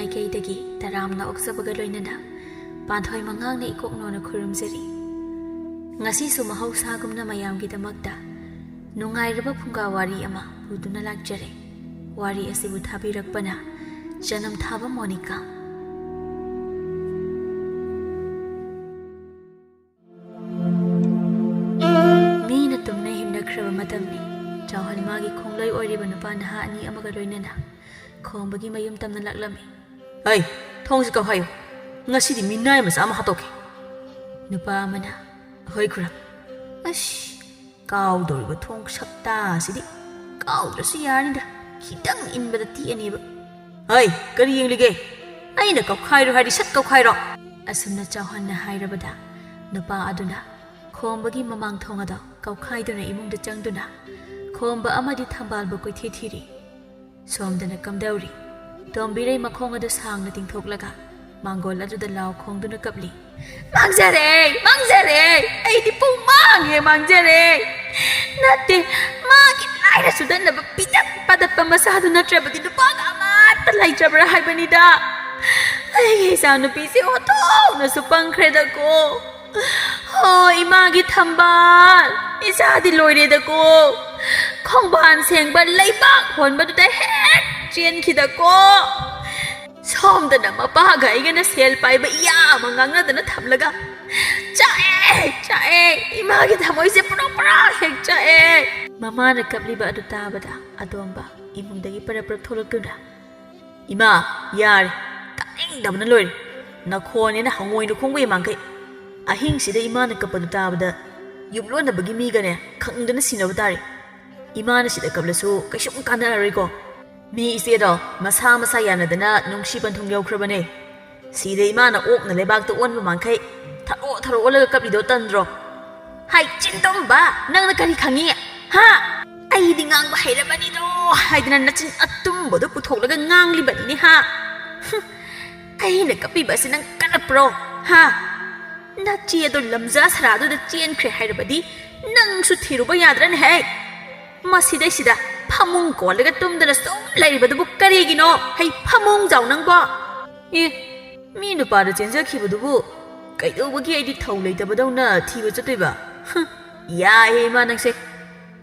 ꯃꯥꯏꯀꯩꯗꯒꯤ ꯇꯔꯥꯝꯅ ꯑꯣꯛꯆꯕꯒ ꯂꯣꯏꯅꯅ ꯄꯥꯟꯊꯣꯏ ꯃꯉꯥꯡꯅ ꯏꯀꯣꯛꯅꯣꯅ ꯈꯨꯔꯨꯝꯖꯔꯤ꯫ ꯉꯁꯤꯁꯨ ꯃꯍꯧꯁꯥꯒꯨꯝꯅ ꯃꯌꯥꯝꯒꯤꯗꯃꯛꯇ ꯅꯨꯡꯉꯥꯏꯔꯕ ꯐꯨꯡꯒꯥ ꯋꯥꯔꯤ ꯑꯃ ꯄꯨꯗꯨꯅ ꯂꯥꯛꯆꯔꯦ꯫ ꯋꯥꯔꯤ ꯑꯁꯤꯕꯨ ꯊꯥꯕꯤꯔꯛꯄꯅ ꯖꯅꯝ ꯊꯥꯕ ꯃꯣꯅꯤꯀꯥ꯫ ꯃꯤꯅ ꯇꯨꯝꯅ ꯍꯤꯞꯅꯈ꯭ꯔꯕ ꯃꯇꯝꯅꯤ꯫ ꯆꯥꯎꯍꯟ ꯃꯥꯒꯤ ꯈꯣꯡꯂꯣꯏ ꯑꯣꯏꯔꯤꯕ ꯅꯨꯄꯥ ꯅꯍꯥ ꯑꯅꯤ ꯑꯃꯒ ꯂꯣꯏꯅꯅ ꯈꯣꯡꯕꯒꯤ ꯃꯌꯨꯝ ꯇꯝꯅ ꯂꯥꯛꯂꯝꯃꯤ꯫ ꯑꯩ ꯊꯣꯡꯁꯤ ꯀꯧꯍꯥꯏꯌꯨ, ꯉꯁꯤꯗꯤ ꯃꯤꯅꯥꯏ ꯃꯆꯥ ꯑꯃ ꯍꯥꯠꯇꯣꯛꯀꯦ꯫ ꯅꯨꯄꯥ ꯑꯃꯅ ꯑꯍꯣꯏ ꯈꯨꯔꯝ, ꯑꯁ ꯀꯥꯎꯗꯧꯔꯤꯕ ꯊꯣꯡ ꯁꯞꯇꯥ ꯑꯁꯤꯗꯤ ꯀꯥꯎꯗ꯭ꯔꯁꯨ ꯌꯥꯔꯅꯤꯗ, ꯈꯤꯇꯪ ꯏꯟꯕꯗ ꯇꯦꯛꯑꯅꯦꯕ꯫ ꯑꯩ ꯀꯔꯤ ꯌꯦꯡꯂꯤꯒꯦ? ꯑꯩꯅ ꯀꯧꯈꯥꯏꯔꯣ ꯍꯥꯏꯔꯗꯤ ꯁꯠ ꯀꯧꯈꯥꯏꯔꯣ꯫ ꯑꯁꯨꯝꯅ ꯆꯥꯎꯍꯟꯅ ꯍꯥꯏꯔꯕꯗ ꯅꯨꯄꯥ ꯑꯗꯨꯅ ꯈꯣꯝꯕꯒꯤ ꯃꯃꯥꯡ ꯊꯣꯡ ꯑꯗꯨ ꯀꯧꯈꯥꯏꯗꯨꯅ ꯏꯃꯨꯡꯗ ꯆꯪꯗꯨꯅ ꯈꯣꯝꯕ ꯑꯃꯗꯤ ꯊꯝꯕꯥꯜꯕꯨ ꯀꯣꯏꯊꯤ ꯊꯤꯔꯤ꯫ ꯁꯣꯝꯗꯅ ꯀꯝꯗꯧꯔꯤ ꯇꯣꯝꯕꯤꯔꯩ ꯃꯈꯣꯡ ꯑꯗꯨ ꯁꯥꯡꯅ ꯇꯤꯡꯊꯣꯛꯂꯒ ꯃꯥꯡꯒꯣꯜ ꯑꯗꯨꯗ ꯂꯥꯎ ꯈꯣꯡꯗꯨꯅ ꯀꯞꯂꯤ꯫ ꯃꯥꯡꯖꯔꯦ ꯃꯥꯡꯖꯔꯦ, ꯑꯩꯗꯤ ꯄꯨꯡ ꯃꯥꯡꯖꯔꯦ꯫ ꯅꯠꯇꯦ, ꯃꯥꯒꯤ ꯂꯥꯏꯔ ꯁꯨꯗꯅꯕ ꯄꯤꯇꯛ ꯄꯥꯗꯠꯄ ꯃꯁꯥꯗꯨ ꯅꯠꯇ꯭ꯔꯕꯗꯤ ꯅꯨꯄꯥꯒ ꯑꯃꯠꯇ ꯂꯩꯇ꯭ꯔꯕ꯭ꯔꯥ ꯍꯥꯏꯕꯅꯤꯗ꯫ ꯑꯩꯒꯤ ꯏꯆꯥꯅꯨꯄꯤꯁꯦ ꯑꯣꯟꯊꯣꯛꯅꯁꯨ ꯄꯪꯈ꯭ꯔꯦꯗꯀꯣ꯫ ꯍꯣ ꯏꯃꯥꯒꯤ ꯊꯝꯕꯥꯜ, ꯏꯆꯥꯗꯤ ꯂꯣꯏꯔꯦꯗꯀꯣ꯫ ꯈꯣꯡꯕꯥꯟ ꯁꯦꯡꯕ ꯂꯩꯕꯥꯛ ꯍꯣꯟꯕꯗꯨꯗ ꯍꯦꯛ ꯆꯦꯟꯈꯤꯗꯀꯣ꯫ ꯁꯣꯝꯗꯅ ꯃꯄꯥꯒ ꯑꯩꯒꯅ ꯁꯦꯜ ꯄꯥꯏꯕ ꯏꯌꯥ ꯑꯃ ꯉꯥꯡꯅꯗꯅ ꯊꯝꯂꯒ ꯆꯥꯛꯑꯦ, ꯏꯃꯥꯒꯤ ꯊꯃꯣꯏꯁꯦ ꯄꯨꯔꯥ ꯍꯦꯛ ꯆꯥꯛꯑꯦ꯫ ꯃꯃꯥꯅ ꯀꯞꯂꯤꯕ ꯑꯗꯨ ꯇꯥꯕꯗ ꯑꯇꯣꯝꯕ ꯏꯃꯨꯡꯗꯒꯤ ꯄꯔꯞ ꯊꯣꯛꯂꯛꯇꯨꯅ, ꯏꯃꯥ ꯌꯥꯔꯦ, ꯇꯥꯅꯤꯡꯗꯕꯅ ꯂꯣꯏꯔꯦ꯫ ꯅꯈꯣꯟꯅꯦꯅ ꯍꯪꯉꯣꯏꯅ ꯈꯣꯡꯕꯩ ꯃꯥꯡꯈꯩ꯫ ꯑꯍꯤꯡꯁꯤꯗ ꯏꯃꯥꯅ ꯀꯞꯄꯗꯨ ꯇꯥꯕꯗ ꯌꯨꯝꯂꯣꯟꯅꯕꯒꯤ ꯃꯤꯒꯅꯦ ꯈꯪꯗꯅ ꯁꯤꯟꯅꯕ ꯇꯥꯔꯦ꯫ ꯏꯃꯥꯅ ꯁꯤꯗ ꯀꯞꯂꯁꯨ ꯀꯩꯁꯨꯝ ꯀꯥꯟꯅꯔꯔꯣꯏꯀꯣ꯫ ꯃꯤ ꯏꯆꯦꯗꯣ ꯃꯁꯥ ꯌꯥꯅꯗꯅ ꯅꯨꯡꯁꯤ ꯄꯟꯊꯨꯡ ꯌꯧꯈ꯭ꯔꯕꯅꯦ꯫ ꯁꯤꯗ ꯏꯃꯥꯅ ꯑꯣꯛꯅ ꯂꯩꯕꯥꯛꯇ ꯑꯣꯟꯕ ꯃꯥꯡꯈꯩ ꯊꯔꯣ ꯑꯣꯜꯂꯒ ꯀꯞꯂꯤꯗꯣ ꯇꯟꯗ꯭ꯔꯣ? ꯍꯥꯏ ꯆꯤꯟꯇꯣꯝꯕ, ꯅꯪꯅ ꯀꯔꯤ ꯈꯪꯉꯤ? ꯍꯥ? ꯑꯩꯗꯤ ꯉꯥꯡꯕ ꯍꯩꯔꯕꯅꯤꯗꯣ ꯍꯥꯏꯗꯅ ꯅꯆꯤꯟ ꯑꯇꯨꯝꯕꯗꯣ ꯄꯨꯊꯣꯛꯂꯒ ꯉꯥꯡꯂꯤꯕꯅꯤꯅꯦ ꯍꯥ? ꯑꯩꯅ ꯀꯞꯄꯤꯕ ꯑꯁꯤ ꯅꯪ ꯀꯜꯂꯛꯄ꯭ꯔꯣ? ꯍꯥ? ꯅꯆꯦꯗꯣ ꯂꯝꯖꯥ ꯁꯔꯥꯗꯨꯗ ꯆꯦꯟꯈ꯭ꯔꯦ ꯍꯥꯏꯔꯕꯗꯤ ꯅꯪꯁꯨ ꯊꯤꯔꯨꯕ ꯌꯥꯗ꯭ꯔꯅꯦ ꯍꯦ? ꯃꯁꯤꯗꯩꯁꯤꯗ ꯐꯃꯨꯡ ꯀꯣꯜꯂꯒ ꯇꯨꯝꯗꯅ ꯁꯨꯝ ꯂꯩꯔꯤꯕꯗꯨꯕꯨ ꯀꯔꯤꯒꯤꯅꯣ? ꯍꯩ ꯐꯃꯨꯡ ꯖꯥꯎ ꯅꯪꯕꯣ! ꯃꯤ ꯅꯨꯄꯥꯗ ꯆꯦꯟꯖꯈꯤꯕꯗꯨꯕꯨ ꯀꯩꯗꯧꯕꯒꯤ ꯑꯩꯗꯤ ꯊꯧ ꯂꯩꯇꯕꯗꯧꯅ ꯊꯤꯕ ꯆꯠꯇꯣꯏꯕ? ꯌꯥꯏꯍꯦ ꯏꯃꯥ ꯅꯪꯁꯦ꯫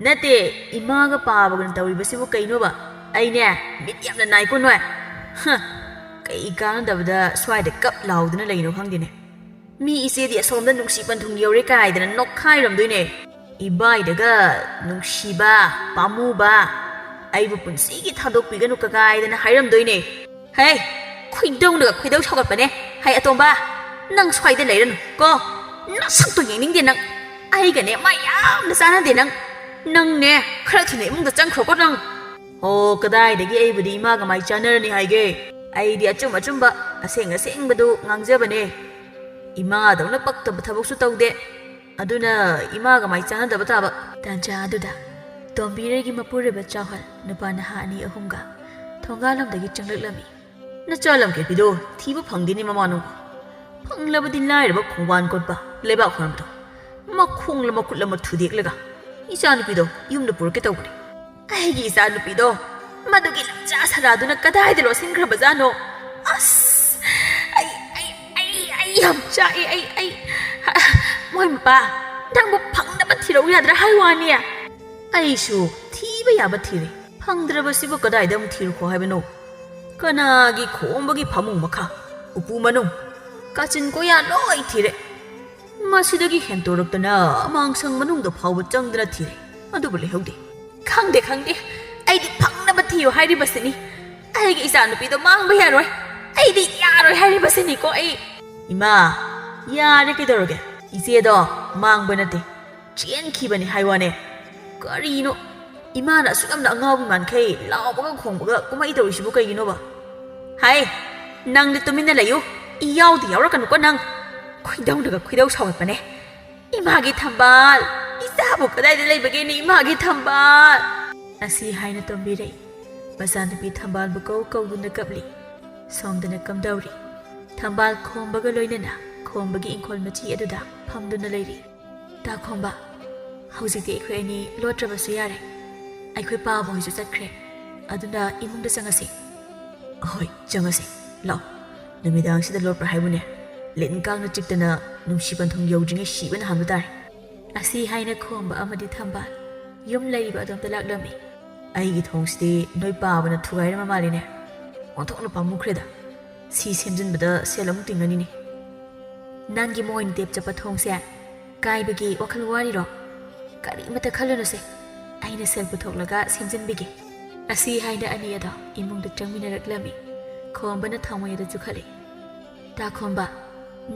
ꯅꯠꯇꯦ, ꯏꯃꯥꯒ ꯄꯥꯕꯒꯅ ꯇꯧꯔꯤꯕꯁꯤꯕꯨ ꯀꯩꯅꯣꯕ? ꯑꯩꯅꯦ ꯃꯤꯠ ꯌꯥꯝꯅ ꯅꯥꯏꯀꯣ ꯅꯣꯏ꯫ ꯀꯩ ꯀꯥꯟꯅꯗꯕꯗ ꯁ꯭ꯋꯥꯏꯗ ꯀꯞ ꯂꯥꯎꯗꯅ ꯂꯩꯅꯣ ꯈꯪꯗꯦꯅꯦ꯫ ꯃꯤ ꯏꯆꯦꯗꯤ ꯑꯁꯣꯝꯗ ꯅꯨꯡꯁꯤ ꯄꯟꯊꯨꯡ ꯌꯧꯔꯦ ꯀꯥꯏꯗꯅ ꯅꯣꯛꯈꯥꯏꯔꯝꯗꯣꯏꯅꯦ꯫ ꯏꯕꯥꯏꯗꯒ ꯅꯨꯡꯁꯤꯕ, ꯄꯥꯝꯃꯨꯕ, ꯑꯩꯕꯨ ꯄꯨꯟꯁꯤꯒꯤ ꯊꯥꯗꯣꯛꯄꯤꯒꯅꯨ ꯀꯥꯏꯗꯅ ꯍꯥꯏꯔꯝꯗꯣꯏꯅꯦ꯫ ꯍꯦ, ꯈꯣꯏꯗꯧ ꯁꯥꯎꯒꯠꯄꯅꯦ꯫ ꯍꯩ ꯑꯇꯣꯝꯕ, ꯅꯪ ꯁ꯭ꯋꯥꯏꯗ ꯂꯩꯔꯅꯨ ꯀꯣ꯫ ꯅꯁꯛꯇꯣ ꯌꯦꯡꯅꯤꯡꯗꯦ ꯅꯪ꯫ ꯑꯩꯒꯅꯦ ꯃꯥ ꯌꯥꯝꯅ ꯆꯥꯟꯅꯗꯦ ꯅꯪ꯫ ꯅꯪꯅꯦ ꯈꯔ ꯊꯨꯅ ꯏꯃꯨꯡꯗ ꯆꯪꯈ꯭ꯔꯣꯀꯣ ꯅꯪ꯫ ꯑꯣ, ꯀꯗꯥꯏꯗꯒꯤ ꯑꯩꯕꯨꯗꯤ ꯏꯃꯥꯒ ꯃꯥꯏ ꯆꯥꯟꯅꯔꯅꯤ ꯍꯥꯏꯒꯦ? ꯑꯩꯗꯤ ꯑꯆꯨꯝꯕ ꯑꯁꯦꯡꯕꯗꯨ ꯉꯥꯡꯖꯕꯅꯦ꯫ ꯏꯃꯥꯗꯧꯅ ꯄꯛꯇꯕ ꯊꯕꯛꯁꯨ ꯇꯧꯗꯦ, ꯑꯗꯨꯅ ꯏꯃꯥꯒ ꯃꯥꯏ ꯆꯥꯟꯅꯗꯕ ꯇꯥꯕ꯫ ꯇꯥꯟꯖꯥ ꯑꯗꯨꯗ ꯇꯣꯝꯕꯤꯔꯩꯒꯤ ꯃꯄꯨꯔꯣꯏꯕ ꯆꯥꯎꯍꯟ ꯅꯨꯄꯥ ꯅꯍꯥ ꯑꯅꯤ ꯑꯍꯨꯝꯒ ꯊꯣꯡꯒꯥꯜꯂꯣꯝꯗꯒꯤ ꯆꯪꯂꯛꯂꯝꯃꯤ꯫ ꯅꯆꯥ ꯂꯝꯀꯦꯠꯄꯤꯗꯣ ꯊꯤꯕ ꯐꯪꯗꯦꯅꯦ ꯃꯃꯥꯅꯨ꯫ ꯐꯪꯂꯕꯗꯤ ꯂꯥꯏꯔꯕ ꯈꯣꯡꯕꯥꯟ ꯀꯣꯠꯄ ꯂꯩꯕꯥꯛ ꯍꯣꯟꯕꯗꯣ ꯃꯈꯣꯡꯂ ꯃꯈꯨꯠ ꯑꯃ ꯊꯨꯗꯦꯛꯂꯒ ꯏꯆꯥꯅꯨꯄꯤꯗꯣ ꯌꯨꯝꯗ ꯄꯨꯔꯛꯀꯦ ꯇꯧꯕꯅꯤ꯫ ꯑꯩꯒꯤ ꯏꯆꯥꯅꯨꯄꯤꯗꯣ ꯃꯗꯨꯒꯤ ꯂꯝꯖꯥ ꯁꯔꯥꯗꯨꯅ ꯀꯗꯥꯏꯗ ꯂꯣꯠꯁꯤꯟꯈ꯭ꯔꯕꯖꯥꯠꯅꯣ? ꯑꯁ, ꯑꯩ ꯌꯥꯝ ꯆꯥꯛꯑꯦ꯫ ꯃꯣꯏ ꯃꯄꯥ, ꯅꯪꯕꯨ ꯐꯪꯅꯕ ꯊꯤꯔꯛꯎ ꯌꯥꯗ꯭ꯔꯥ ꯍꯥꯏ ꯋꯥꯅꯤ꯫ ꯑꯩꯁꯨ ꯊꯤꯕ ꯌꯥꯕ ꯊꯤꯔꯦ, ꯐꯪꯗ꯭ꯔꯕꯁꯤꯕꯨ ꯀꯗꯥꯏꯗ ꯑꯃꯨꯛ ꯊꯤꯔꯨꯈꯣ ꯍꯥꯏꯕꯅꯣ? ꯀꯅꯥꯒꯤ ꯈꯣꯡꯕꯒꯤ ꯐꯃꯨꯡ ꯃꯈꯥ, ꯎꯄꯨ ꯃꯅꯨꯡ, ꯀꯥꯆꯤꯟ ꯀꯣꯌꯥ ꯂꯣꯏ ꯊꯤꯔꯦ꯫ ꯃꯁꯤꯗꯒꯤ ꯍꯦꯟꯇꯣꯔꯛꯇꯅ ꯑꯃꯥꯡꯁꯪ ꯃꯅꯨꯡꯗ ꯐꯥꯎꯕ ꯆꯪꯗꯅ ꯊꯤꯔꯦ, ꯑꯗꯨꯕꯨ ꯂꯩꯍꯧꯗꯦ꯫ ꯈꯪꯗꯦ, ꯑꯩꯗꯤ ꯐꯪꯅꯕ ꯊꯤꯌꯨ ꯍꯥꯏꯔꯤꯕꯁꯤꯅꯤ꯫ ꯑꯩꯒꯤ ꯏꯆꯥꯅꯨꯄꯤꯗꯣ ꯃꯥꯡꯕ ꯌꯥꯔꯣꯏ, ꯑꯩꯗꯤ ꯌꯥꯔꯣꯏ ꯍꯥꯏꯔꯤꯕꯁꯤꯅꯤꯀꯣ ꯑꯩ꯫ ꯏꯃꯥ, ꯌꯥꯔꯦ ꯀꯩꯗꯧꯔꯒꯦ? ꯏꯆꯦꯗꯣ ꯃꯥꯡꯕ ꯅꯠꯇꯦ, ꯆꯦꯟꯈꯤꯕꯅꯤ ꯍꯥꯏ ꯋꯥꯅꯦ꯫ ꯀꯔꯤꯅꯣ ꯏꯃꯥꯅ ꯑꯁꯨꯛ ꯌꯥꯝꯅ ꯑꯉꯥꯎꯕꯤ ꯃꯥꯟꯈꯩ ꯂꯥꯎꯕꯒ ꯈꯣꯡꯕꯒ ꯀꯨꯝꯍꯩ ꯇꯧꯔꯤꯁꯤꯕꯨ ꯀꯩꯒꯤꯅꯣꯕ? ꯍꯥꯏ, ꯅꯪꯗꯤ ꯇꯨꯃꯤꯟꯅ ꯂꯩꯌꯨ, ꯌꯥꯎꯔꯛꯀꯅꯨꯀꯣ ꯅꯪ꯫ ꯈꯣꯏꯗꯧ ꯁꯥꯎꯒꯠꯄꯅꯦ꯫ ꯏꯃꯥꯒꯤ ꯊꯝꯕꯥꯜ, ꯏꯆꯥꯕꯨ ꯀꯗꯥꯏꯗ ꯂꯩꯕꯒꯦꯅꯦ ꯏꯃꯥꯒꯤ ꯊꯝꯕꯥꯜ? ꯑꯁꯤ ꯍꯥꯏꯅ ꯇꯣꯝꯕꯤꯔꯩ ꯃꯆꯥꯅꯨꯄꯤ ꯊꯝꯕꯥꯜꯕꯨ ꯀꯧꯗꯨꯅ ꯀꯞꯂꯤ꯫ ꯁꯣꯝꯗꯅ ꯀꯝꯗꯧꯔꯤ ꯊꯝꯕꯥꯜ ꯈꯣꯝꯕꯒ ꯂꯣꯏꯅꯅ ꯈꯣꯝꯕꯒꯤ ꯏꯪꯈꯣꯜ ꯃꯆꯤ ꯑꯗꯨꯗ ꯐꯝꯗꯨꯅ ꯂꯩꯔꯤ꯫ ꯇꯥ ꯈꯣꯝꯕ, ꯍꯧꯖꯤꯛꯇꯤ ꯑꯩꯈꯣꯏ ꯑꯅꯤ ꯂꯣꯠꯇ꯭ꯔꯕꯁꯨ ꯌꯥꯔꯦ꯫ ꯑꯩꯈꯣꯏ ꯄꯥꯕ ꯍꯣꯏꯁꯨ ꯆꯠꯈ꯭ꯔꯦ, ꯑꯗꯨꯅ ꯏꯃꯨꯡꯗ ꯆꯪꯉꯁꯤ꯫ ꯑꯍꯣꯏ, ꯆꯪꯉꯁꯤ꯫ ꯂꯥꯛꯑꯣ ꯅꯨꯃꯤꯗꯥꯡꯁꯤꯗ ꯂꯣꯠꯄ꯭ꯔꯥ ꯍꯥꯏꯕꯨꯅꯦ ꯂꯤꯟ ꯀꯥꯡꯅ ꯆꯤꯛꯇꯅ ꯅꯨꯡꯁꯤ ꯄꯟꯊꯨꯡ ꯌꯧꯗ꯭ꯔꯤꯉꯩ ꯁꯤꯕꯅ ꯍꯥꯟꯕ ꯇꯥꯔꯦ ꯑꯁꯤ ꯍꯥꯏꯅ ꯈꯣꯡꯕ ꯑꯃꯗꯤ ꯊꯝꯕꯥꯜ ꯌꯨꯝ ꯂꯩꯔꯤꯕ ꯑꯗꯣꯝꯗ ꯂꯥꯛꯂꯝꯃꯤ ꯑꯩꯒꯤ ꯊꯣꯡꯁꯤꯗꯤ ꯅꯣꯏ ꯄꯥꯕꯅ ꯊꯨꯒꯥꯏꯔꯝꯃ ꯃꯥꯜꯂꯤꯅꯦ ꯑꯣꯟꯊꯣꯛꯅ ꯄꯥꯝꯃꯨꯈ꯭ꯔꯦꯗ ꯁꯤ ꯁꯦꯝꯖꯤꯟꯕꯗ ꯁꯦꯜ ꯑꯃꯨꯛ ꯇꯤꯡꯒꯅꯤꯅꯦ ꯅꯪꯒꯤ ꯃꯣꯏꯅ ꯇꯦꯞ ꯆꯠꯄ ꯊꯣꯡꯁꯦ ꯀꯥꯏꯕꯒꯤ ꯋꯥꯈꯜ ꯋꯥꯔꯤꯔꯣ ꯀꯔꯤꯃꯠꯇ ꯈꯜꯂꯨꯅꯨꯁꯦ ꯑꯩꯅ ꯁꯦꯜ ꯄꯨꯊꯣꯛꯂꯒ ꯁꯦꯝꯖꯤꯟꯕꯤꯒꯦ ꯑꯁꯤ ꯍꯥꯏꯅ ꯑꯅꯤ ꯑꯗꯣ ꯏꯃꯨꯡꯗ ꯆꯪꯃꯤꯟꯅꯔꯛꯂꯝꯃꯤ ꯈꯣꯝꯕꯅ ꯊꯥꯎꯃꯩ ꯑꯗꯨ ꯆꯨꯈꯠꯂꯤ ꯇꯥ ꯈꯣꯝꯕ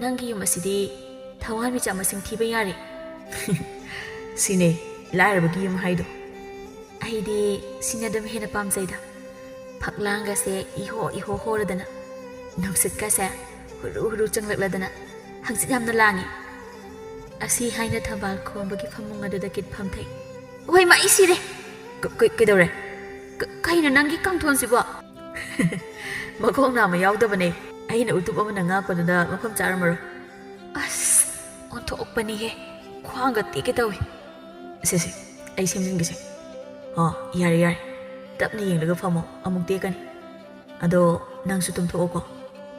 ꯅꯪꯒꯤ ꯌꯨꯝ ꯑꯁꯤꯗꯤ ꯊꯋꯥꯟꯃꯤꯆꯥꯛ ꯃꯁꯤꯡ ꯊꯤꯕ ꯌꯥꯔꯦ ꯁꯤꯅꯦ ꯂꯥꯏꯔꯕꯒꯤ ꯌꯨꯝ ꯍꯥꯏꯗꯣ ꯑꯩꯗꯤ ꯁꯤꯅ ꯑꯗꯨꯝ ꯍꯦꯟꯅ ꯄꯥꯝꯖꯩꯗ ꯐꯛꯂꯥꯡꯒꯁꯦ ꯏꯍꯣ ꯏꯍꯣ ꯍꯣꯔꯗꯅ ꯅꯨꯡꯁꯤꯠꯀꯁꯦ ꯍꯨꯔꯨ ꯍꯨꯔꯨ ꯆꯪꯂꯛꯂꯗꯅ ꯍꯪꯆꯤꯠ ꯌꯥꯝꯅ ꯂꯥꯡꯉꯤ ꯑꯁꯤ ꯍꯥꯏꯅ ꯊꯝꯕꯥꯜ ꯈꯣꯝꯕꯒꯤ ꯐꯃꯨꯡ ꯑꯗꯨꯗ ꯀꯤꯠ ꯐꯝꯊꯩ ꯍꯣꯏ ꯃꯥ ꯑꯩ ꯁꯤꯔꯦ ꯀꯩꯗꯧꯔꯦ ꯀꯩꯅꯣ ꯅꯪꯒꯤ ꯀꯥꯡꯊꯣꯟꯁꯤꯕꯣ ꯃꯈꯣꯡ ꯅꯥꯝꯃ ꯌꯥꯎꯗꯕꯅꯦ ꯑꯩꯅ ꯎꯇꯨꯞ ꯑꯃꯅ ꯉꯥꯛꯄꯗꯨꯗ ꯃꯐꯝ ꯆꯥꯔꯝꯃꯔꯣꯏ ꯑꯁ ꯑꯣꯟꯊꯣꯛꯄꯅꯤꯍꯦ ꯈ꯭ꯋꯥꯡꯒ ꯇꯦꯛꯀꯦ ꯇꯧꯏ ꯁꯦ ꯑꯩ ꯁꯦꯝꯖꯤꯟꯒꯦꯁꯦ ꯌꯥꯔꯦ ꯇꯞꯅ ꯌꯦꯡꯂꯒ ꯐꯝꯃꯣ ꯑꯃꯨꯛ ꯇꯦꯛꯀꯅꯤ ꯑꯗꯣ ꯅꯪꯁꯨ ꯇꯨꯝꯊꯣꯛꯑꯣꯀꯣ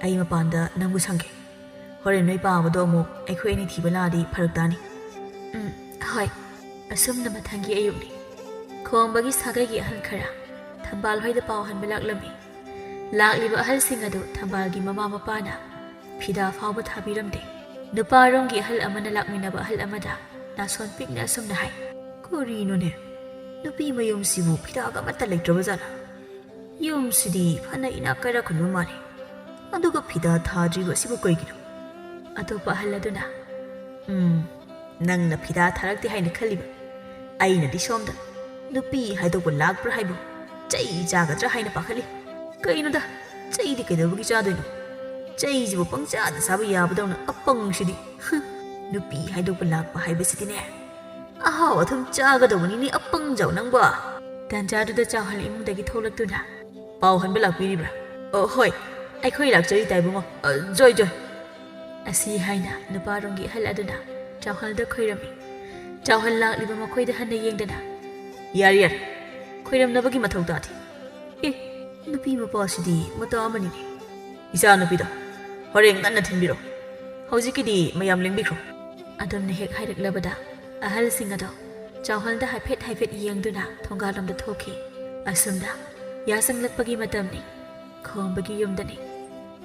ꯑꯩ ꯃꯄꯥꯟꯗ ꯅꯪꯕꯨ ꯁꯪꯒꯦ ꯍꯣꯔꯦꯟ ꯅꯣꯏ ꯄꯥꯕꯗꯣ ꯑꯃꯨꯛ ꯑꯩꯈꯣꯏ ꯑꯅꯤ ꯊꯤꯕ ꯂꯥꯛꯑꯗꯤ ꯐꯔꯛ ꯇꯥꯅꯤ ꯍꯣꯏ ꯑꯁꯨꯝꯅ ꯃꯊꯪꯒꯤ ꯑꯌꯨꯛꯅꯤ ꯈꯣꯝꯕꯒꯤ ꯁꯥꯒꯩꯒꯤ ꯑꯍꯜ ꯈꯔ ꯊꯝꯕꯥꯜ ꯍꯣꯏꯗ ꯄꯥꯎ ꯍꯟꯕ ꯂꯥꯛꯂꯝꯃꯤ ꯂꯥꯛꯂꯤꯕ ꯑꯍꯜꯁꯤꯡ ꯑꯗꯨ ꯊꯝꯕꯥꯜꯒꯤ ꯃꯃꯥ ꯃꯄꯥꯅ ꯐꯤꯗꯥ ꯐꯥꯎꯕ ꯊꯥꯕꯤꯔꯝꯗꯦ ꯅꯨꯄꯥꯔꯣꯝꯒꯤ ꯑꯍꯜ ꯑꯃꯅ ꯂꯥꯛꯃꯤꯟꯅꯕ ꯑꯍꯜ ꯑꯃꯗ ꯅꯥꯁꯣꯟ ꯄꯤꯛꯅ ꯑꯁꯨꯝꯅ ꯍꯥꯏ ꯀꯔꯤꯅꯣꯅꯦ ꯅꯨꯄꯤ ꯃꯌꯨꯝꯁꯤꯕꯨ ꯐꯤꯗꯥꯒ ꯑꯃꯠꯇ ꯂꯩꯇ꯭ꯔꯕꯖꯥꯠꯂꯥ ꯌꯨꯝꯁꯤꯗꯤ ꯐꯅ ꯏꯅꯥꯛ ꯀꯩꯔꯥꯛ ꯈꯨꯟꯕ ꯃꯥꯜꯂꯤ ꯑꯗꯨꯒ ꯐꯤꯗꯥ ꯊꯥꯗ꯭ꯔꯤꯕ ꯑꯁꯤꯕꯨ ꯀꯩꯒꯤꯅꯣ ꯑꯇꯣꯞꯄ ꯑꯍꯜ ꯑꯗꯨꯅ ꯅꯪꯅ ꯐꯤꯗꯥ ꯊꯥꯔꯛꯇꯦ ꯍꯥꯏꯅ ꯈꯜꯂꯤꯕ ꯑꯩꯅꯗꯤ ꯁꯣꯝꯗ ꯅꯨꯄꯤ ꯍꯥꯏꯗꯣꯛꯄ ꯂꯥꯛꯄ꯭ꯔꯥ ꯍꯥꯏꯕꯨ ꯆꯩ ꯆꯥꯒꯗ꯭ꯔꯥ ꯍꯥꯏꯅ ꯄꯥꯈꯠꯂꯤ ꯀꯩꯅꯣꯗ ꯆꯩꯗꯤ ꯀꯩꯗꯧꯕꯒꯤ ꯆꯥꯗꯣꯏꯅꯣ ꯆꯩꯁꯤꯕꯨ ꯄꯪꯆꯥꯗ ꯆꯥꯕ ꯌꯥꯕꯗꯧꯅ ꯑꯄꯪꯁꯤꯗꯤ ꯅꯨꯄꯤ ꯍꯥꯏꯗꯣꯛꯄ ꯂꯥꯛꯄ ꯍꯥꯏꯕꯁꯤꯗꯤꯅꯦ ꯑꯍꯥꯎ ꯑꯊꯨꯝ ꯆꯥꯒꯗꯧꯕꯅꯤꯅꯦ ꯑꯄꯪꯖꯧ ꯅꯪꯕꯣ ꯇꯥꯟꯖꯥꯗꯨꯗ ꯆꯥꯎꯍꯜ ꯏꯃꯨꯡꯗꯒꯤ ꯊꯣꯛꯂꯛꯇꯨꯅ ꯄꯥꯎ ꯍꯟꯕ ꯂꯥꯛꯄꯤꯔꯤꯕ꯭ꯔꯥ ꯍꯣꯏ ꯑꯩꯈꯣꯏ ꯂꯥꯛꯆꯔꯤ ꯇꯥꯏꯕꯨꯡꯉꯣ ꯖꯣꯏ ꯑꯁꯤ ꯍꯥꯏꯅ ꯅꯨꯄꯥꯔꯣꯝꯒꯤ ꯑꯍꯜ ꯑꯗꯨꯅ ꯆꯥꯎꯍꯜꯗ ꯈꯣꯏꯔꯝꯃꯤ ꯆꯥꯎꯍꯜ ꯂꯥꯛꯂꯤꯕ ꯃꯈꯣꯏꯗ ꯍꯟꯅ ꯌꯦꯡꯗꯅ ꯌꯥꯔꯦ ꯈꯣꯏꯔꯝꯅꯕꯒꯤ ꯃꯊꯧ ꯇꯥꯗꯦ ꯅꯨꯄꯤ ꯃꯄꯥꯁꯤꯗꯤ ꯃꯇꯥ ꯑꯃꯅꯤꯅꯦ ꯏꯆꯥ ꯅꯨꯄꯤꯗꯣ ꯍꯣꯔꯦꯟ ꯉꯟꯅ ꯊꯤꯟꯕꯤꯔꯣ ꯍꯧꯖꯤꯛꯀꯤꯗꯤ ꯃꯌꯥꯝ ꯂꯦꯡꯕꯤꯈ꯭ꯔꯣ ꯑꯗꯨꯝꯅ ꯍꯦꯛ ꯍꯥꯏꯔꯛꯂꯕꯗ ꯑꯍꯜꯁꯤꯡ ꯑꯗꯣ ꯆꯥꯎꯍꯜꯗ ꯍꯥꯏꯐꯦꯠ ꯌꯦꯡꯗꯨꯅ ꯊꯣꯡꯒꯥꯜꯂꯣꯝꯗ ꯊꯣꯛꯈꯤ ꯑꯁꯨꯝꯅ ꯌꯥꯆꯪꯂꯛꯄꯒꯤ ꯃꯇꯝꯅꯤ ꯈꯣꯝꯕꯒꯤ ꯌꯨꯝꯗꯅꯤ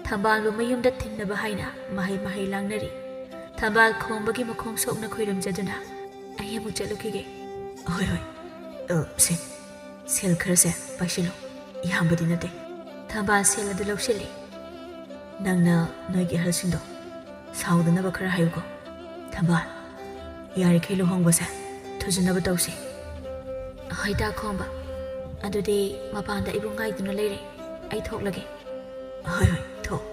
ꯊꯝꯕꯥꯜꯕꯨ ꯃꯌꯨꯝꯗ ꯊꯤꯟꯅꯕ ꯍꯥꯏꯅ ꯃꯍꯩ ꯂꯥꯡꯅꯔꯤ ꯊꯝꯕꯥꯜ ꯈꯣꯝꯕꯒꯤ ꯃꯈꯣꯡ ꯁꯣꯛꯅ ꯈꯣꯏꯔꯝꯖꯗꯨꯅ ꯑꯩ ꯑꯃꯨꯛ ꯆꯠꯂꯨꯈꯤꯒꯦ ꯍꯣꯏ ꯁꯦ ꯁꯦꯜ ꯈꯔꯁꯦ ꯄꯥꯏꯁꯤꯜꯂꯨ ꯌꯥꯝꯕꯗꯤ ꯅꯠꯇꯦ ꯊꯝꯕꯥꯜ ꯁꯦꯜ ꯑꯗꯨ ꯂꯧꯁꯤꯜꯂꯤ ꯅꯪꯅ ꯅꯣꯏꯒꯤ ꯑꯍꯜꯁꯤꯡꯗꯣ ꯁꯥꯎꯗꯅꯕ ꯈꯔ ꯍꯥꯏꯌꯨꯀꯣ ꯊꯝꯕꯥꯜ ꯌꯥꯔꯤꯈꯩ ꯂꯨꯍꯣꯡꯕꯁꯦ ꯊꯨꯖꯟꯅꯕ ꯇꯧꯁꯤ ꯍꯣꯏ ꯇꯥ ꯈꯣꯝꯕ ꯑꯗꯨꯗꯤ ꯃꯄꯥꯟꯗ ꯏꯕꯨꯡ ꯉꯥꯏꯗꯨꯅ ꯂꯩꯔꯦ ꯑꯩ ꯊꯣꯛꯂꯒꯦ ꯍꯣꯏ ꯊꯣꯛ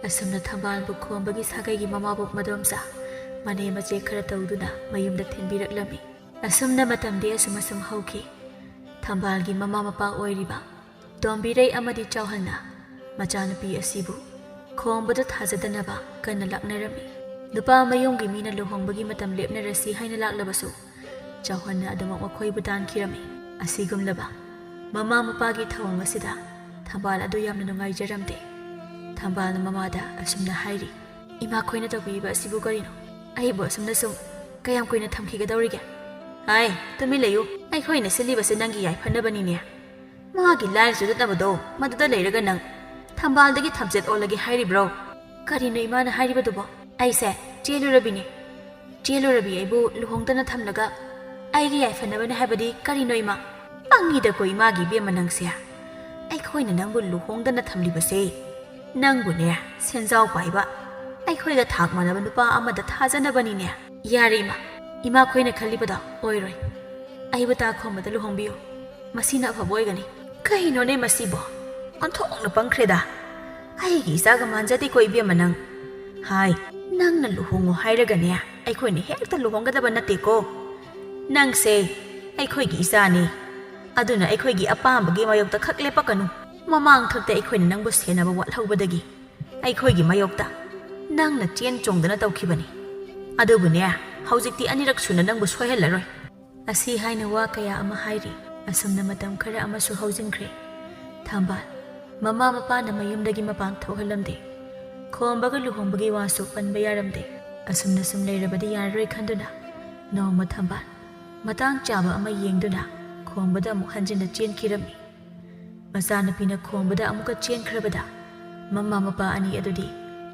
ꯑꯁꯨꯝꯅ ꯊꯝꯕꯥꯜꯕꯨ ꯈꯣꯝꯕꯒꯤ ꯁꯥꯒꯩꯒꯤ ꯃꯃꯥꯕꯣꯛ ꯃꯗꯣꯝꯆꯥ ꯃꯅꯦ ꯃꯆꯦ ꯈꯔ ꯇꯧꯗꯨꯅ ꯃꯌꯨꯝꯗ ꯊꯤꯟꯕꯤꯔꯛꯂꯝꯃꯤ ꯑꯁꯨꯝꯅ ꯃꯇꯝꯗꯤ ꯑꯁꯨꯝ ꯍꯧꯈꯤ ꯊꯝꯕꯥꯜꯒꯤ ꯃꯃꯥ ꯃꯄꯥ ꯑꯣꯏꯔꯤꯕ ꯇꯣꯝꯕꯤꯔꯩ ꯑꯃꯗꯤ ꯆꯥꯎꯍꯜꯅ ꯃꯆꯥꯅꯨꯄꯤ ꯑꯁꯤꯕꯨ ꯈꯣꯝꯕꯗ ꯊꯥꯖꯗꯅꯕ ꯀꯟꯅ ꯂꯥꯛꯅꯔꯝꯃꯤ ꯅꯨꯄꯥ ꯃꯌꯨꯝꯒꯤ ꯃꯤꯅ ꯂꯨꯍꯣꯡꯕꯒꯤ ꯃꯇꯝ ꯂꯦꯞꯅꯔꯁꯤ ꯍꯥꯏꯅ ꯂꯥꯛꯂꯕꯁꯨ ꯆꯥꯎꯍꯜꯅ ꯑꯗꯨꯃꯛ ꯃꯈꯣꯏꯕꯨ ꯇꯥꯟꯈꯤꯔꯝꯃꯤ ꯑꯁꯤꯒꯨꯝꯂꯕ ꯃꯃꯥ ꯃꯄꯥꯒꯤ ꯊꯧꯑꯣꯡ ꯑꯁꯤꯗ ꯊꯝꯕꯥꯜ ꯑꯗꯨ ꯌꯥꯝꯅ ꯅꯨꯡꯉꯥꯏꯖꯔꯝꯗꯦ ꯊꯝꯕꯥꯜꯅ ꯃꯃꯥꯗ ꯑꯁꯨꯝꯅ ꯍꯥꯏꯔꯤ ꯏꯃꯥ ꯈꯣꯏꯅ ꯇꯧꯕꯤꯕ ꯑꯁꯤꯕꯨ ꯀꯔꯤꯅꯣ ꯑꯩꯕꯨ ꯑꯁꯨꯝꯅ ꯁꯨꯝ ꯀꯌꯥꯝ ꯀꯨꯏꯅ ꯊꯝꯈꯤꯒꯗꯧꯔꯤꯒꯦ ꯍꯥꯏ ꯇꯨꯃꯤꯟ ꯂꯩꯌꯨ ꯑꯩꯈꯣꯏꯅ ꯁꯤꯜꯂꯤꯕꯁꯤ ꯅꯪꯒꯤ ꯌꯥꯏꯐꯅꯕꯅꯤꯅꯦ ꯃꯥꯒꯤ ꯂꯥꯏꯔ ꯆꯨꯗꯠꯅꯕꯗꯣ ꯃꯗꯨꯗ ꯂꯩꯔꯒ ꯅꯪ ꯊꯝꯕꯥꯜꯗꯒꯤ ꯊꯝꯆꯦꯠ ꯑꯣꯜꯂꯒꯦ ꯍꯥꯏꯔꯤꯕ꯭ꯔꯣ ꯀꯔꯤꯅꯣ ꯏꯃꯥꯅ ꯍꯥꯏꯔꯤꯕꯗꯨꯕꯣ ꯑꯩꯁꯦ ꯆꯦꯜꯂꯨꯔꯕꯤꯅꯤ ꯆꯦꯜꯂꯨꯔꯕꯤ ꯑꯩꯕꯨ ꯂꯨꯍꯣꯡꯗꯅ ꯊꯝꯂꯒ ꯑꯩꯒꯤ ꯌꯥꯏꯐꯅꯕꯅꯤ ꯍꯥꯏꯕꯗꯤ ꯀꯔꯤꯅꯣ ꯏꯃꯥ ꯄꯪꯉꯤꯗꯀꯣ ꯏꯃꯥꯒꯤ ꯏꯕꯦꯝꯃ ꯅꯪꯁꯦ ꯑꯩꯈꯣꯏꯅ ꯅꯪꯕꯨ ꯂꯨꯍꯣꯡꯗꯅ ꯊꯝꯂꯤꯕꯁꯦ ꯅꯪꯕꯨꯅꯦ ꯁꯦꯟꯖꯥꯎ ꯄꯥꯏꯕ ꯑꯩꯈꯣꯏꯒ ꯊꯥꯛ ꯃꯥꯟꯅꯕ ꯅꯨꯄꯥ ꯑꯃꯗ ꯊꯥꯖꯅꯕꯅꯤꯅꯦ ꯌꯥꯔꯦ ꯏꯃꯥ ꯈꯣꯏꯅ ꯈꯜꯂꯤꯕꯗꯣ ꯑꯣꯏꯔꯣꯏ ꯑꯩꯕꯨ ꯇꯥ ꯈꯣꯝꯕꯗ ꯂꯨꯍꯣꯡꯕꯤꯌꯨ ꯃꯁꯤꯅ ꯑꯐꯕ ꯑꯣꯏꯒꯅꯤ ꯀꯩꯅꯣꯅꯦ ꯃꯁꯤꯕꯣ ꯑꯣꯟꯊꯣꯛꯅ ꯄꯪꯈ꯭ꯔꯦꯗ ꯑꯩꯒꯤ ꯏꯆꯥꯒ ꯃꯥꯟꯖꯗꯦꯀꯣ ꯏꯕꯦꯝꯃ ꯅꯪ ꯍꯥꯏ ꯅꯪꯅ ꯂꯨꯍꯣꯡꯉꯣ ꯍꯥꯏꯔꯒꯅꯦ ꯑꯩꯈꯣꯏꯅ ꯍꯦꯛꯇ ꯂꯨꯍꯣꯡꯒꯗꯕ ꯅꯠꯇꯦꯀꯣ ꯅꯪꯁꯦ ꯑꯩꯈꯣꯏꯒꯤ ꯏꯆꯥꯅꯤ ꯑꯗꯨꯅ ꯑꯩꯈꯣꯏꯒꯤ ꯑꯄꯥꯝꯕꯒꯤ ꯃꯥꯌꯣꯛꯇ ꯈꯛ ꯂꯦꯞꯄꯛꯀꯅꯨ ꯃꯃꯥꯡꯊꯛꯇ ꯑꯩꯈꯣꯏꯅ ꯅꯪꯕꯨ ꯁꯦꯟꯅꯕ ꯋꯥꯠꯍꯧꯕꯗꯒꯤ ꯑꯩꯈꯣꯏꯒꯤ ꯃꯥꯌꯣꯛꯇ ꯅꯪꯅ ꯆꯦꯟ ꯆꯣꯡꯗꯅ ꯇꯧꯈꯤꯕꯅꯤ ꯑꯗꯨꯕꯨꯅꯦ ꯍꯧꯖꯤꯛꯇꯤ ꯑꯅꯤꯔꯛ ꯁꯨꯅ ꯅꯪꯕꯨ ꯁꯣꯏꯍꯜꯂꯔꯣꯏ ꯑꯁꯤ ꯍꯥꯏꯅ ꯋꯥ ꯀꯌꯥ ꯑꯃ ꯍꯥꯏꯔꯤ ꯑꯁꯨꯝꯅ ꯃꯇꯝ ꯈꯔ ꯑꯃꯁꯨ ꯍꯧꯖꯤꯟꯈ꯭ꯔꯦ ꯊꯝꯕꯥꯜ Mama mapana mayumdagi mapang thohalamde. Khombaga luhongbagi wasu panba yaramde. Asumna sum leirabadi yarroi khanduna. Nongma thambal. Matang chaba ama yengduna. Khombada amuk hanjina chenkirami. Machanupina khombada amuka chenkrabada. Mama mapa ani adudi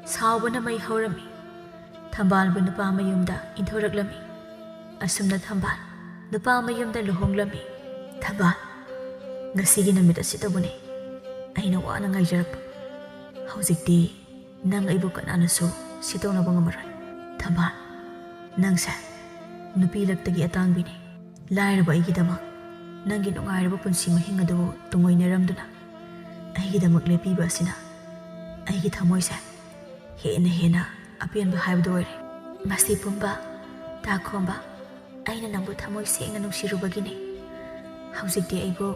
saubana mai haurami. Thambal bu nupa mayumda inthoraklami. Asumna thambal nupa mayumda luhonglami. Thambal ngasigi namit asitabune. Aina wana ngaijarap. Haujikti nang aibu kananasu sitawna ngamaran. Thambal nang sa nupi laktagi atangbini. Lairaba aigidamak nangi nungairaba punsi mahing adu tungoinaramduna. Aigidamak lepiba asina. Aigi thamoisa hena apianba haibdu oire. Masi pumba takhomba aina nambu thamoi sengna nungsirubagini. Haujikti aibu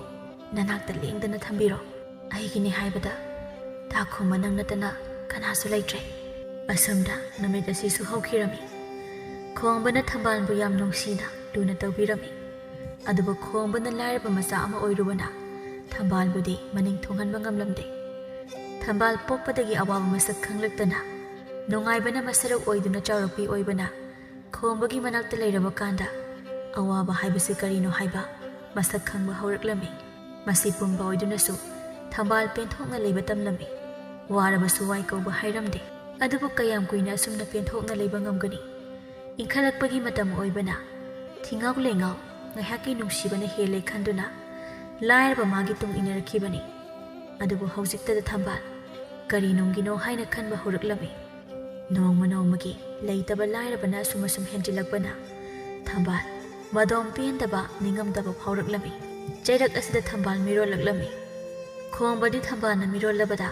nanakta lengdana thambiro. Aigini haibada takhomba nang natana kanasu laitre. Asamda namit asisu haukhirami. Khombana thambalbu yam nungsina luna tawbirami. Aduba khombana lairaba macha ama oirubana thambalbudi maning thonghanba ngamlamde. Thambal pokpadagi awaba masak khanglaktana nungaibana masaruk oiduna chawrakpi oibana khombagi manakta leiraba kanda awaba haibase karino haiba masak khangba hauраklami. Masi pumba oidunasu thambal penthokna leiba tamlami. Warabasu wai kauba hairamde. Adubu kayam kuina asumna penthokna leiba ngamgani. Inkhalakpagi matam oibana thingau lengau ngaihaki nungsibana hele khanduna lairaba magi tung inarakhibani. Adubu haujikta thambal kari nongino haina khanba huraklami. Nongma nongmagi leitaba lairabana sumasum henjilakbana thambal madom pendaba ningamdaba phauраklami. Chairak asida thambal mirolaklami. Khombadi thambana mirolabada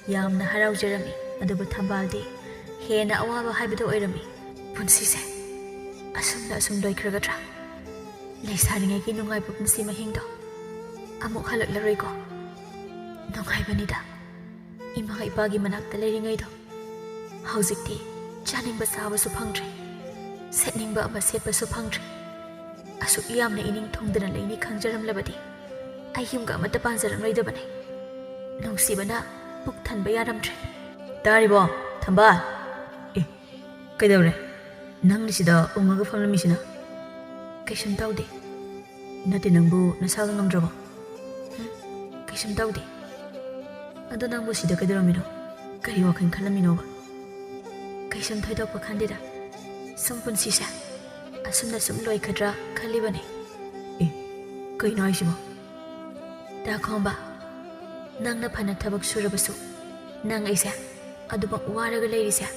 yamna haraujarami. Adubu thambaldi hena awaba haibado oirami. Punsise asumna asum loikhragadra. Leisaringai ki nungaiba punsi mahingdo amuk halaklaroi ko. Nungaibanida imaga ipagi manakta leiringaido. Haujikti chaningba sabasu phangdre. Setningba ama setbasu phangdre. Asuk yamna ining thongdana leini khangjaramlabadi ai yumga amata panjaramloidabane. Nungsibana puk thanba yaramdre. Taribo thambal kaidawre nang nisida ungaga famlamisina Kaisum tawde. nati nangbu nasaga ngamdraba Kaisum tawde. ado nangbu sida kaidaramino kari wakhan khalamino ba Kaisum thoidokpa khandida. Sum punsisa asumna sum loikhadra khalibane. kaino aisibo Takhomba nangna phana thabak surabasu nang aisa aduba waraga leirise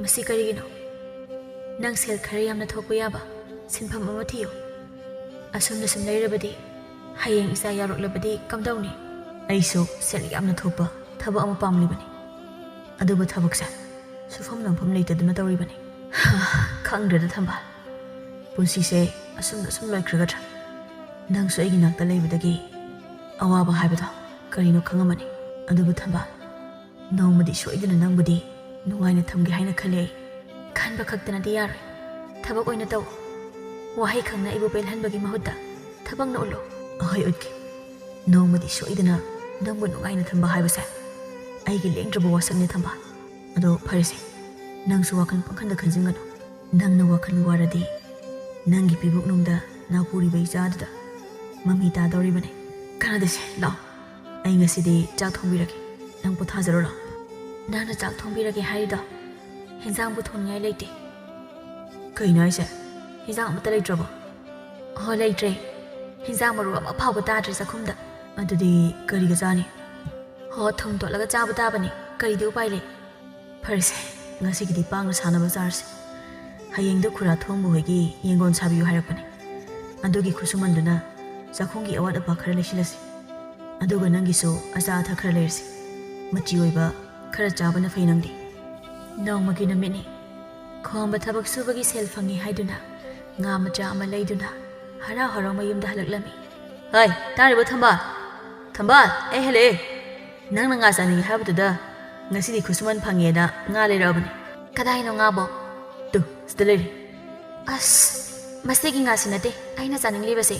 masi karigino. Nang sel khara yamna thokpa yaba sinpham ama thiyo. Asumna sum leirabadi hayeng isa yaroklabadi kamdawni. aiso sel yamna thopa thaba ama pamlibani. aduba thabaksa sufam nampham leitaduna tawribani. Khangrada thambal punsise asumna sum loikhragadra. Nangsu aigi nakta leibadagi awaba haibado karino khangamani. adubu thambal nongmadi soidana nangbudi nungaina thamge haina khale. Khanba khaktanadi yaroi. Thabak oina taw. Wahai khangna ibu pelhanbagi mahutta thabakna ulo. ahoi utki nongmadi soidana nangbu nungaina thamba haibasa aigi lengdraba wasakne thamba. ado pharese nangsu wakan pangkhanda khanjingano. nangna wakan waradi nangi pibuk nungda napuriba ijaduda mami tadoribane. kanadase lao ai ngasidi chak thongbirage nang pothajaro lao. Nana chak thongbirage haida henzang bu thongai leite. kaino aise Henzang amata leitrabo. Ho leitre. Henzang maru ama phawba tadre sakhumda. adudi kariga chani Ho thum tolaga chaba tabani. Karidi upai le. pharese ngasigidi pangna sanaba charse. hayengda khura thongbu hoigi yengon sabiyu hairakpane. adugi khusumanduna chakhongi awat apa khara lesilasi. aduga nangisu acha atha khara leirsi. machi oiba khara chabana fainangdi. Nongmagi namini. Khomba thabak subagi sel fangi haiduna nga macha ama leiduna harau harau mayumda halaklami. hai taribo thambal thambal hele nangna nga chani haibatuda ngasidi khusuman phangena nga leirabani. Kadaino ngabo. tu sida leiri. As masigi nga sinate aina chaninglibase.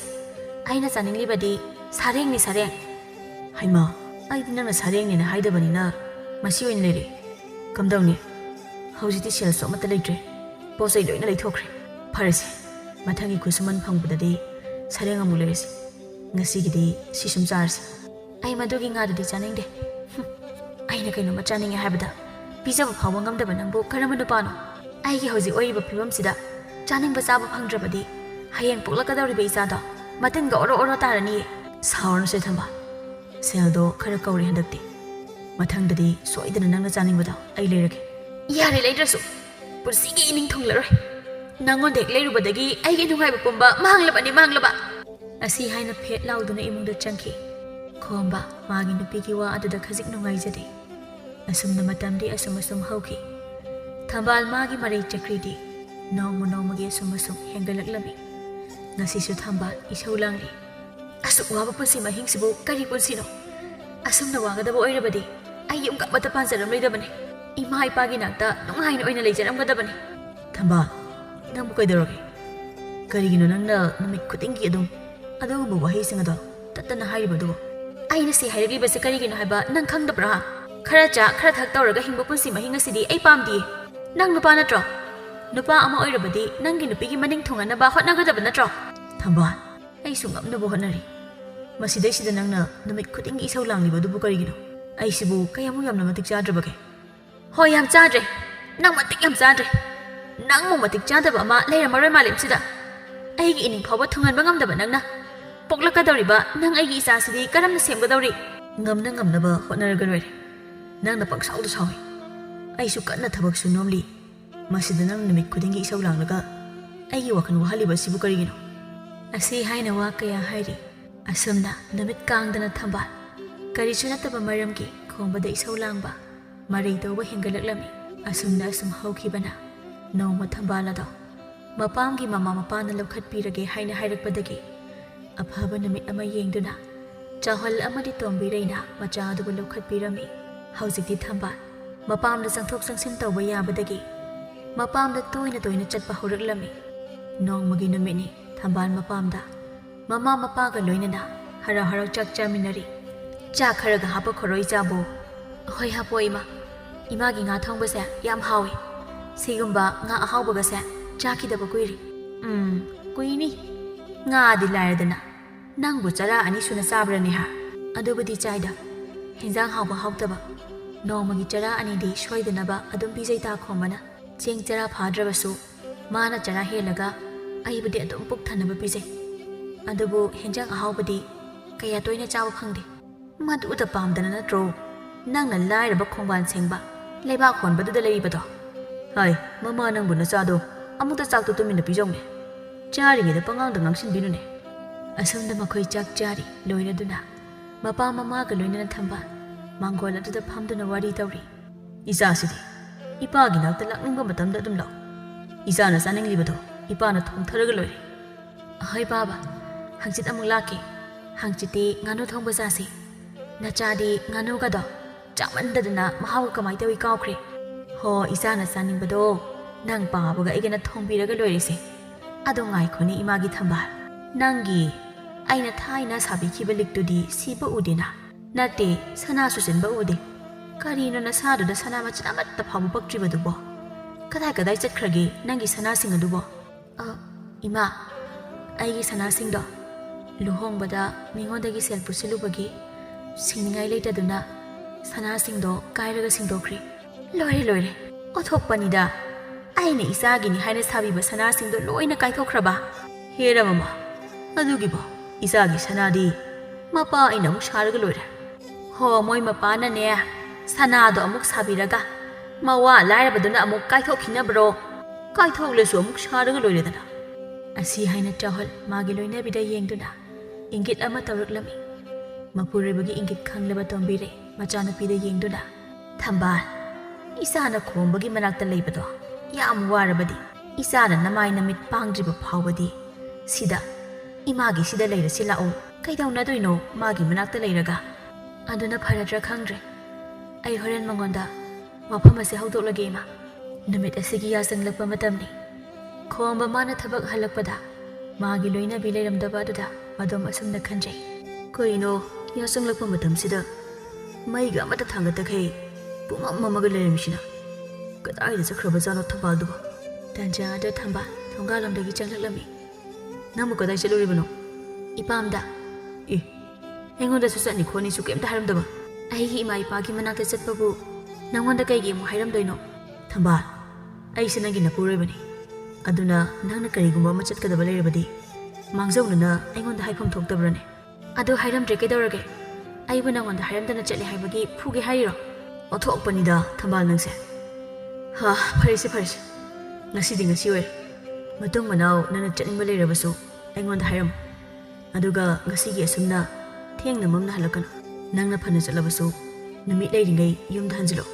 Aina chaninglibadi sareng ni sareng. haima ꯑꯩꯗꯤ ꯅꯪꯅ ꯁꯥꯔꯦꯡꯅꯦꯅ ꯍꯥꯏꯗꯕꯅꯤꯅ ꯃꯁꯤ ꯑꯣꯏꯅ ꯂꯩꯔꯦ ꯀꯝꯗꯧꯅꯤ ꯍꯧꯖꯤꯛꯇꯤ ꯁꯦꯜꯁꯨ ꯑꯃꯠꯇ ꯂꯩꯇ꯭ꯔꯦ ꯄꯣꯠ ꯆꯩ ꯂꯣꯏꯅ ꯂꯩꯊꯣꯛꯈ꯭ꯔꯦ ꯐꯔꯁꯦ ꯃꯊꯪꯒꯤ ꯈꯨꯠꯁꯨꯃꯟ ꯐꯪꯕꯗꯗꯤ ꯁꯥꯔꯦꯡ ꯑꯃꯨꯛ ꯂꯩꯔꯁꯤ ꯉꯁꯤꯒꯤꯗꯤ ꯁꯤ ꯁꯨꯝ ꯆꯥꯔꯁꯤ ꯑꯩ ꯃꯗꯨꯒꯤ ꯉꯥꯗꯨꯗꯤ ꯆꯥꯅꯤꯡꯗꯦ ꯑꯩꯅ ꯀꯩꯅꯣꯝꯃ ꯆꯥꯅꯤꯡꯉꯦ ꯍꯥꯏꯕꯗ ꯄꯤꯖꯕ ꯐꯥꯎꯕ ꯉꯝꯗꯕ ꯅꯪꯕꯨ ꯀꯔꯝꯕ ꯅꯨꯄꯥꯅꯣ ꯑꯩꯒꯤ ꯍꯧꯖꯤꯛ ꯑꯣꯏꯔꯤꯕ ꯐꯤꯕꯝꯁꯤꯗ ꯆꯥꯅꯤꯡꯕ ꯆꯥꯕ ꯐꯪꯗ꯭ꯔꯕꯗꯤ ꯍꯌꯦꯡ ꯄꯣꯛꯂꯛꯀꯗꯧꯔꯤꯕ ꯏꯆꯥꯗꯣ ꯃꯇꯤꯟꯒ ꯑꯣꯔꯣ ꯑꯣꯔꯣ ꯇꯥꯔꯅꯤꯌꯦ ꯁꯥꯎꯔꯅꯨ ꯁꯦꯊꯝꯕ ꯁꯦꯜꯗꯣ ꯈꯔ ꯀꯧꯔꯦ ꯍꯟꯗꯛꯇꯤ ꯃꯊꯪꯗꯗꯤ ꯁꯣꯏꯗꯅ ꯅꯪꯅ ꯆꯥꯅꯤꯡꯕꯗꯣ ꯑꯩ ꯂꯩꯔꯒꯦ ꯌꯥꯔꯦ ꯂꯩꯗ꯭ꯔꯁꯨ ꯄꯨꯟꯁꯤꯒꯤ ꯏꯅꯤꯡ ꯊꯨꯡꯂꯔꯣꯏ ꯅꯪꯉꯣꯟꯗ ꯍꯦꯛ ꯂꯩꯔꯨꯕꯗꯒꯤ ꯑꯩꯒꯤ ꯅꯨꯡꯉꯥꯏꯕ ꯄꯨꯝꯕ ꯃꯥꯡꯂꯕ ꯑꯁꯤ ꯍꯥꯏꯅ ꯐꯦꯠ ꯂꯥꯎꯗꯨꯅ ꯏꯃꯨꯡꯗ ꯆꯪꯈꯤ ꯈꯣꯝꯕ ꯃꯥꯒꯤ ꯅꯨꯄꯤꯒꯤ ꯋꯥ ꯑꯗꯨꯗ ꯈꯖꯤꯛ ꯅꯨꯡꯉꯥꯏꯖꯗꯦ ꯑꯁꯨꯝꯅ ꯃꯇꯝꯗꯤ ꯑꯁꯨꯝ ꯍꯧꯈꯤ ꯊꯝꯕꯥꯜ ꯃꯥꯒꯤ ꯃꯔꯩ ꯆꯀ꯭ꯔꯤꯗꯤ ꯅꯣꯡꯃꯒꯤ ꯑꯁꯨꯝ ꯍꯦꯟꯒꯠꯂꯛꯂꯝꯃꯤ ꯉꯁꯤꯁꯨ ꯊꯝꯕꯥꯜ ꯏꯁꯧ ꯂꯥꯡꯂꯤ ꯑꯁꯨꯛ ꯋꯥꯕ ꯄꯨꯟꯁꯤ ꯃꯍꯤꯡꯁꯤꯕꯨ ꯀꯔꯤ ꯄꯨꯟꯁꯤꯅꯣ ꯑꯁꯨꯝꯅ ꯋꯥꯒꯗꯕ ꯑꯣꯏꯔꯕꯗꯤ ꯑꯩ ꯌꯨꯝ ꯑꯃꯠꯇ ꯄꯥꯟꯖꯔꯝꯂꯣꯏꯗꯕꯅꯤ ꯏꯃꯥ ꯏꯄꯥꯒꯤ ꯅꯥꯛꯇ ꯅꯨꯡꯉꯥꯏꯅ ꯑꯣꯏꯅ ꯂꯩꯖꯔꯝꯒꯗꯕꯅꯤ ꯊꯝꯕꯥꯜ ꯅꯪꯕꯨ ꯀꯩꯗꯧꯔꯒꯦ ꯀꯔꯤꯒꯤꯅꯣ ꯅꯪꯅ ꯅꯨꯃꯤꯠ ꯈꯨꯗꯤꯡꯒꯤ ꯑꯗꯨꯒꯨꯝꯕ ꯋꯥꯍꯩꯁꯤꯡ ꯑꯗꯣ ꯇꯠꯇꯅ ꯍꯥꯏꯔꯤꯕꯗꯨꯕꯨ ꯑꯩꯅ ꯁꯤ ꯍꯥꯏꯔꯛꯂꯤꯕꯁꯦ ꯀꯔꯤꯒꯤꯅꯣ ꯍꯥꯏꯕ ꯅꯪ ꯈꯪꯗꯕ꯭ꯔꯥ ꯈꯔ ꯆꯥ ꯈꯔ ꯊꯛ ꯇꯧꯔꯒ ꯍꯤꯡꯕ ꯄꯨꯟꯁꯤ ꯃꯍꯤꯡ ꯑꯁꯤꯗꯤ ꯑꯩ ꯄꯥꯝꯗꯤꯌꯦ ꯅꯪ ꯅꯨꯄꯥ ꯅꯠꯇ꯭ꯔꯣ ꯅꯨꯄꯥ ꯑꯃ ꯑꯣꯏꯔꯕꯗꯤ ꯅꯪꯒꯤ ꯅꯨꯄꯤꯒꯤ ꯃꯅꯤꯡ ꯊꯨꯡꯍꯟꯅꯕ ꯍꯣꯠꯅꯒꯗꯕ ꯅꯠꯇ꯭ꯔꯣ ꯊꯝꯕꯥꯜ ꯑꯩꯁꯨ ꯉꯝꯅꯕ ꯍꯣꯠꯅꯔꯤ ꯃꯁꯤꯗꯩꯁꯤꯗ ꯅꯪꯅ ꯅꯨꯃꯤꯠ ꯈꯨꯗꯤꯡꯒꯤ ꯏꯁꯧ ꯂꯥꯡꯂꯤꯕꯗꯨꯕꯨ ꯀꯔꯤꯒꯤꯅꯣ ꯑꯩꯁꯤꯕꯨ ꯀꯌꯥꯃꯨꯛ ꯌꯥꯝꯅ ꯃꯇꯤꯛ ꯆꯥꯗ꯭ꯔꯕꯒꯦ ꯍꯣꯏ ꯌꯥꯝ ꯆꯥꯗ꯭ꯔꯦ ꯅꯪ ꯃꯇꯤꯛ ꯌꯥꯝ ꯆꯥꯗ꯭ꯔꯦ ꯅꯪꯃꯨꯛ ꯃꯇꯤꯛ ꯆꯥꯗꯕ ꯑꯃ ꯂꯩꯔꯝꯃꯔꯣꯏ ꯃꯥꯂꯦꯝꯁꯤꯗ ꯑꯩꯒꯤ ꯏꯅꯤꯡ ꯐꯥꯎꯕ ꯊꯨꯡꯍꯟꯕ ꯉꯝꯗꯕ ꯅꯪꯅ ꯄꯣꯛꯂꯛꯀꯗꯧꯔꯤꯕ ꯅꯪ ꯑꯩꯒꯤ ꯏꯆꯥꯁꯤꯗꯤ ꯀꯔꯝꯅ ꯁꯦꯝꯒꯗꯧꯔꯤ ꯉꯝꯅꯕ ꯍꯣꯠꯅꯔꯒ ꯂꯣꯏꯔꯦ ꯅꯪꯅ ꯄꯪꯁꯥꯎꯗ ꯁꯥꯎꯏ ꯑꯩꯁꯨ ꯀꯟꯅ ꯊꯕꯛꯁꯨ ꯅꯣꯝꯂꯤ ꯃꯁꯤꯗ ꯅꯪ ꯅꯨꯃꯤꯠ ꯈꯨꯗꯤꯡꯒꯤ ꯏꯁꯧ ꯂꯥꯡꯂꯒ ꯑꯩꯒꯤ ꯋꯥꯈꯜ ꯋꯥꯍꯜꯂꯤꯕꯁꯤꯕꯨ ꯀꯔꯤꯒꯤꯅꯣ ꯑꯁꯤ ꯍꯥꯏꯅ ꯋꯥ ꯀꯌꯥ ꯍꯥꯏꯔꯤ ꯑꯁꯨꯝꯅ ꯅꯨꯃꯤꯠ ꯀꯥꯡꯗꯅ ꯊꯝꯕꯥꯜ ꯀꯔꯤꯁꯨ ꯅꯠꯇꯕ ꯃꯔꯝꯒꯤ ꯈꯣꯡꯕꯗ ꯏꯁꯧ ꯂꯥꯡꯕ ꯃꯔꯩ ꯇꯧꯕ ꯍꯦꯟꯒꯠꯂꯛꯂꯝꯃꯤ ꯑꯁꯨꯝ ꯍꯧꯈꯤꯕꯅ ꯅꯣꯡꯃ ꯊꯝꯕꯥꯜ ꯑꯗꯣ ꯃꯄꯥꯝꯒꯤ ꯃꯃꯥ ꯃꯄꯥꯅ ꯂꯧꯈꯠꯄꯤꯔꯒꯦ ꯍꯥꯏꯅ ꯍꯥꯏꯔꯛꯄꯗꯒꯤ ꯑꯐꯕ ꯅꯨꯃꯤꯠ ꯑꯃ ꯌꯦꯡꯗꯨꯅ ꯆꯥꯎꯍꯜ ꯑꯃꯗꯤ ꯇꯣꯝꯕꯤꯔꯩꯅ ꯃꯆꯥ ꯑꯗꯨꯕꯨ ꯂꯧꯈꯠꯄꯤꯔꯝꯃꯤ ꯍꯧꯖꯤꯛꯇꯤ ꯊꯝꯕꯥꯜ ꯃꯄꯥꯝꯗ ꯆꯪꯊꯣꯛ ꯆꯪꯁꯤꯟ ꯇꯧꯕ ꯌꯥꯕꯗꯒꯤ ꯃꯄꯥꯝꯗ ꯇꯣꯏꯅ ꯆꯠꯄ ꯍꯧꯔꯛꯂꯝꯃꯤ ꯅꯣꯡꯃꯒꯤ ꯅꯨꯃꯤꯠꯅꯤ ꯊꯝꯕꯥꯜ ꯃꯄꯥꯝꯗ ꯃꯃꯥ ꯃꯄꯥꯒ ꯂꯣꯏꯅꯅ ꯍꯔꯥꯎ ꯆꯥꯛ ꯆꯥꯃꯤꯟꯅꯔꯤ ꯆꯥꯛ ꯈꯔꯒ ꯍꯥꯞꯄꯛꯈꯣꯔꯣ ꯏꯆꯥꯕꯨ ꯍꯣꯏ ꯍꯥꯞꯄꯣ ꯏꯃꯥꯒꯤ ꯉꯥ ꯊꯣꯡꯕꯁꯦ ꯌꯥꯝ ꯍꯥꯎꯏ ꯁꯤꯒꯨꯝꯕ ꯉꯥ ꯑꯍꯥꯎꯕꯒꯁꯦ ꯆꯥꯈꯤꯗꯕ ꯀꯨꯏꯔꯤ ꯀꯨꯏꯅꯤ ꯉꯥꯗꯤ ꯂꯥꯏꯔꯗꯅ ꯅꯪꯕꯨ ꯆꯔꯥ 2 ꯁꯨꯅ ꯆꯥꯕ꯭ꯔꯅꯦ ꯍꯥ ꯑꯗꯨꯕꯨꯗꯤ ꯆꯥꯏꯗ ꯍꯦꯟꯖꯥꯡ ꯍꯥꯎꯕ ꯍꯥꯎꯇꯕ ꯅꯣꯡꯃꯒꯤ ꯆꯔꯥ 2ꯗꯤ ꯁꯣꯏꯗꯅꯕ ꯑꯗꯨꯝ ꯄꯤꯖꯩ ꯇꯥ ꯈꯣꯝꯕꯅ ꯆꯦꯡ ꯆꯔꯥ ꯐꯥꯗ꯭ꯔꯕꯁꯨ ꯃꯥꯅ ꯆꯔꯥ ꯍꯦꯜꯂꯒ ꯑꯩꯕꯨꯗꯤ ꯑꯗꯨꯝ ꯄꯨꯛ ꯊꯟꯅꯕ ꯄꯤꯖꯩ ꯑꯗꯨꯕꯨ ꯍꯦꯟꯖꯥꯡ ꯑꯍꯥꯎꯕꯗꯤ ꯀꯌꯥ ꯇꯣꯏꯅ ꯆꯥꯕ ꯐꯪꯗꯦ ꯃꯗꯨꯗ ꯄꯥꯝꯗꯅ ꯅꯠꯇ꯭ꯔꯣ ꯅꯪꯅ ꯂꯥꯏꯔꯕ ꯈꯣꯡꯕꯥꯟ ꯁꯦꯡꯕ ꯂꯩꯕꯥꯛ ꯍꯣꯟꯕꯗꯨꯗ ꯂꯩꯔꯤꯕꯗꯣ ꯍꯥꯏ ꯃꯃꯥ ꯅꯪꯕꯨ ꯅꯆꯥꯗꯣ ꯑꯃꯨꯛꯇ ꯆꯥꯛꯇꯣ ꯇꯨꯃꯤꯟꯅ ꯄꯤꯖꯧꯅꯦ ꯆꯥꯔꯤꯉꯩꯗ ꯄꯉꯥꯡꯗ ꯉꯥꯡꯁꯤꯟꯕꯤꯅꯨꯅꯦ ꯑꯁꯣꯝꯗ ꯃꯈꯣꯏ ꯆꯥꯛ ꯆꯥꯔꯤ ꯂꯣꯏꯔꯗꯨꯅ ꯃꯄꯥ ꯃꯃꯥꯒ ꯂꯣꯏꯅꯅ ꯊꯝꯕꯥꯜ ꯃꯥꯡꯒꯣꯜ ꯑꯗꯨꯗ ꯐꯝꯗꯨꯅ ꯋꯥꯔꯤ ꯇꯧꯔꯤ ꯏꯆꯥꯁꯤꯗꯤ ꯏꯄꯥꯒꯤ ꯅꯥꯛꯇ ꯂꯥꯛꯅꯤꯡꯕ ꯃꯇꯝꯗ ꯑꯗꯨꯝ ꯂꯥꯛ ꯏꯆꯥꯅ ꯆꯥꯅꯤꯡꯂꯤꯕꯗꯣ ꯏꯄꯥꯅ ꯊꯣꯡꯊꯔꯒ ꯂꯣꯏꯔꯦ ꯍꯣꯏ ꯕꯥꯕꯥ ꯍꯪꯆꯤꯠ ꯑꯃꯨꯛ ꯂꯥꯛꯀꯦ ꯍꯪꯆꯤꯠꯇꯤ ꯉꯥꯅꯨ ꯊꯣꯡꯕ ꯆꯥꯁꯤ ꯅꯆꯥꯗꯤ ꯉꯥꯅꯨꯒꯗꯣ ꯆꯥꯃꯟꯗꯗꯅ ꯃꯍꯥꯎ ꯀꯃꯥꯏ ꯇꯧꯏ ꯀꯥꯎꯈ꯭ꯔꯦ ꯍꯣ ꯏꯆꯥꯅ ꯆꯥꯅꯤꯡꯕꯗꯣ ꯅꯪ ꯄꯥꯕꯒ ꯑꯩꯒꯅ ꯊꯣꯡꯕꯤꯔꯒ ꯂꯣꯏꯔꯤꯁꯦ ꯑꯗꯣ ꯉꯥꯏꯈꯣꯅꯦ ꯏꯃꯥꯒꯤ ꯊꯝꯕꯥꯜ ꯅꯪꯒꯤ ꯑꯩꯅ ꯊꯥꯏꯅ ꯁꯥꯕꯤꯈꯤꯕ ꯂꯤꯛꯇꯨꯗꯤ ꯁꯤꯕ ꯎꯗꯦꯅ ꯅꯠꯇꯦ ꯁꯅꯥꯁꯨ ꯆꯤꯟꯕ ꯎꯗꯦ ꯀꯔꯤꯅꯣ ꯅꯁꯥꯗꯨꯗ ꯁꯅꯥ ꯃꯆꯤꯟ ꯑꯃꯠꯇ ꯐꯥꯎꯕ ꯄꯛꯇ꯭ꯔꯤꯕꯗꯨꯕꯣ ꯀꯗꯥꯏ ꯆꯠꯈ꯭ꯔꯒꯦ ꯅꯪꯒꯤ ꯁꯅꯥꯁꯤꯡ ꯑꯗꯨꯕꯣ ꯏꯃꯥ ꯑꯩꯒꯤ ꯁꯅꯥꯁꯤꯡꯗꯣ ꯂꯨꯍꯣꯡꯕꯗ ꯃꯤꯉꯣꯟꯗꯒꯤ ꯁꯦꯜ ꯄꯨꯁꯤꯜꯂꯨꯕꯒꯤ ꯁꯤꯡꯅꯤꯡꯉꯥꯏ ꯂꯩꯇꯗꯨꯅ ꯁꯅꯥꯁꯤꯡꯗꯣ ꯀꯥꯏꯔꯒ ꯁꯤꯡꯗꯣꯛꯈ꯭ꯔꯤ ꯂꯣꯏꯔꯦ ꯑꯣꯊꯣꯛꯄꯅꯤꯗ ꯑꯩꯅ ꯏꯆꯥꯒꯤꯅꯤ ꯍꯥꯏꯅ ꯁꯥꯕꯤꯕ ꯁꯅꯥꯁꯤꯡꯗꯣ ꯂꯣꯏꯅ ꯀꯥꯏꯊꯣꯛꯈ꯭ꯔꯕ ꯍꯦꯔ ꯃꯃꯥ ꯑꯗꯨꯒꯤꯕꯣ ꯏꯆꯥꯒꯤ ꯁꯅꯥꯗꯤ ꯃꯄꯥ ꯑꯩꯅ ꯑꯃꯨꯛ ꯁꯥꯔꯒ ꯂꯣꯏꯔꯦ ꯍꯣ ꯃꯣꯏ ꯃꯄꯥꯅꯅꯦ ꯁꯅꯥꯗꯣ ꯑꯃꯨꯛ ꯁꯥꯕꯤꯔꯒ ꯃꯋꯥ ꯂꯥꯏꯔꯕꯗꯨꯅ ꯑꯃꯨꯛ ꯀꯥꯏꯊꯣꯛꯈꯤꯅꯕ꯭ꯔꯣ ꯀꯥꯏꯊꯣꯛꯂꯁꯨ ꯑꯃꯨꯛ ꯁꯥꯔꯒ ꯂꯣꯏꯔꯦꯗꯅ ꯑꯁꯤ ꯍꯥꯏꯅ ꯆꯥꯎꯍꯜ ꯃꯥꯒꯤ ꯂꯣꯏꯅꯕꯤꯗ ꯌꯦꯡꯗꯨꯅ ꯏꯪꯒꯤꯠ ꯑꯃ ꯇꯧꯔꯛꯂꯝꯃꯤ ꯃꯄꯨꯔꯣꯏꯕꯒꯤ ꯏꯪꯒꯤꯠ ꯈꯪꯂꯕ ꯇꯣꯝꯕꯤꯔꯩ ꯃꯆꯥꯅꯨꯄꯤꯗ ꯌꯦꯡꯗꯨꯅ ꯊꯝꯕꯥꯜ ꯏꯆꯥꯅ ꯈꯣꯝꯕꯒꯤ ꯃꯅꯥꯛꯇ ꯂꯩꯕꯗꯣ ꯌꯥꯝ ꯋꯥꯔꯕꯗꯤ ꯏꯆꯥꯅ ꯅꯃꯥꯏ ꯅꯃꯤꯠ ꯄꯥꯡꯗ꯭ꯔꯤꯕ ꯐꯥꯎꯕꯗꯤ ꯁꯤꯗ ꯏꯃꯥꯒꯤ ꯁꯤꯗ ꯂꯩꯔꯁꯤ ꯂꯥꯛꯑꯣ ꯀꯩꯗꯧꯅꯗꯣꯏꯅꯣ ꯃꯥꯒꯤ ꯃꯅꯥꯛꯇ ꯂꯩꯔꯒ ꯑꯗꯨꯅ ꯐꯔꯗ꯭ꯔꯥ ꯈꯪꯗ꯭ꯔꯦ ꯑꯩ ꯍꯣꯔꯦꯟ ꯃꯉꯣꯟꯗ ꯋꯥꯐꯝ ꯑꯁꯤ ꯍꯧꯗꯣꯛꯂꯒꯦ ꯏꯃꯥ ꯅꯨꯃꯤꯠ ꯑꯁꯤꯒꯤ ꯌꯥꯆꯪꯂꯛꯄ ꯃꯇꯝꯅꯤ ꯈꯣꯝꯕ ꯃꯥꯅ ꯊꯕꯛ ꯍꯜꯂꯛꯄꯗ ꯃꯥꯒꯤ ꯂꯣꯏꯅꯕꯤ ꯂꯩꯔꯝꯗꯕ ꯑꯗꯨꯗ ꯃꯗꯣꯝ ꯑꯁꯨꯝꯅ ꯈꯟꯖꯩ ꯀꯩꯅꯣ ꯌꯥꯆꯪꯂꯛꯄ ꯃꯇꯝꯁꯤꯗ ꯃꯩꯒ ꯑꯃꯠꯇ ꯊꯥꯡꯒꯠꯇꯈꯩ ꯄꯨꯡꯃꯝ ꯃꯝꯃꯒ ꯂꯩꯔꯝꯃꯤꯁꯤꯅ ꯀꯗꯥꯏꯗ ꯆꯠꯈ꯭ꯔꯕꯖꯥꯠꯅꯣ ꯊꯝꯕꯥꯜꯗꯨꯕꯣ? ꯇꯟꯖꯥ ꯑꯗꯨ ꯊꯝꯕꯥꯜ ꯊꯣꯡꯒꯥꯜꯂꯣꯝꯗꯒꯤ ꯆꯪꯂꯛꯂꯝꯃꯤ꯫ ꯅꯪꯕꯨ ꯀꯗꯥꯏ ꯆꯠꯂꯨꯔꯤꯕꯅꯣ? ꯏꯄꯥꯝꯗ ꯑꯦ, ꯑꯩꯉꯣꯟꯗꯁꯨ ꯆꯠꯅꯤ ꯈꯣꯠꯅꯤꯁꯨ ꯀꯩꯝꯇ ꯍꯥꯏꯔꯝꯗꯕ? ꯑꯩꯒꯤ ꯏꯃꯥ ꯏꯄꯥꯒꯤ ꯃꯅꯥꯛꯇ ꯆꯠꯄꯕꯨ ꯅꯪꯉꯣꯟꯗ ꯀꯩꯒꯤ ꯑꯃꯨꯛ ꯍꯥꯏꯔꯝꯗꯣꯏꯅꯣ? ꯊꯝꯕꯥꯜ, ꯑꯩꯁꯦ ꯅꯪꯒꯤ ꯅꯄꯨꯔꯣꯏꯕꯅꯤ. ꯑꯗꯨꯅ ꯅꯪꯅ ꯀꯔꯤꯒꯨꯝꯕ ꯑꯃ ꯆꯠꯀꯗꯕ ꯂꯩꯔꯕꯗꯤ ꯃꯥꯡꯖꯧꯅꯅ ꯑꯩꯉꯣꯟꯗ ꯍꯥꯏꯐꯝ ꯊꯣꯛꯇꯕ꯭ꯔꯅꯦ? ꯑꯗꯨ ꯍꯥꯏꯔꯝꯗ꯭ꯔꯦ ꯀꯩꯗꯧꯔꯒꯦ? ꯑꯩꯕꯨ ꯅꯪꯉꯣꯟꯗ ꯍꯥꯏꯔꯝꯗꯅ ꯆꯠꯂꯦ ꯍꯥꯏꯕꯒꯤ ꯐꯨꯒꯦ ꯍꯥꯏꯔꯤꯔꯣ? ꯑꯣꯟꯊꯣꯛꯄꯅꯤꯗ ꯊꯝꯕꯥꯜ ꯅꯪꯁꯦ. ꯐꯔꯦꯁꯦ ꯐꯔꯦꯁꯦ, ꯉꯁꯤꯗꯤ ꯉꯁꯤ ꯑꯣꯏꯔꯦ. ꯃꯇꯨꯡ ꯃꯅꯥꯎ ꯅꯪꯅ ꯆꯠꯅꯤꯡꯕ ꯂꯩꯔꯕꯁꯨ ꯑꯩꯉꯣꯟꯗ ꯍꯥꯏꯔꯝꯃꯨ. ꯑꯗꯨꯒ ꯉꯁꯤꯒꯤ ꯑꯁꯨꯝꯅ ꯊꯦꯡꯅ ꯃꯝꯅ ꯍꯜꯂꯛꯀꯅꯨ. ꯅꯪꯅ ꯐꯅ ꯆꯠꯂꯕꯁꯨ ꯅꯨꯃꯤꯠ ꯂꯩꯔꯤꯉꯩ ꯌꯨꯝꯗ ꯍꯟꯖꯤꯜꯂꯛꯎ.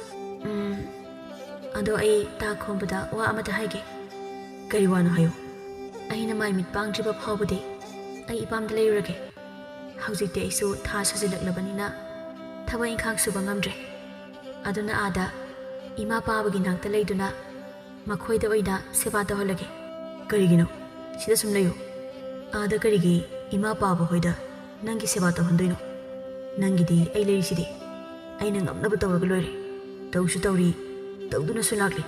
ꯑꯗꯣ ꯑꯩ ꯇꯥ ꯈꯣꯡꯕꯗ ꯋꯥ ꯑꯃꯇ ꯍꯥꯏꯒꯦ. ꯀꯔꯤ ꯋꯥꯅꯣ ꯍꯥꯏꯌꯨ. ꯑꯩꯅ ꯃꯥꯏ ꯃꯤꯠ ꯄꯥꯡꯗ꯭ꯔꯤꯕ ꯐꯥꯎꯕꯗꯤ ꯑꯩ ꯏꯄꯥꯝꯗ ꯂꯩꯔꯨꯔꯒꯦ. ꯍꯧꯖꯤꯛꯇꯤ ꯑꯩꯁꯨ ꯊꯥ ꯁꯨꯖꯤꯜꯂꯛꯂꯕꯅꯤꯅ ꯊꯕꯛ ꯏꯪꯈꯥꯡ ꯁꯨꯕ ꯉꯝꯗ꯭ꯔꯦ. ꯑꯗꯨꯅ ꯑꯥꯗ ꯏꯃꯥ ꯄꯥꯕꯒꯤ ꯅꯥꯛꯇ ꯂꯩꯗꯨꯅ ꯃꯈꯣꯏꯗ ꯑꯣꯏꯅ ꯁꯦꯕꯥ ꯇꯧꯍꯜꯂꯒꯦ. ꯀꯔꯤꯒꯤꯅꯣ? ꯁꯤꯗ ꯁꯨꯝ ꯂꯩꯌꯨ. ꯑꯥꯗ ꯀꯔꯤꯒꯤ ꯏꯃꯥ ꯄꯥꯕ ꯍꯣꯏꯗ ꯅꯪꯒꯤ ꯁꯦꯕꯥ ꯇꯧꯍꯟꯗꯣꯏꯅꯣ? ꯅꯪꯒꯤꯗꯤ ꯑꯩ ꯂꯩꯔꯤꯁꯤꯗꯤ. ꯑꯩꯅ ꯉꯝꯅꯕ ꯇꯧꯔꯒ ꯂꯣꯏꯔꯦ. ꯇꯧꯁꯨ ꯇꯧꯔꯤ, ꯇꯧꯗꯨꯅꯁꯨ ꯂꯥꯛꯂꯤ.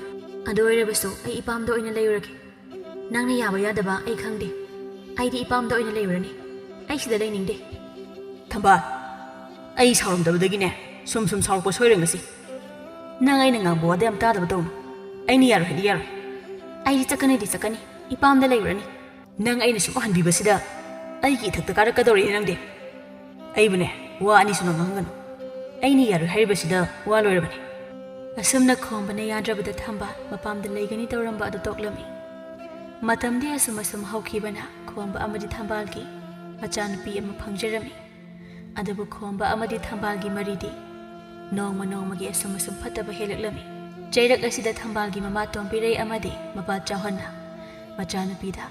ꯑꯗꯨ ꯑꯣꯏꯔꯕꯁꯨ ꯑꯩ ꯏꯄꯥꯝꯗ ꯑꯣꯏꯅ ꯂꯩꯔꯨꯔꯒꯦ. ꯅꯪꯅ ꯌꯥꯕ ꯌꯥꯗꯕ ꯑꯩ ꯈꯪꯗꯦ. ꯑꯩꯗꯤ ꯏꯄꯥꯝꯗ ꯑꯣꯏꯅ ꯂꯩꯔꯨꯔꯅꯤ. ꯑꯩ ꯁꯤꯗ ꯂꯩꯅꯤꯡꯗꯦ. ꯊꯝꯕꯥꯜ, ꯑꯩ ꯁꯥꯎꯔꯝꯗꯕꯗꯒꯤꯅꯦ ꯁꯨꯝ ꯁꯥꯎꯔꯛꯄ ꯁꯣꯏꯔꯣꯏ ꯉꯁꯤ. ꯅꯪ ꯑꯩꯅ ꯉꯥꯡꯕ ꯋꯥꯗ ꯌꯥꯝ ꯇꯥꯗꯕ ꯇꯧꯅꯨ. ꯑꯩꯅ ꯌꯥꯔꯣꯏ ꯍꯥꯏꯗꯤ ꯌꯥꯔꯣꯏ. ꯑꯩꯗꯤ ꯆꯠꯀꯅꯤꯗꯤ ꯆꯠꯀꯅꯤ. ꯏꯄꯥꯝꯗ ꯂꯩꯔꯨꯔꯅꯤ. ꯅꯪ ꯑꯩꯅ ꯁꯨꯝ ꯍꯟꯕꯤꯕꯁꯤꯗ ꯑꯩꯒꯤ ꯏꯊꯛꯇ ꯀꯥꯔꯛꯀꯗꯧꯔꯤꯅꯦ ꯅꯪꯗꯤ. ꯑꯩꯕꯨꯅꯦ ꯋꯥ ꯑꯅꯤ ꯁꯨꯅ ꯉꯥꯡꯍꯟꯒꯅꯨ. ꯑꯩꯅ ꯌꯥꯔꯣꯏ ꯍꯥꯏꯔꯤꯕꯁꯤꯗ ꯋꯥ ꯂꯣꯏꯔꯕꯅꯤ. ꯑꯁꯨꯝꯅ ꯈꯣꯡꯕꯅ ꯌꯥꯗ꯭ꯔꯕꯗ ꯊꯝꯕꯥꯜ ꯃꯄꯥꯝꯗ ꯂꯩꯒꯅꯤ ꯇꯧꯔꯝꯕ ꯑꯗꯨ ꯇꯣꯛꯂꯝꯃꯤ. ꯃꯇꯝꯗꯤ ꯑꯁꯨꯝ ꯍꯧꯈꯤꯕꯅ ꯈꯣꯡꯕ ꯑꯃꯗꯤ ꯊꯝꯕꯥꯜꯒꯤ ꯃꯆꯥꯅꯨꯄꯤ ꯑꯃ ꯐꯪꯖꯔꯝꯃꯤ. ꯑꯗꯨꯕꯨ ꯈꯣꯡꯕ ꯑꯃꯗꯤ ꯊꯝꯕꯥꯜꯒꯤ ꯃꯔꯤꯗꯤ ꯅꯣꯡꯃ ꯅꯣꯡꯃꯒꯤ ꯑꯁꯨꯝ ꯐꯠꯇꯕ ꯍꯦꯜꯂꯛꯂꯝꯃꯤ. ꯆꯩꯔꯛ ꯑꯁꯤꯗ ꯊꯝꯕꯥꯜꯒꯤ ꯃꯃꯥ ꯇꯣꯝꯕꯤꯔꯩ ꯑꯃꯗꯤ ꯃꯄꯥ ꯆꯥꯎꯍꯟꯅ ꯃꯆꯥꯅꯨꯄꯤꯗ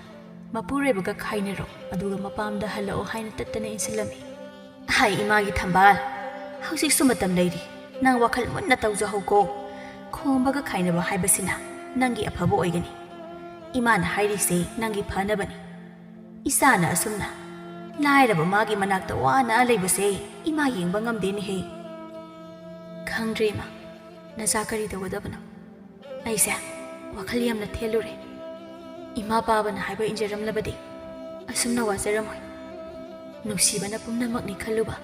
ꯃꯄꯨꯔꯣꯏꯕꯒ ꯈꯥꯏꯅꯔꯣ ꯑꯗꯨꯒ ꯃꯄꯥꯝꯗ ꯍꯜꯂꯛꯑꯣ ꯍꯥꯏꯅ ꯇꯠꯇꯅ ꯏꯟꯁꯤꯜꯂꯝꯃꯤ. ꯍꯥꯏ ꯏꯃꯥꯒꯤ ꯊꯝꯕꯥꯜ, ꯍꯧꯖꯤꯛꯁꯨ ꯃꯇꯝ ꯂꯩꯔꯤ. ꯅꯪ ꯋꯥꯈꯜ ꯃꯨꯟꯅ ꯇꯧꯖꯍꯧꯀꯣ. ꯈꯣꯝꯕꯒ ꯈꯥꯏꯅꯕ ꯍꯥꯏꯕꯁꯤꯅ ꯅꯪꯒꯤ ꯑꯐꯕ ꯑꯣꯏꯒꯅꯤ. ꯏꯃꯥꯅ ꯍꯥꯏꯔꯤꯁꯦ ꯅꯪꯒꯤ ꯐꯅꯕꯅꯤ. ꯏꯆꯥꯅ ꯑꯁꯨꯝꯅ ꯂꯥꯏꯔꯕ ꯃꯥꯒꯤ ꯃꯅꯥꯛꯇ ꯋꯥꯅ ꯂꯩꯕꯁꯦ ꯏꯃꯥ ꯌꯦꯡꯕ ꯉꯝꯗꯦꯅꯦꯍꯦ. ꯈꯪꯗ꯭ꯔꯦ ꯏꯃꯥ, ꯅꯆꯥ ꯀꯔꯤ ꯇꯧꯒꯗꯕꯅꯣ? ꯑꯩꯁꯦ ꯋꯥꯈꯜ ꯌꯥꯝꯅ ꯊꯦꯜꯂꯨꯔꯦ. ꯏꯃꯥ ꯄꯥꯕꯅ ꯍꯥꯏꯕ ꯏꯟꯖꯔꯝꯂꯕꯗꯤ ꯑꯁꯨꯝꯅ ꯋꯥꯖꯔꯝꯃꯣꯏ. ꯅꯨꯡꯁꯤꯕꯅ ꯄꯨꯝꯅꯃꯛꯅꯤ ꯈꯜꯂꯨꯕ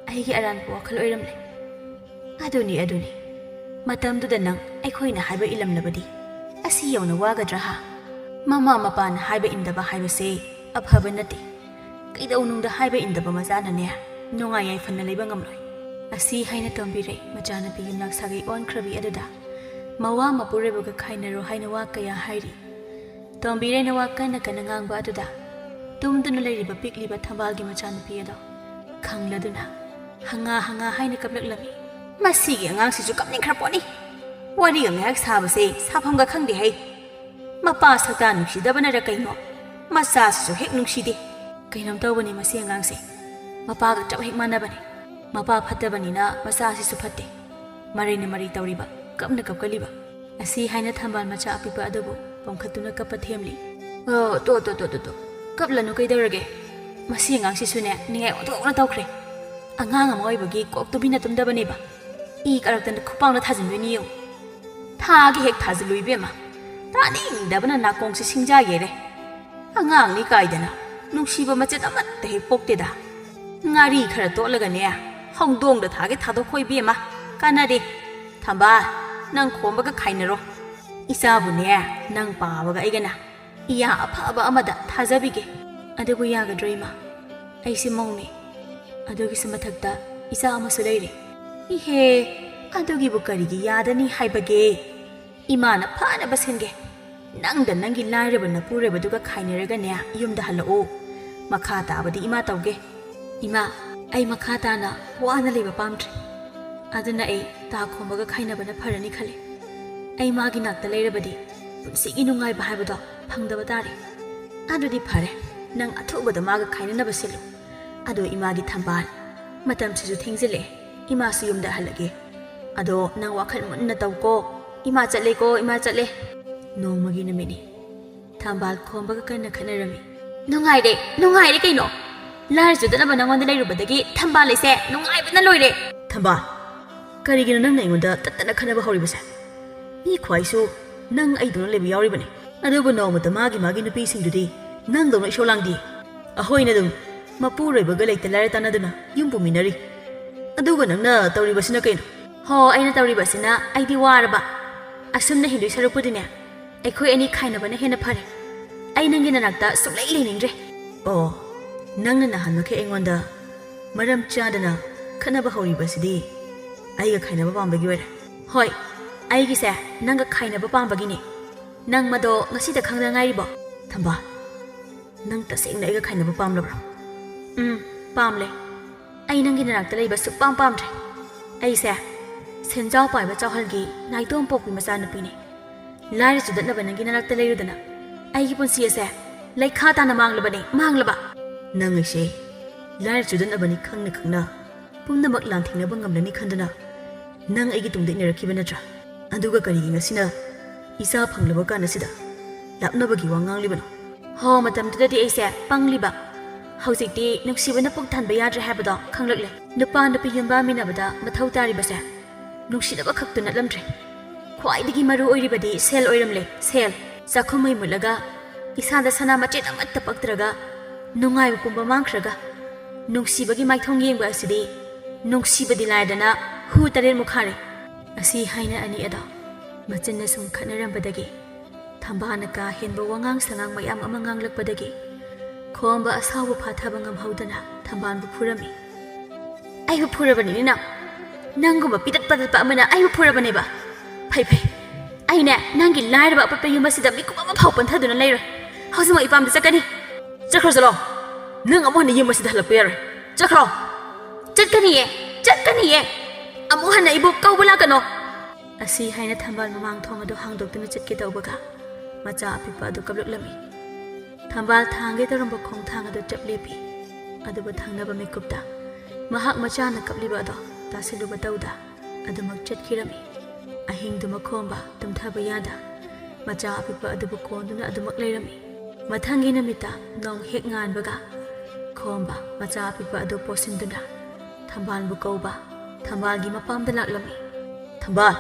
ꯑꯩꯒꯤ ꯑꯔꯥꯟꯕ ꯋꯥꯈꯜ ꯑꯣꯏꯔꯝꯂꯦ. ꯑꯗꯨꯅꯤ ꯃꯇꯝꯗꯨꯗ ꯅꯪ ꯑꯩꯈꯣꯏꯅ ꯍꯥꯏꯕ ꯏꯜꯂꯝꯂꯕꯗꯤ ꯑꯁꯤ ꯌꯧꯅ ꯋꯥꯒꯗ꯭ꯔꯥ ꯍꯥ? ꯃꯃꯥ ꯃꯄꯥꯅ ꯍꯥꯏꯕ ꯏꯟꯗꯕ ꯍꯥꯏꯕꯁꯦ ꯑꯐꯕ ꯅꯠꯇꯦ. ꯀꯩꯗꯧꯅꯨꯡꯗ ꯍꯥꯏꯕ ꯏꯟꯗꯕ ꯃꯆꯥꯅꯅꯦ ꯅꯨꯡꯉꯥꯏ ꯌꯥꯏꯐꯅ ꯂꯩꯕ ꯉꯝꯂꯣꯏ. ꯑꯁꯤ ꯍꯥꯏꯅ ꯇꯣꯝꯕꯤꯔꯩ ꯃꯆꯥꯅꯨꯄꯤ ꯌꯨꯝꯅꯥꯛ ꯁꯥꯒꯩ ꯑꯣꯟꯈ꯭ꯔꯕꯤ ꯑꯗꯨꯗ ꯃꯋꯥ ꯃꯄꯨꯔꯣꯏꯕꯒ ꯈꯥꯏꯅꯔꯣ ꯍꯥꯏꯅ ꯋꯥ ꯀꯌꯥ ꯍꯥꯏꯔꯤ. ꯇꯣꯝꯕꯤꯔꯩꯅ ꯋꯥ ꯀꯟꯅ ꯉꯥꯡꯕ ꯑꯗꯨꯗ ꯇꯨꯝꯗꯨꯅ ꯂꯩꯔꯤꯕ ꯄꯤꯛꯂꯤꯕ ꯊꯝꯕꯥꯜꯒꯤ ꯃꯆꯥꯅꯨꯄꯤ ꯑꯗꯣ ꯈꯪꯂꯗꯨꯅ ꯍꯪꯉꯥ ꯍꯥꯏꯅ ꯀꯞꯂꯛꯂꯝꯃꯤ. ꯃꯁꯤꯒꯤ ꯑꯉꯥꯡꯁꯤꯁꯨ ꯀꯞꯅꯤꯡꯈ꯭ꯔ ꯄꯣꯠꯅꯤ. ꯋꯥꯔꯤꯒ ꯉꯥꯏꯍꯥꯛ ꯁꯥꯕꯁꯦ ꯁꯥꯐꯝꯒ ꯈꯪꯗꯦ ꯍꯩ. ꯃꯄꯥ ꯁꯛꯇꯥ ꯅꯨꯡꯁꯤꯗꯕꯅꯔ ꯀꯩꯅꯣ ꯃꯆꯥꯁꯤꯁꯨ ꯍꯦꯛ ꯅꯨꯡꯁꯤꯗꯦ. ꯀꯩꯅꯣꯝ ꯇꯧꯕꯅꯤ ꯃꯁꯤ ꯑꯉꯥꯡꯁꯦ. ꯃꯄꯥꯒ ꯆꯞ ꯍꯦꯛ ꯃꯥꯟꯅꯕꯅꯤ. ꯃꯄꯥ ꯐꯠꯇꯕꯅꯤꯅ ꯃꯆꯥꯁꯤꯁꯨ ꯐꯠꯇꯦ. ꯃꯔꯩꯅ ꯃꯔꯩ ꯇꯧꯔꯤꯕ, ꯀꯞꯅ ꯀꯞꯀꯜꯂꯤꯕ. ꯑꯁꯤ ꯍꯥꯏꯅ ꯊꯝꯕꯥꯜ ꯃꯆꯥ ꯑꯄꯤꯛꯄ ꯑꯗꯨꯕꯨ ꯄꯣꯝꯈꯠꯇꯨꯅ ꯀꯞꯄ ꯊꯦꯝꯂꯤ. ꯇꯣ ꯀꯞꯂꯅꯨ ꯀꯩꯗꯧꯔꯒꯦ? ꯃꯁꯤ ꯑꯉꯥꯡꯁꯤꯁꯨꯅꯦ ꯅꯤꯡꯉꯥꯏ ꯑꯣꯟꯊꯣꯛꯅ ꯇꯧꯈ꯭ꯔꯦ. ꯑꯉꯥꯡ ꯑꯃ ꯑꯣꯏꯕꯒꯤ ꯀꯣꯛ ꯇꯨꯃꯤꯟꯅ ꯇꯨꯝꯗꯕꯅꯦꯕ. ꯏ ꯀꯥꯔꯛꯇꯅ ꯈꯨꯄꯥꯡꯅ ꯊꯥꯖꯤꯟꯗꯣꯏꯅꯤ ꯌꯦꯡꯉꯨ. ꯊꯥꯒꯤ ꯍꯦꯛ ꯊꯥꯖꯤꯜꯂꯨ ꯏꯕꯦꯝꯃ. ꯇꯥꯅꯤꯡꯗꯕꯅ ꯅꯥꯀꯣꯡꯁꯤ ꯁꯤꯡꯖꯥ ꯌꯩꯔꯦ. ꯑꯉꯥꯡꯅꯤ ꯀꯥꯏꯗꯅ ꯅꯨꯡꯁꯤꯕ ꯃꯆꯦꯠ ꯑꯃꯠꯇ ꯍꯦꯛ ꯄꯣꯛꯇꯦꯗ. ꯉꯥꯔꯤ ꯈꯔ ꯇꯣꯠꯂꯒꯅꯦ ꯍꯧꯗꯣꯡꯗ ꯊꯥꯒꯦ ꯊꯥꯗꯣꯛꯈꯣ ꯏꯕꯦꯝꯃ. ꯀꯥꯟꯅꯗꯦ. ꯊꯝꯕꯥꯜ, ꯅꯪ ꯈꯣꯝꯕꯒ ꯈꯥꯏꯅꯔꯣ. ꯏꯆꯥꯕꯨꯅꯦ ꯅꯪ ꯄꯥꯕꯒ ꯑꯩꯒꯅ ꯏꯌꯥ ꯑꯐꯕ ꯑꯃꯗ ꯊꯥꯖꯕꯤꯒꯦ. ꯑꯗꯨꯕꯨ ꯌꯥꯒꯗ꯭ꯔꯣ ꯏꯃꯥ? ꯑꯩꯁꯦ ꯃꯧꯅꯤ. ꯑꯗꯨꯒꯤꯁꯨ ꯃꯊꯛꯇ ꯏꯆꯥ ꯑꯃꯁꯨ ꯂꯩꯔꯤ. ꯏꯍꯦ, ꯑꯗꯨꯒꯤꯕꯨ ꯀꯔꯤꯒꯤ ꯌꯥꯗꯅꯤ ꯍꯥꯏꯕꯒꯦ? ꯏꯃꯥꯅ ꯐꯅꯕ ꯁꯤꯟꯒꯦ. ꯅꯪꯗ ꯅꯪꯒꯤ ꯂꯥꯏꯔꯕ ꯅꯄꯨꯔꯣꯏꯕꯗꯨꯒ ꯈꯥꯏꯅꯔꯒꯅꯦ ꯌꯨꯝꯗ ꯍꯜꯂꯛꯑꯣ. ꯃꯈꯥ ꯇꯥꯕꯗꯤ ꯏꯃꯥ ꯇꯧꯒꯦ. ꯏꯃꯥ, ꯑꯩ ꯃꯈꯥ ꯇꯥꯅ ꯋꯥꯅ ꯂꯩꯕ ꯄꯥꯝꯗ꯭ꯔꯦ. ꯑꯗꯨꯅ ꯑꯩ ꯇꯥ ꯈꯣꯝꯕꯒ ꯈꯥꯏꯅꯕꯅ ꯐꯔꯅꯤ ꯈꯜꯂꯤ. ꯑꯩ ꯃꯥꯒꯤ ꯅꯥꯛꯇ ꯂꯩꯔꯕꯗꯤ ꯄꯨꯟꯁꯤꯒꯤ ꯅꯨꯡꯉꯥꯏꯕ ꯍꯥꯏꯕꯗꯣ ꯐꯪꯗꯕ ꯇꯥꯔꯦ. ꯑꯗꯨꯗꯤ ꯐꯔꯦ, ꯅꯪ ꯑꯊꯨꯕꯗ ꯃꯥꯒ ꯈꯥꯏꯅꯅꯕ ꯁꯤꯜꯂꯨ. ꯑꯗꯣ ꯏꯃꯥꯒꯤ ꯊꯝꯕꯥꯜ, ꯃꯇꯝꯁꯤꯁꯨ ꯊꯦꯡꯖꯤꯜꯂꯛꯑꯦ. ꯏꯃꯥꯁꯨ ꯌꯨꯝꯗ ꯍꯜꯂꯒꯦ. ꯑꯗꯣ ꯅꯪ ꯋꯥꯈꯜ ꯃꯨꯟꯅ ꯇꯧꯀꯣ. ꯏꯃꯥ ꯆꯠꯂꯦꯀꯣ, ꯏꯃꯥ ꯆꯠꯂꯦ. ꯅꯣꯡꯃꯒꯤ ꯅꯨꯃꯤꯠꯅꯤ. ꯊꯝꯕꯥꯜ ꯈꯣꯝꯕꯒ ꯀꯟꯅ ꯈꯠꯅꯔꯝꯃꯤ. ꯅꯨꯡꯉꯥꯏꯔꯦ ꯀꯩꯅꯣ. ꯂꯥꯏꯔꯖꯗꯅꯕ ꯅꯉꯣꯟꯗ ꯂꯩꯔꯨꯕꯗꯒꯤ ꯊꯝꯕꯥꯜ ꯂꯩꯁꯦ ꯅꯨꯡꯉꯥꯏꯕꯅ ꯂꯣꯏꯔꯦ. ꯊꯝꯕꯥꯜ, ꯀꯔꯤꯒꯤꯅꯣ ꯅꯪꯅ ꯑꯩꯉꯣꯟꯗ ꯇꯠꯇꯅ ꯈꯟꯅꯕ ꯍꯧꯔꯤꯕꯁꯦ? ꯃꯤ ꯈ꯭ꯋꯥꯏꯁꯨ ꯅꯪ ꯑꯩꯗꯨꯅ ꯂꯩꯕ ꯌꯥꯎꯔꯤꯕꯅꯤ. ꯑꯗꯨꯕꯨ ꯅꯣꯡꯃꯇ ꯃꯥꯒꯤ ꯅꯨꯄꯤꯁꯤꯡꯗꯨꯗꯤ ꯅꯪꯗꯧꯅ ꯏꯁꯧ ꯂꯥꯡꯗꯦ. ꯑꯩꯈꯣꯏꯅ ꯑꯗꯨꯝ ꯃꯄꯨꯔꯣꯏꯕꯒ ꯂꯩꯇ ꯂꯥꯏꯔ ꯇꯥꯟꯅꯗꯨꯅ ꯌꯨꯝ ꯄꯨꯃꯤꯟꯅꯔꯤ. ꯑꯗꯨꯒ ꯅꯪꯅ ꯇꯧꯔꯤꯕꯁꯤꯅ ꯀꯩꯅꯣ? ꯍꯣ ꯑꯩꯅ ꯇꯧꯔꯤꯕꯁꯤꯅ ꯑꯩꯗꯤ ꯋꯥꯔꯕ. ꯑꯁꯨꯝꯅ ꯍꯤꯟꯗꯨꯏ ꯁꯔꯨꯛꯄꯨꯗꯤꯅꯦ ꯑꯩꯈꯣꯏ ꯑꯅꯤ ꯈꯥꯏꯅꯕꯅ ꯍꯦꯟꯅ ꯐꯔꯦ. ꯑꯩ ꯅꯪꯒꯤ ꯅꯅꯥꯛꯇ ꯁꯨꯡꯂꯩ ꯂꯩꯅꯤꯡꯗ꯭ꯔꯦ. ꯑꯣ, ꯅꯪꯅ ꯅꯍꯥꯟꯃꯈꯩ ꯑꯩꯉꯣꯟꯗ ꯃꯔꯝ ꯆꯥꯗꯅ ꯈꯠꯅꯕ ꯍꯧꯔꯤꯕꯁꯤꯗꯤ ꯑꯩꯒ ꯈꯥꯏꯅꯕ ꯄꯥꯝꯕꯒꯤ ꯑꯣꯏꯔꯦ. ꯍꯣꯏ, ꯑꯩꯒꯤꯁꯦ ꯅꯪꯒ ꯈꯥꯏꯅꯕ ꯄꯥꯝꯕꯒꯤꯅꯦ. ꯅꯪ ꯃꯗꯣ ꯉꯁꯤꯗ ꯈꯪꯗ ꯉꯥꯏꯔꯤꯕꯣ? ꯊꯝꯕꯥꯜ, ꯅꯪ ꯇꯁꯦꯡꯅ ꯑꯩꯒ ꯈꯥꯏꯅꯕ ꯄꯥꯝꯂꯕ꯭ꯔꯣ? ꯄꯥꯝꯂꯦ. ꯑꯩ ꯅꯪꯒꯤ ꯅꯅꯥꯛꯇ ꯂꯩꯕ ꯁꯨꯛꯄꯥꯝ ꯄꯥꯝꯗ꯭ꯔꯦ. ꯑꯩꯁꯦ ꯁꯦꯟꯖꯥꯎ ꯄꯥꯏꯕ ꯆꯥꯎꯍꯜꯒꯤ ꯅꯥꯏꯇꯣꯝ ꯄꯣꯛꯄꯤ ꯃꯆꯥꯅꯨꯄꯤꯅꯦ. ꯂꯥꯏꯔ ꯆꯨꯗꯠꯅꯕ ꯅꯪꯒꯤ ꯅꯅꯥꯛꯇ ꯂꯩꯔꯨꯗꯅ ꯑꯩꯒꯤ ꯄꯨꯟꯁꯤ ꯑꯁꯦ ꯂꯩꯈꯥ ꯇꯥꯅ ꯃꯥꯡꯂꯕꯅꯦ, ꯃꯥꯡꯂꯕ. ꯅꯪ ꯑꯩꯁꯦ ꯂꯥꯏꯔ ꯆꯨꯗꯠꯅꯕꯅꯤ ꯈꯪꯅ ꯈꯪꯅ ꯄꯨꯝꯅꯃꯛ ꯂꯥꯟꯊꯦꯡꯅꯕ ꯉꯝꯂꯅꯤ ꯈꯟꯗꯨꯅ ꯅꯪ ꯑꯩꯒꯤ ꯇꯨꯡꯗ ꯏꯟꯅꯔꯛꯈꯤꯕ ꯅꯠꯇ꯭ꯔꯥ? ꯑꯗꯨꯒ ꯀꯔꯤꯒꯤ ꯉꯁꯤꯅ ꯏꯆꯥ ꯐꯪꯂꯕ ꯀꯥꯟꯗꯁꯤꯗ ꯂꯥꯞꯅꯕꯒꯤ ꯋꯥ ꯉꯥꯡꯂꯤꯕꯅꯣ? ꯍꯣ, ꯃꯇꯝꯗꯨꯗꯗꯤ ꯑꯩꯁꯦ ꯄꯪꯂꯤꯕ. ꯍꯧꯖꯤꯛꯇꯤ ꯅꯨꯡꯁꯤꯕꯅ ꯄꯨꯛ ꯊꯟꯕ ꯌꯥꯗ꯭ꯔꯦ ꯍꯥꯏꯕꯗꯣ ꯈꯪꯂꯛꯂꯦ. ꯅꯨꯄꯥ ꯅꯨꯄꯤ ꯌꯨꯝꯕꯥꯟꯃꯤꯟꯅꯕꯗ ꯃꯊꯧ ꯇꯥꯔꯤꯕꯁꯦ ꯅꯨꯡꯁꯤꯅꯕ ꯈꯛꯇ ꯅꯠꯂꯝꯗ꯭ꯔꯦ. ꯈ꯭ꯋꯥꯏꯗꯒꯤ ꯃꯔꯨ ꯑꯣꯏꯔꯤꯕꯗꯤ ꯁꯦꯜ ꯑꯣꯏꯔꯝꯂꯦ. ꯁꯦꯜ. ꯆꯥꯛꯈꯨꯝꯃꯩ ꯃꯨꯠꯂꯒ ꯏꯁꯥꯗ ꯁꯅꯥ ꯃꯆꯦꯠ ꯑꯃꯠꯇ ꯄꯛꯇ꯭ꯔꯒ ꯅꯨꯡꯉꯥꯏꯕ ꯄꯨꯝꯕ ꯃꯥꯡꯈ꯭ꯔꯒ ꯅꯨꯡꯁꯤꯕꯒꯤ ꯃꯥꯏꯊꯣꯡ ꯌꯦꯡꯕ ꯑꯁꯤꯗꯤ ꯅꯨꯡꯁꯤꯕꯗꯤ ꯂꯥꯏꯔꯗꯅ ꯍꯨ ꯇꯔꯦꯠꯃꯨꯛ ꯈꯥꯔꯦ. ꯑꯁꯤ ꯍꯥꯏꯅ ꯑꯅꯤ ꯑꯗꯣ ꯃꯆꯤꯟꯅ ꯁꯨꯝ ꯈꯠꯅꯔꯝꯕꯗꯒꯤ ꯊꯝꯕꯥꯜꯅ ꯀꯥ ꯍꯦꯟꯕ ꯋꯥꯉꯥꯡ ꯁꯉꯥꯡ ꯃꯌꯥꯝ ꯑꯃ ꯉꯥꯡꯂꯛꯄꯗꯒꯤ ꯈꯣꯝꯕ ꯑꯁꯥꯎꯕ ꯐꯥꯊꯕ ꯉꯝꯍꯧꯗꯅ ꯊꯝꯕꯥꯜꯕꯨ ꯐꯨꯔꯝꯃꯤ. ꯑꯩꯕꯨ ꯐꯨꯔꯕꯅꯤꯅꯦ ꯅꯪ. ꯅꯪꯒꯨꯝꯕ ꯄꯤꯇꯠ ꯄꯇꯠꯄ ꯑꯃꯅ ꯑꯩꯕꯨ ꯐꯨꯔꯕꯅꯦꯕ. ꯐꯩ ꯐꯩ. ꯑꯩꯅꯦ ꯅꯪꯒꯤ ꯂꯥꯏꯔꯕ ꯑꯄꯠꯄ ꯌꯨꯝ ꯑꯁꯤꯗ ꯃꯤꯀꯨꯞ ꯑꯃ ꯐꯥꯎ ꯄꯟꯊꯗꯨꯅ ꯂꯩꯔꯣꯏ. ꯍꯧꯖꯤꯛꯃꯛ ꯏꯄꯥꯝꯗ ꯆꯠꯀꯅꯤ. ꯆꯠꯈ꯭ꯔꯣ ꯆꯠꯂꯣ. ꯅꯪ ꯑꯃꯨꯛ ꯍꯟꯅ ꯌꯨꯝ ꯑꯁꯤꯗ ꯍꯜꯂꯛꯄ ꯌꯥꯔꯣꯏ. ꯆꯠꯈ꯭ꯔꯣ. ꯆꯠꯀꯅꯤꯌꯦ, ꯆꯠꯀꯅꯤꯌꯦ. ꯑꯃꯨꯛ ꯍꯟꯅ ꯑꯩꯕꯨ ꯀꯧꯕ ꯂꯥꯛꯀꯅꯣ. ꯑꯁꯤ ꯍꯥꯏꯅ ꯊꯝꯕꯥꯜ ꯃꯃꯥꯡ ꯊꯣꯡ ꯑꯗꯨ ꯍꯥꯡꯗꯣꯛꯇꯨꯅ ꯆꯠꯀꯦ ꯇꯧꯕꯒ ꯃꯆꯥ ꯑꯄꯤꯛꯄ ꯑꯗꯨ ꯀꯞꯂꯛꯂꯝꯃꯤ. ꯊꯝꯕꯥꯜ ꯊꯥꯡꯒꯦ ꯇꯧꯔꯝꯕ ꯈꯣꯡꯊꯥꯡ ꯑꯗꯨ ꯆꯞ ꯂꯦꯞꯄꯤ. ꯑꯗꯨꯕꯨ ꯊꯪꯅꯕ ꯃꯤꯀꯨꯞꯇ ꯃꯍꯥꯛ ꯃꯆꯥꯅ ꯀꯞꯂꯤꯕ ꯑꯗꯣ ꯇꯥꯁꯤꯜꯂꯨꯕ ꯇꯧꯗ ꯑꯗꯨꯃꯛ ꯆꯠꯈꯤꯔꯝꯃꯤ. ꯑꯍꯤꯡꯗꯨꯃ ꯈꯣꯝꯕ ꯇꯨꯝꯊꯕ ꯌꯥꯗ ꯃꯆꯥ ꯑꯄꯤꯛꯄ ꯑꯗꯨꯕꯨ ꯀꯣꯟꯗꯨꯅ ꯑꯗꯨꯃꯛ ꯂꯩꯔꯝꯃꯤ. ꯃꯊꯪꯒꯤ ꯅꯨꯃꯤꯠꯇ ꯅꯣꯡ ꯍꯦꯛ ꯉꯥꯟꯕꯒ ꯈꯣꯝꯕ ꯃꯆꯥ ꯑꯄꯤꯛꯄ ꯑꯗꯨ ꯄꯣꯠꯁꯤꯟꯗꯨꯅ ꯊꯝꯕꯥꯜꯕꯨ ꯀꯧꯕ ꯊꯝꯕꯥꯜꯒꯤ ꯃꯄꯥꯝꯗ ꯂꯥꯛꯂꯝꯃꯤ. ꯊꯝꯕꯥꯜ,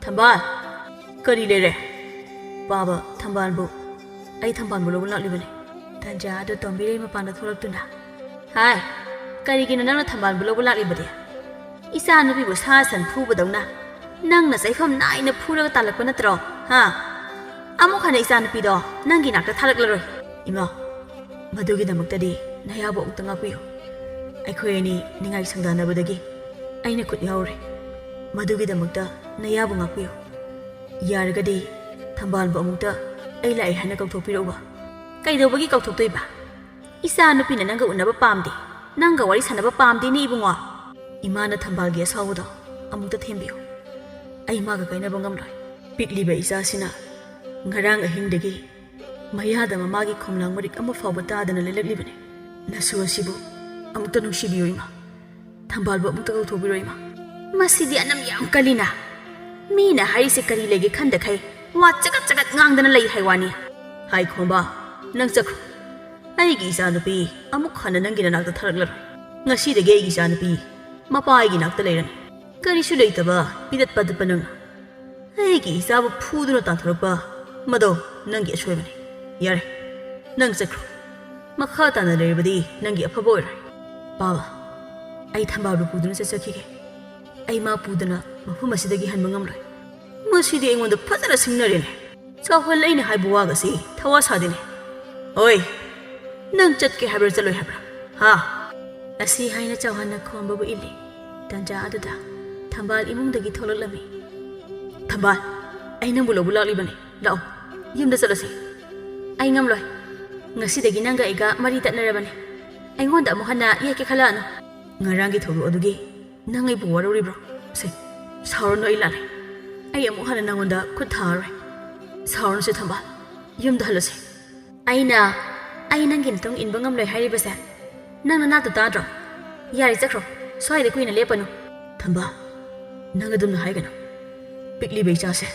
ꯊꯝꯕꯥꯜ, ꯀꯔꯤ ꯂꯩꯔꯦ? ꯄꯥꯕ ꯊꯝꯕꯥꯜꯕꯨ, ꯑꯩ ꯊꯝꯕꯥꯜꯕꯨ ꯂꯧꯕ ꯂꯥꯛꯂꯤꯕꯅꯤ. ꯇꯟꯖꯥ ꯑꯗꯨ ꯇꯣꯝꯕꯤꯔꯩ ꯃꯄꯥꯟꯗ ꯊꯣꯛꯂꯛꯇꯨꯅ, ꯍꯥꯏ, ꯀꯔꯤꯒꯤꯅꯣ ꯅꯪꯅ ꯊꯝꯕꯥꯜꯕꯨ ꯂꯧꯕ ꯂꯥꯛꯂꯤꯕꯗꯤ? ꯏꯆꯥ ꯅꯨꯄꯤꯕꯨ ꯁꯥ ꯁꯟ ꯐꯨꯕꯗꯧꯅ ꯅꯪꯅ ꯆꯩꯐꯝ ꯅꯥꯏꯅ ꯐꯨꯔꯒ ꯇꯥꯜꯂꯛꯄ ꯅꯠꯇ꯭ꯔꯣ? ꯍꯥ? ꯑꯃꯨꯛ ꯍꯟꯅ ꯏꯆꯥ ꯅꯨꯄꯤꯗꯣ ꯅꯪꯒꯤ ꯅꯥꯛꯇ ꯊꯥꯔꯛꯂꯔꯣꯏ. ꯏꯃꯥ, ꯃꯗꯨꯒꯤꯗꯃꯛꯇꯗꯤ ꯅꯌꯥꯕꯨ ꯑꯃꯨꯛꯇ ꯉꯥꯛꯄꯤꯌꯨ. ꯑꯩꯈꯣꯏ ꯑꯅꯤ ꯅꯤꯡꯉꯥꯏ ꯁꯪꯗꯥꯅꯕꯗꯒꯤ ꯑꯩꯅ ꯈꯨꯠ ꯌꯥꯎꯔꯦ. ꯃꯗꯨꯒꯤꯗꯃꯛꯇ ꯅꯌꯥꯕꯨ ꯉꯥꯛꯄꯤꯌꯨ. ꯌꯥꯔꯒꯗꯤ ꯊꯝꯕꯥꯜꯕꯨ ꯑꯃꯨꯛꯇ ꯑꯩ ꯂꯥꯛꯑꯦ ꯍꯥꯏꯅ ꯀꯧꯊꯣꯛꯄꯤꯔꯛꯎꯕ. ꯀꯩꯗꯧꯕꯒꯤ ꯀꯧꯊꯣꯛꯇꯣꯏꯕ? ꯏꯆꯥ ꯅꯨꯄꯤꯅ ꯅꯪꯒ ꯎꯅꯕ ꯄꯥꯝꯗꯦ, ꯅꯪꯒ ꯋꯥꯔꯤ ꯁꯥꯟꯅꯕ ꯄꯥꯝꯗꯦꯅꯦ ꯏꯕꯨꯡꯉꯣ. ꯏꯃꯥꯅ ꯊꯝꯕꯥꯜꯒꯤ ꯑꯁꯥꯎꯕꯗꯣ ꯑꯃꯨꯛꯇ ꯊꯦꯝꯕꯤꯌꯨ. ꯑꯩ ꯃꯥꯒ ꯀꯥꯏꯅꯕ ꯉꯝꯂꯣꯏ. ꯄꯤꯛꯂꯤꯕ ꯏꯆꯥꯁꯤꯅ ꯉꯔꯥꯡ ꯑꯍꯤꯡꯗꯒꯤ ꯃꯌꯥꯗ ꯃꯃꯥꯒꯤ ꯈꯣꯝꯂꯥꯡ ꯃꯔꯤꯛ ꯑꯃ ꯐꯥꯎꯕ ꯇꯥꯗꯅ ꯂꯩꯂꯛꯂꯤꯕꯅꯤ. ꯅꯁꯨ ꯑꯁꯤꯕꯨ ꯑꯃꯨꯛꯇ ꯅꯨꯡꯁꯤꯕꯤꯌꯨ ꯏꯃꯥ. ꯊꯝꯕꯥꯜꯕꯨ ꯑꯃꯨꯛꯇ ꯀꯧꯊꯣꯛꯄꯤꯔꯣ ꯏꯃꯥ. ꯃꯁꯤꯗꯤ ꯑꯅꯝ ꯌꯥꯝ ꯀꯜꯂꯤꯅ. ꯃꯤꯅ ꯍꯥꯏꯔꯤꯁꯦ ꯀꯔꯤ ꯂꯩꯒꯦ ꯈꯟꯗꯈꯩ ꯋꯥ ꯆꯒꯠ ꯆꯒꯠ ꯉꯥꯡꯗꯅ ꯂꯩ ꯍꯥꯏꯋꯥꯅꯤ. ꯍꯥꯏ ꯈꯣꯝꯕ, ꯅꯪ ꯆꯠꯈ꯭ꯔꯣ. ꯑꯩꯒꯤ ꯏꯆꯥꯅꯨꯄꯤ ꯑꯃꯨꯛ ꯍꯟꯅ ꯅꯪꯒꯤ ꯅꯅꯥꯛꯇ ꯊꯥꯔꯛꯂꯔꯣꯏ. ꯉꯁꯤꯗꯒꯤ ꯑꯩꯒꯤ ꯏꯆꯥꯅꯨꯄꯤ ꯃꯄꯥ ꯑꯩꯒꯤ ꯅꯥꯛꯇ ꯂꯩꯔꯅꯤ. ꯀꯔꯤꯁꯨ ꯂꯩꯇꯕ ꯄꯤꯗꯠ ꯄꯥꯗꯠꯄ ꯅꯪꯅ ꯑꯩꯒꯤ ꯏꯆꯥꯕꯨ ꯐꯨꯗꯨꯅ ꯇꯥꯟꯊꯣꯔꯛꯄ ꯃꯗꯣ ꯅꯪꯒꯤ ꯑꯁꯣꯏꯕꯅꯤ. ꯌꯥꯔꯦ, ꯅꯪ ꯆꯠꯈ꯭ꯔꯣ. ꯃꯈꯥ ꯇꯥꯅ ꯂꯩꯔꯕꯗꯤ ꯅꯪꯒꯤ ꯑꯐꯕ ꯑꯣꯏꯔꯣꯏ. ꯄꯥꯕ, ꯑꯩ ꯊꯝꯕꯥꯜꯕꯨ ꯄꯨꯗꯨꯅ ꯆꯠꯆꯈꯤꯒꯦ. ꯑꯩ ꯃꯥ ꯄꯨꯗꯅ ꯃꯐꯝ ꯑꯁꯤꯗꯒꯤ ꯍꯟꯕ ꯉꯝꯂꯣꯏ. ꯃꯁꯤꯗꯤ ꯑꯩꯉꯣꯟꯗ ꯐꯖꯅ ꯁꯤꯡꯅꯔꯦꯅꯦ. ꯆꯥꯎꯍꯜ ꯑꯩꯅ ꯍꯥꯏꯕ ꯋꯥꯒꯁꯤ ꯊꯋꯥ ꯁꯥꯗꯦꯅꯦ. ꯍꯣꯏ, ꯅꯪ ꯆꯠꯀꯦ ꯍꯥꯏꯕ꯭ꯔꯥ ꯆꯠꯂꯣꯏ ꯍꯥꯏꯕ꯭ꯔꯥ? ꯍꯥ? ꯑꯁꯤ ꯍꯥꯏꯅ ꯆꯥꯎꯍꯟꯅ ꯈꯣꯝꯕꯕꯨ ꯏꯜꯂꯤ. ꯇꯟꯖꯥ ꯑꯗꯨꯗ ꯊꯝꯕꯥꯜ ꯏꯃꯨꯡꯗꯒꯤ ꯊꯣꯛꯂꯛꯂꯝꯃꯤ. ꯊꯝꯕꯥꯜ, ꯑꯩ ꯅꯪꯕꯨ ꯂꯧꯕ ꯂꯥꯛꯂꯤꯕꯅꯤ. ꯂꯥꯛꯑꯣ, ꯌꯨꯝꯗ ꯆꯠꯂꯁꯤ. ꯑꯩ ꯉꯝꯂꯣꯏ. ꯉꯁꯤꯗꯒꯤ ꯅꯪꯒ ꯑꯩꯒ ꯃꯔꯤ ꯇꯠꯅꯔꯕꯅꯤ. ꯑꯩꯉꯣꯟꯗ ꯑꯃꯨꯛ ꯍꯟꯅ ꯌꯦꯛꯀꯦ ꯈꯜꯂꯛꯑꯅꯨ. ꯉꯔꯥꯡꯒꯤ ꯊꯧꯗꯣꯛ ꯑꯗꯨꯒꯤ ꯅꯪ ꯑꯩꯕꯨ ꯋꯥꯔꯧꯔꯤꯕ꯭ꯔꯣ? ꯁꯦ, ꯁꯥꯎꯔꯅꯨ, ꯑꯩ ꯂꯥꯜꯂꯦ. ꯑꯩ ꯑꯃꯨꯛ ꯍꯟꯅ ꯅꯪꯉꯣꯟꯗ ꯈꯨꯠ ꯊꯥꯔꯔꯣꯏ. ꯁꯥꯎꯔꯅꯨꯁꯦ ꯊꯝꯕꯥꯜ, ꯌꯨꯝꯗ ꯍꯜꯂꯁꯤ. ꯑꯩ ꯅꯪꯒꯤ ꯃꯇꯨꯡ ꯏꯟꯕ ꯉꯝꯂꯣꯏ ꯍꯥꯏꯔꯤꯕꯁꯦ ꯅꯪ ꯅꯅꯥꯛꯇ ꯇꯥꯗ꯭ꯔꯣ? ꯌꯥꯔꯦ, ꯆꯠꯈ꯭ꯔꯣ. ꯁ꯭ꯋꯥꯏꯗ ꯀꯨꯏꯅ ꯂꯦꯞꯄꯅꯨ. ꯊꯝꯕꯥꯜ, ꯅꯪ ꯑꯗꯨꯝꯅ ꯍꯥꯏꯒꯅꯨ. ꯄꯤꯛꯂꯤꯕ ꯏꯆꯥꯁꯦ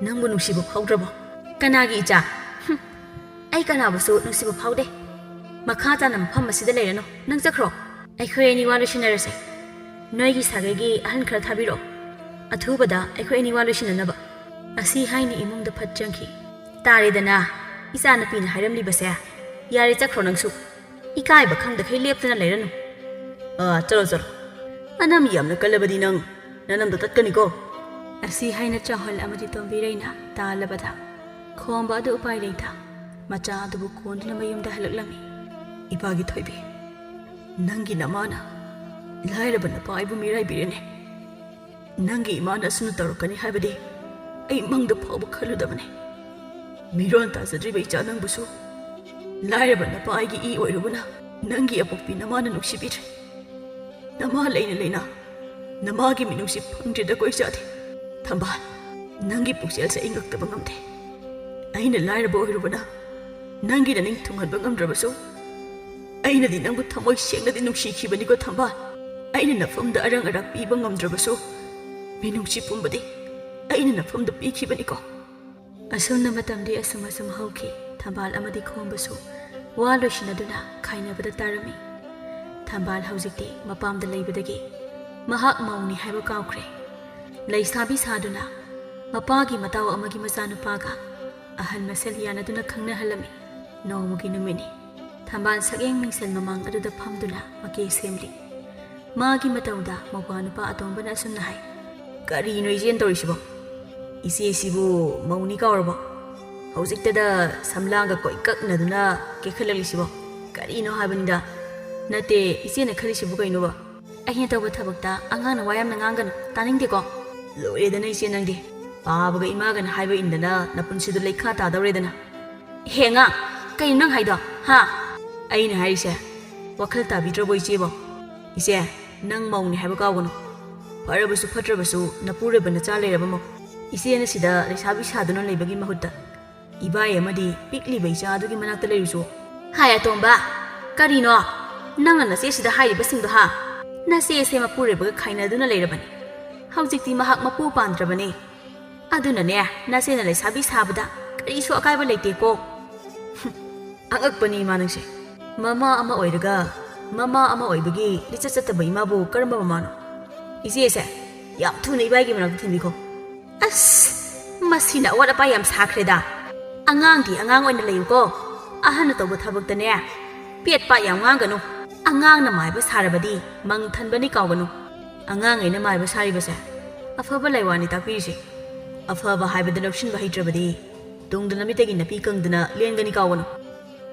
ꯅꯪꯕꯨ ꯅꯨꯡꯁꯤꯕ ꯐꯥꯎꯗ꯭ꯔꯕꯣ? ꯀꯅꯥꯒꯤ ꯏꯆꯥ? ꯑꯩ ꯀꯅꯥꯕꯨꯁꯨ ꯅꯨꯡꯁꯤꯕ ꯐꯥꯎꯗꯦ. ꯃꯈꯥ ꯇꯥꯅ ꯃꯐꯝ ꯑꯁꯤꯗ ꯂꯩꯔꯅꯨ. ꯅꯪ ꯆꯠꯈ꯭ꯔꯣ. ꯑꯩꯈꯣꯏ ꯑꯅꯤ ꯋꯥ ꯂꯣꯏꯁꯤꯟꯅꯔꯁꯦ. ꯅꯣꯏꯒꯤ ꯁꯥꯒꯩꯒꯤ ꯑꯍꯟ ꯈꯔ ꯊꯥꯕꯤꯔꯛꯑꯣ ꯑꯊꯨꯕꯗ ꯑꯩꯈꯣꯏ ꯑꯅꯤ ꯋꯥ ꯂꯣꯏꯁꯤꯟꯅꯅꯕ ꯑꯁꯤ ꯍꯥꯏꯅ ꯏꯃꯨꯡꯗ ꯐꯠ ꯆꯪꯈꯤ ꯇꯥꯔꯦꯗꯅ ꯏꯆꯥꯅꯨꯄꯤꯅ ꯍꯥꯏꯔꯝꯂꯤꯕꯁꯦ ꯌꯥꯔꯦ ꯆꯠꯈ꯭ꯔꯣ ꯅꯪꯁꯨ ꯏꯀꯥꯏꯕ ꯈꯪꯗꯈꯩ ꯂꯦꯞꯇꯅ ꯂꯩꯔꯅꯨ ꯆꯠꯂꯣ ꯆꯠꯂꯣ ꯑꯅꯝ ꯌꯥꯝꯅ ꯀꯜꯂꯕꯗꯤ ꯅꯪ ꯅꯅꯝꯗꯣ ꯇꯠꯀꯅꯤꯀꯣ ꯑꯁꯤ ꯍꯥꯏꯅ ꯆꯥꯎꯍꯜ ꯑꯃꯗꯤ ꯇꯣꯝꯕꯤꯔꯩꯅ ꯇꯥꯜꯂꯕꯗ ꯈꯣꯝꯕ ꯑꯗꯨ ꯎꯄꯥꯏ ꯂꯩꯇ ꯃꯆꯥ ꯑꯗꯨꯕꯨ ꯀꯣꯟꯗꯨꯅ ꯃꯌꯨꯝꯗ ꯍꯜꯂꯛꯂꯝꯃꯤ ꯏꯄꯥꯒꯤ ꯊꯣꯏꯕꯤ ꯅꯪꯒꯤ ꯅꯃꯥꯅ ꯂꯥꯏꯔꯕ ꯅꯄꯥ ꯑꯩꯕꯨ ꯃꯤꯔꯥꯏꯕꯤꯔꯦꯅꯦ ꯅꯪꯒꯤ ꯏꯃꯥꯅ ꯑꯁꯨꯝꯅ ꯇꯧꯔꯛꯀꯅꯤ ꯍꯥꯏꯕꯗꯤ ꯑꯩ ꯃꯪꯗ ꯐꯥꯎꯕ ꯈꯜꯂꯨꯗꯕꯅꯤ ꯃꯤꯔꯣꯟ ꯇꯥꯖꯗ꯭ꯔꯤꯕ ꯏꯆꯥ ꯅꯪꯕꯨꯁꯨ ꯂꯥꯏꯔꯕ ꯅꯄꯥ ꯑꯩꯒꯤ ꯏ ꯑꯣꯏꯔꯨꯕꯅ ꯅꯪꯒꯤ ꯑꯄꯣꯛꯄꯤ ꯅꯃꯥꯅ ꯅꯨꯡꯁꯤꯕꯤꯗ꯭ꯔꯦ ꯅꯃꯥ ꯂꯩꯅ ꯂꯩꯅ ꯅꯃꯥꯒꯤ ꯃꯤꯅꯨꯡꯁꯤ ꯐꯪꯗ꯭ꯔꯤꯗ ꯀꯣꯏꯆꯥꯗꯦ ꯊꯝꯕꯥꯜ ꯅꯪꯒꯤ ꯄꯨꯛꯆꯦꯜꯁꯦ ꯑꯩ ꯉꯛꯇꯕ ꯉꯝꯗꯦ ꯑꯩꯅ ꯂꯥꯏꯔꯕ ꯑꯣꯏꯔꯨꯕꯅ ꯅꯪꯒꯤ ꯅꯅꯤꯡ ꯊꯨꯡꯍꯟꯕ ꯉꯝꯗ꯭ꯔꯕꯁꯨ ꯑꯩꯅꯗꯤ ꯅꯪꯕꯨ ꯊꯃꯣꯏ ꯁꯦꯡꯅꯗꯤ ꯅꯨꯡꯁꯤꯈꯤꯕꯅꯤꯀꯣ ꯊꯝꯕꯥꯜ ꯑꯩꯅ ꯅꯐꯝꯗ ꯑꯔꯪ ꯑꯔꯥꯛ ꯄꯤꯕ ꯉꯝꯗ꯭ꯔꯕꯁꯨ ꯃꯤꯅꯨꯡꯁꯤ ꯄꯨꯝꯕꯗꯤ ꯑꯩꯅ ꯅꯐꯝꯗ ꯄꯤꯈꯤꯕꯅꯤꯀꯣ ꯑꯁꯨꯝꯅ ꯃꯇꯝꯗꯤ ꯑꯁꯨꯝ ꯍꯧꯈꯤ ꯊꯝꯕꯥꯜ ꯑꯃꯗꯤ ꯈꯣꯝꯕꯁꯨ ꯋꯥ ꯂꯣꯏꯁꯤꯟꯅꯗꯨꯅ ꯈꯥꯏꯅꯕꯗ ꯇꯥꯔꯝꯃꯤ ꯊꯝꯕꯥꯜ ꯍꯧꯖꯤꯛꯇꯤ ꯃꯄꯥꯝꯗ ꯂꯩꯕꯗꯒꯤ ꯃꯍꯥꯛ ꯃꯧꯅꯤ ꯍꯥꯏꯕ ꯀꯥꯎꯈ꯭ꯔꯦ ꯂꯩꯁꯥꯕꯤ ꯁꯥꯗꯨꯅ ꯃꯄꯥꯒꯤ ꯃꯇꯥꯎ ꯑꯃꯒꯤ ꯃꯆꯥꯅꯨꯄꯥꯒ ꯑꯍꯜ ꯃꯁꯦꯜ ꯌꯥꯅꯗꯨꯅ ꯈꯪꯅꯍꯜꯂꯝꯃꯤ ꯅꯣꯡꯃꯒꯤ ꯅꯨꯃꯤꯠꯅꯤ ꯊꯝꯕꯥꯜ ꯁꯛꯌꯦꯡ ꯃꯤꯡꯁꯦꯜ ꯃꯃꯥꯡ ꯑꯗꯨꯗ ꯐꯝꯗꯨꯅ ꯃꯀꯦ ꯁꯦꯝꯂꯤ ꯃꯥꯒꯤ ꯃꯇꯧꯗ ꯃꯧꯄ꯭ꯋꯥ ꯅꯨꯄꯥ ꯑꯇꯣꯝꯕꯅ ꯑꯁꯨꯝꯅ ꯍꯥꯏ ꯀꯔꯤꯅꯣ ꯏꯆꯦꯅ ꯇꯧꯔꯤꯁꯤꯕꯣ ꯏꯆꯦꯁꯤꯕꯨ ꯃꯧꯅꯤ ꯀꯥꯎꯔꯕꯣ ꯍꯧꯖꯤꯛꯇꯗ ꯁꯝꯂꯥꯡꯒ ꯀꯣꯏꯀꯛꯅꯗꯨꯅ ꯀꯦꯈꯠꯂꯛꯂꯤꯁꯤꯕꯣ ꯀꯔꯤꯅꯣ ꯍꯥꯏꯕꯅꯤꯗ ꯅꯠꯇꯦ ꯏꯆꯦꯅ ꯈꯜꯂꯤꯁꯤꯕꯨ ꯀꯩꯅꯣꯕ ꯑꯩꯅ ꯇꯧꯕ ꯊꯕꯛꯇ ꯑꯉꯥꯡꯅ ꯋꯥ ꯌꯥꯝꯅ ꯉꯥꯡꯒꯅꯨ ꯇꯥꯅꯤꯡꯗꯦꯀꯣ ꯂꯣꯏꯔꯦꯗꯅ ꯏꯆꯦ ꯅꯪꯗꯤ ꯄꯥꯕꯒ ꯏꯃꯥꯒꯅ ꯍꯥꯏꯕ ꯏꯟꯗꯅ ꯅꯄꯨꯟꯁꯤꯗꯣ ꯂꯩꯈꯥ ꯇꯥꯗꯧꯔꯦꯗꯅ ꯍꯦ ꯑꯉꯥꯡ ꯀꯩꯅꯣ ꯅꯪ ꯍꯥꯏꯗꯣ ꯍꯥ ꯑꯩꯅ ꯍꯥꯏꯔꯤꯁꯦ ꯋꯥꯈꯜ ꯇꯥꯕꯤꯗ꯭ꯔꯕꯣ ꯏꯆꯦꯕꯣ ꯏꯆꯦ ꯅꯪ ꯃꯧꯅꯤ ꯍꯥꯏꯕ ꯀꯥꯎꯒꯅꯨ ꯐꯔꯕꯁꯨ ꯐꯠꯇ꯭ꯔꯕꯁꯨ ꯅꯄꯨꯔꯣꯏꯕ ꯅꯆꯥ ꯂꯩꯔꯕ ꯃꯧ ꯏꯆꯦꯅ ꯁꯤꯗ ꯂꯩꯁꯥꯕꯤ ꯁꯥꯗꯨꯅ ꯂꯩꯕꯒꯤ ꯃꯍꯨꯠꯇ ꯏꯕꯥꯏ ꯑꯃꯗꯤ ꯄꯤꯛꯂꯤꯕ ꯏꯆꯥ ꯑꯗꯨꯒꯤ ꯃꯅꯥꯛꯇ ꯂꯩꯔꯨꯁꯨ ꯍꯥꯏ ꯑꯇꯣꯝꯕ ꯀꯔꯤꯅꯣ ꯅꯪꯅ ꯅꯆꯦꯁꯤꯗ ꯍꯥꯏꯔꯤꯕꯁꯤꯡꯗꯣ ꯍꯥ ꯅꯆꯦꯁꯦ ꯃꯄꯨꯔꯣꯏꯕꯒ ꯈꯥꯏꯅꯗꯨꯅ ꯂꯩꯔꯕꯅꯤ ꯍꯧꯖꯤꯛꯇꯤ ꯃꯍꯥꯛ ꯃꯄꯨ ꯄꯥꯟꯗ꯭ꯔꯕꯅꯤ ꯑꯗꯨꯅꯅꯦ ꯅꯆꯦꯅ ꯂꯩꯁꯥꯕꯤ ꯁꯥꯕꯗ ꯀꯔꯤꯁꯨ ꯑꯀꯥꯏꯕ ꯂꯩꯇꯦꯀꯣ ꯑꯉꯛꯄꯅꯤ ꯏꯃꯥ ꯅꯪꯁꯦ ꯃꯃꯥ ꯑꯃ ꯑꯣꯏꯔꯒ ꯃꯃꯥ ꯑꯃ ꯑꯣꯏꯕꯒꯤ ꯂꯤꯆꯠ ꯆꯠꯇꯕ ꯏꯃꯥꯕꯨ ꯀꯔꯝꯕ ꯃꯃꯥꯅꯣ ꯏꯆꯦꯁꯦ ꯌꯥꯝ ꯊꯨꯅ ꯏꯕꯥꯏꯒꯤ ꯃꯅꯥꯛꯇ ꯊꯤꯟꯕꯤꯈꯣ ꯑꯁ ꯃꯁꯤꯅ ꯑꯋꯥꯠ ꯑꯄꯥ ꯌꯥꯝ ꯁꯥꯈ꯭ꯔꯦꯗ ꯑꯉꯥꯡꯗꯤ ꯑꯉꯥꯡ ꯑꯣꯏꯅ ꯂꯩꯌꯨꯀꯣ ꯑꯍꯟꯅ ꯇꯧꯕ ꯊꯕꯛꯇꯅꯦ ꯄꯦꯠꯄ ꯌꯥꯝ ꯉꯥꯡꯒꯅꯨ ꯑꯉꯥꯡꯅ ꯃꯥꯏꯕ ꯁꯥꯔꯕꯗꯤ ꯃꯪ ꯊꯟꯕꯅꯤ ꯀꯥꯎꯒꯅꯨ ꯑꯉꯥꯡꯉꯩꯅ ꯃꯥꯏꯕ ꯁꯥꯔꯤꯕꯁꯦ ꯑꯐꯕ ꯂꯩꯋꯥꯅꯤ ꯇꯥꯛꯄꯤꯔꯤꯁꯦ ꯑꯐꯕ ꯍꯥꯏꯕꯗ ꯂꯧꯁꯤꯟꯕ ꯍꯩꯇ꯭ꯔꯕꯗꯤ ꯇꯨꯡꯗ ꯅꯨꯃꯤꯠꯇꯒꯤ ꯅꯥꯄꯤ ꯀꯪꯗꯅ ꯂꯦꯟꯒꯅꯤ ꯀꯥꯎꯒꯅꯨ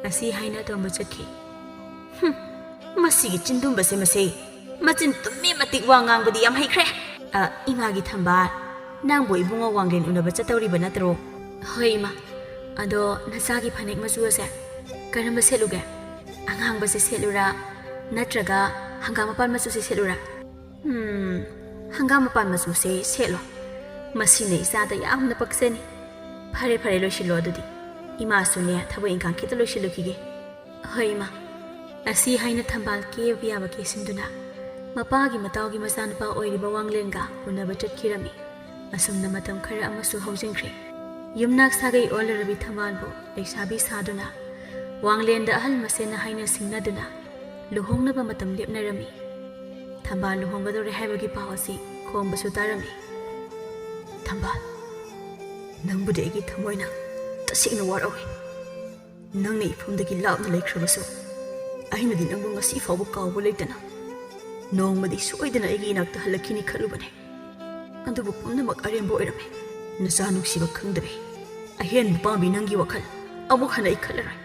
ꯑꯁꯤ ꯍꯥꯏꯅ ꯑꯇꯣꯝꯕ ꯆꯠꯈꯤ ꯃꯁꯤꯒꯤ ꯆꯤꯟꯗꯨꯝꯕꯁꯦ ꯃꯆꯤꯟ ꯇꯨꯝꯃꯤ ꯃꯇꯤꯛ ꯋꯥ ꯉꯥꯡꯕꯗꯤ ꯌꯥꯝ ꯍꯩꯈ꯭ꯔꯦ ꯏꯃꯥꯒꯤ ꯊꯝꯕꯥꯜ ꯅꯪꯕꯨ ꯏꯕꯨꯡꯉꯣ ꯋꯥꯡꯂꯦꯟ ꯎꯅꯕ ꯆꯠꯇꯧꯔꯤꯕ ꯅꯠꯇ꯭ꯔꯣ ꯍꯣꯏ ꯏꯃꯥ ꯑꯗꯣ ꯅꯆꯥꯒꯤ ꯐꯅꯦꯛ ꯃꯆꯨ ꯑꯁꯦ ꯀꯔꯝꯕ ꯁꯦꯠꯂꯨꯒꯦ ꯑꯉꯥꯡꯕꯁꯦ ꯁꯦꯠꯂꯨꯔꯥ ꯅꯠꯇ꯭ꯔꯒ ꯍꯪꯒꯥꯝ ꯃꯄꯥꯟ ꯃꯆꯨꯁꯦ ꯁꯦꯠꯂꯨꯔꯥ ꯍꯪꯒꯥꯝ ꯃꯄꯥꯟ ꯃꯆꯨꯁꯦ ꯁꯦꯠꯂꯣ ꯃꯁꯤꯅ ꯏꯆꯥꯗ ꯌꯥꯝꯅ ꯄꯛꯆꯅꯤ ꯐꯔꯦ ꯂꯣꯏꯁꯤꯜꯂꯣ ꯑꯗꯨꯗꯤ ꯏꯃꯥꯁꯨꯅꯦ ꯊꯕꯛ ꯏꯪꯈꯥꯡ ꯈꯤꯇ ꯂꯣꯏꯁꯤꯜꯂꯨꯈꯤꯒꯦ ꯍꯣꯏ ꯏꯃꯥ ꯑꯁꯤ ꯍꯥꯏꯅ ꯊꯝꯕꯥꯜ ꯀꯦꯕ ꯌꯥꯕ ꯀꯦꯁꯤꯟꯗꯨꯅ ꯃꯄꯥꯒꯤ ꯃꯇꯥꯎꯒꯤ ꯃꯆꯥꯅꯨꯄꯥ ꯑꯣꯏꯔꯤꯕ ꯋꯥꯡꯂꯦꯟꯒ ꯎꯅꯕ ꯆꯠꯈꯤꯔꯝꯃꯤ ꯑꯁꯨꯝꯅ ꯃꯇꯝ ꯈꯔ ꯑꯃꯁꯨ ꯍꯧꯖꯤꯟꯈ꯭ꯔꯦ ꯌꯨꯝꯅꯥꯛ ꯁꯥꯒꯩ ꯑꯣꯜꯂꯔꯕꯤ ꯊꯝꯕꯥꯜꯕꯨ ꯂꯩꯁꯥꯕꯤ ꯁꯥꯗꯨꯅ ꯋꯥꯡꯂꯦꯟꯗ ꯑꯍꯜ ꯃꯁꯦꯟꯅ ꯍꯥꯏꯅ ꯁꯤꯡꯅꯗꯨꯅ ꯂꯨꯍꯣꯡꯅꯕ ꯃꯇꯝ ꯂꯦꯞꯅꯔꯝꯃꯤ ꯊꯝꯕꯥꯜ ꯂꯨꯍꯣꯡꯒꯗꯧꯔꯦ ꯍꯥꯏꯕꯒꯤ ꯄꯥꯎ ꯑꯁꯤ ꯈꯣꯝꯕꯁꯨ ꯇꯥꯔꯝꯃꯤ ꯊꯝꯕꯥꯜ ꯅꯪꯕꯨꯗꯤ ꯑꯩꯒꯤ ꯊꯃꯣꯏꯅ ꯇꯁꯦꯡꯅ ꯋꯥꯔꯧꯏ ꯅꯪꯅ ꯏꯐꯝꯗꯒꯤ ꯂꯥꯞꯅ ꯂꯩꯈ꯭ꯔꯕꯁꯨ ꯑꯩꯅꯗꯤ ꯅꯪꯕꯨ ꯉꯁꯤ ꯐꯥꯎꯕ ꯀꯥꯎꯕ ꯂꯩꯇꯅ ꯅꯣꯡꯃꯗꯤ ꯁꯣꯏꯗꯅ ꯑꯩꯒꯤ ꯏꯅꯥꯛꯇ ꯍꯜꯂꯛꯈꯤꯅꯤ ꯈꯜꯂꯨꯕꯅꯦ ꯑꯗꯨꯕꯨ ꯄꯨꯝꯅꯃꯛ ꯑꯔꯦꯝꯕ ꯑꯣꯏꯔꯝꯃꯦ ꯅꯆꯥ ꯅꯨꯡꯁꯤꯕ ꯈꯪꯗꯕꯤ ꯑꯍꯦꯟꯕ ꯄꯥꯝꯕꯤ ꯅꯪꯒꯤ ꯋꯥꯈꯜ ꯑꯃꯨꯛ ꯍꯟꯅ ꯑꯩ ꯈꯜꯂꯔꯣꯏ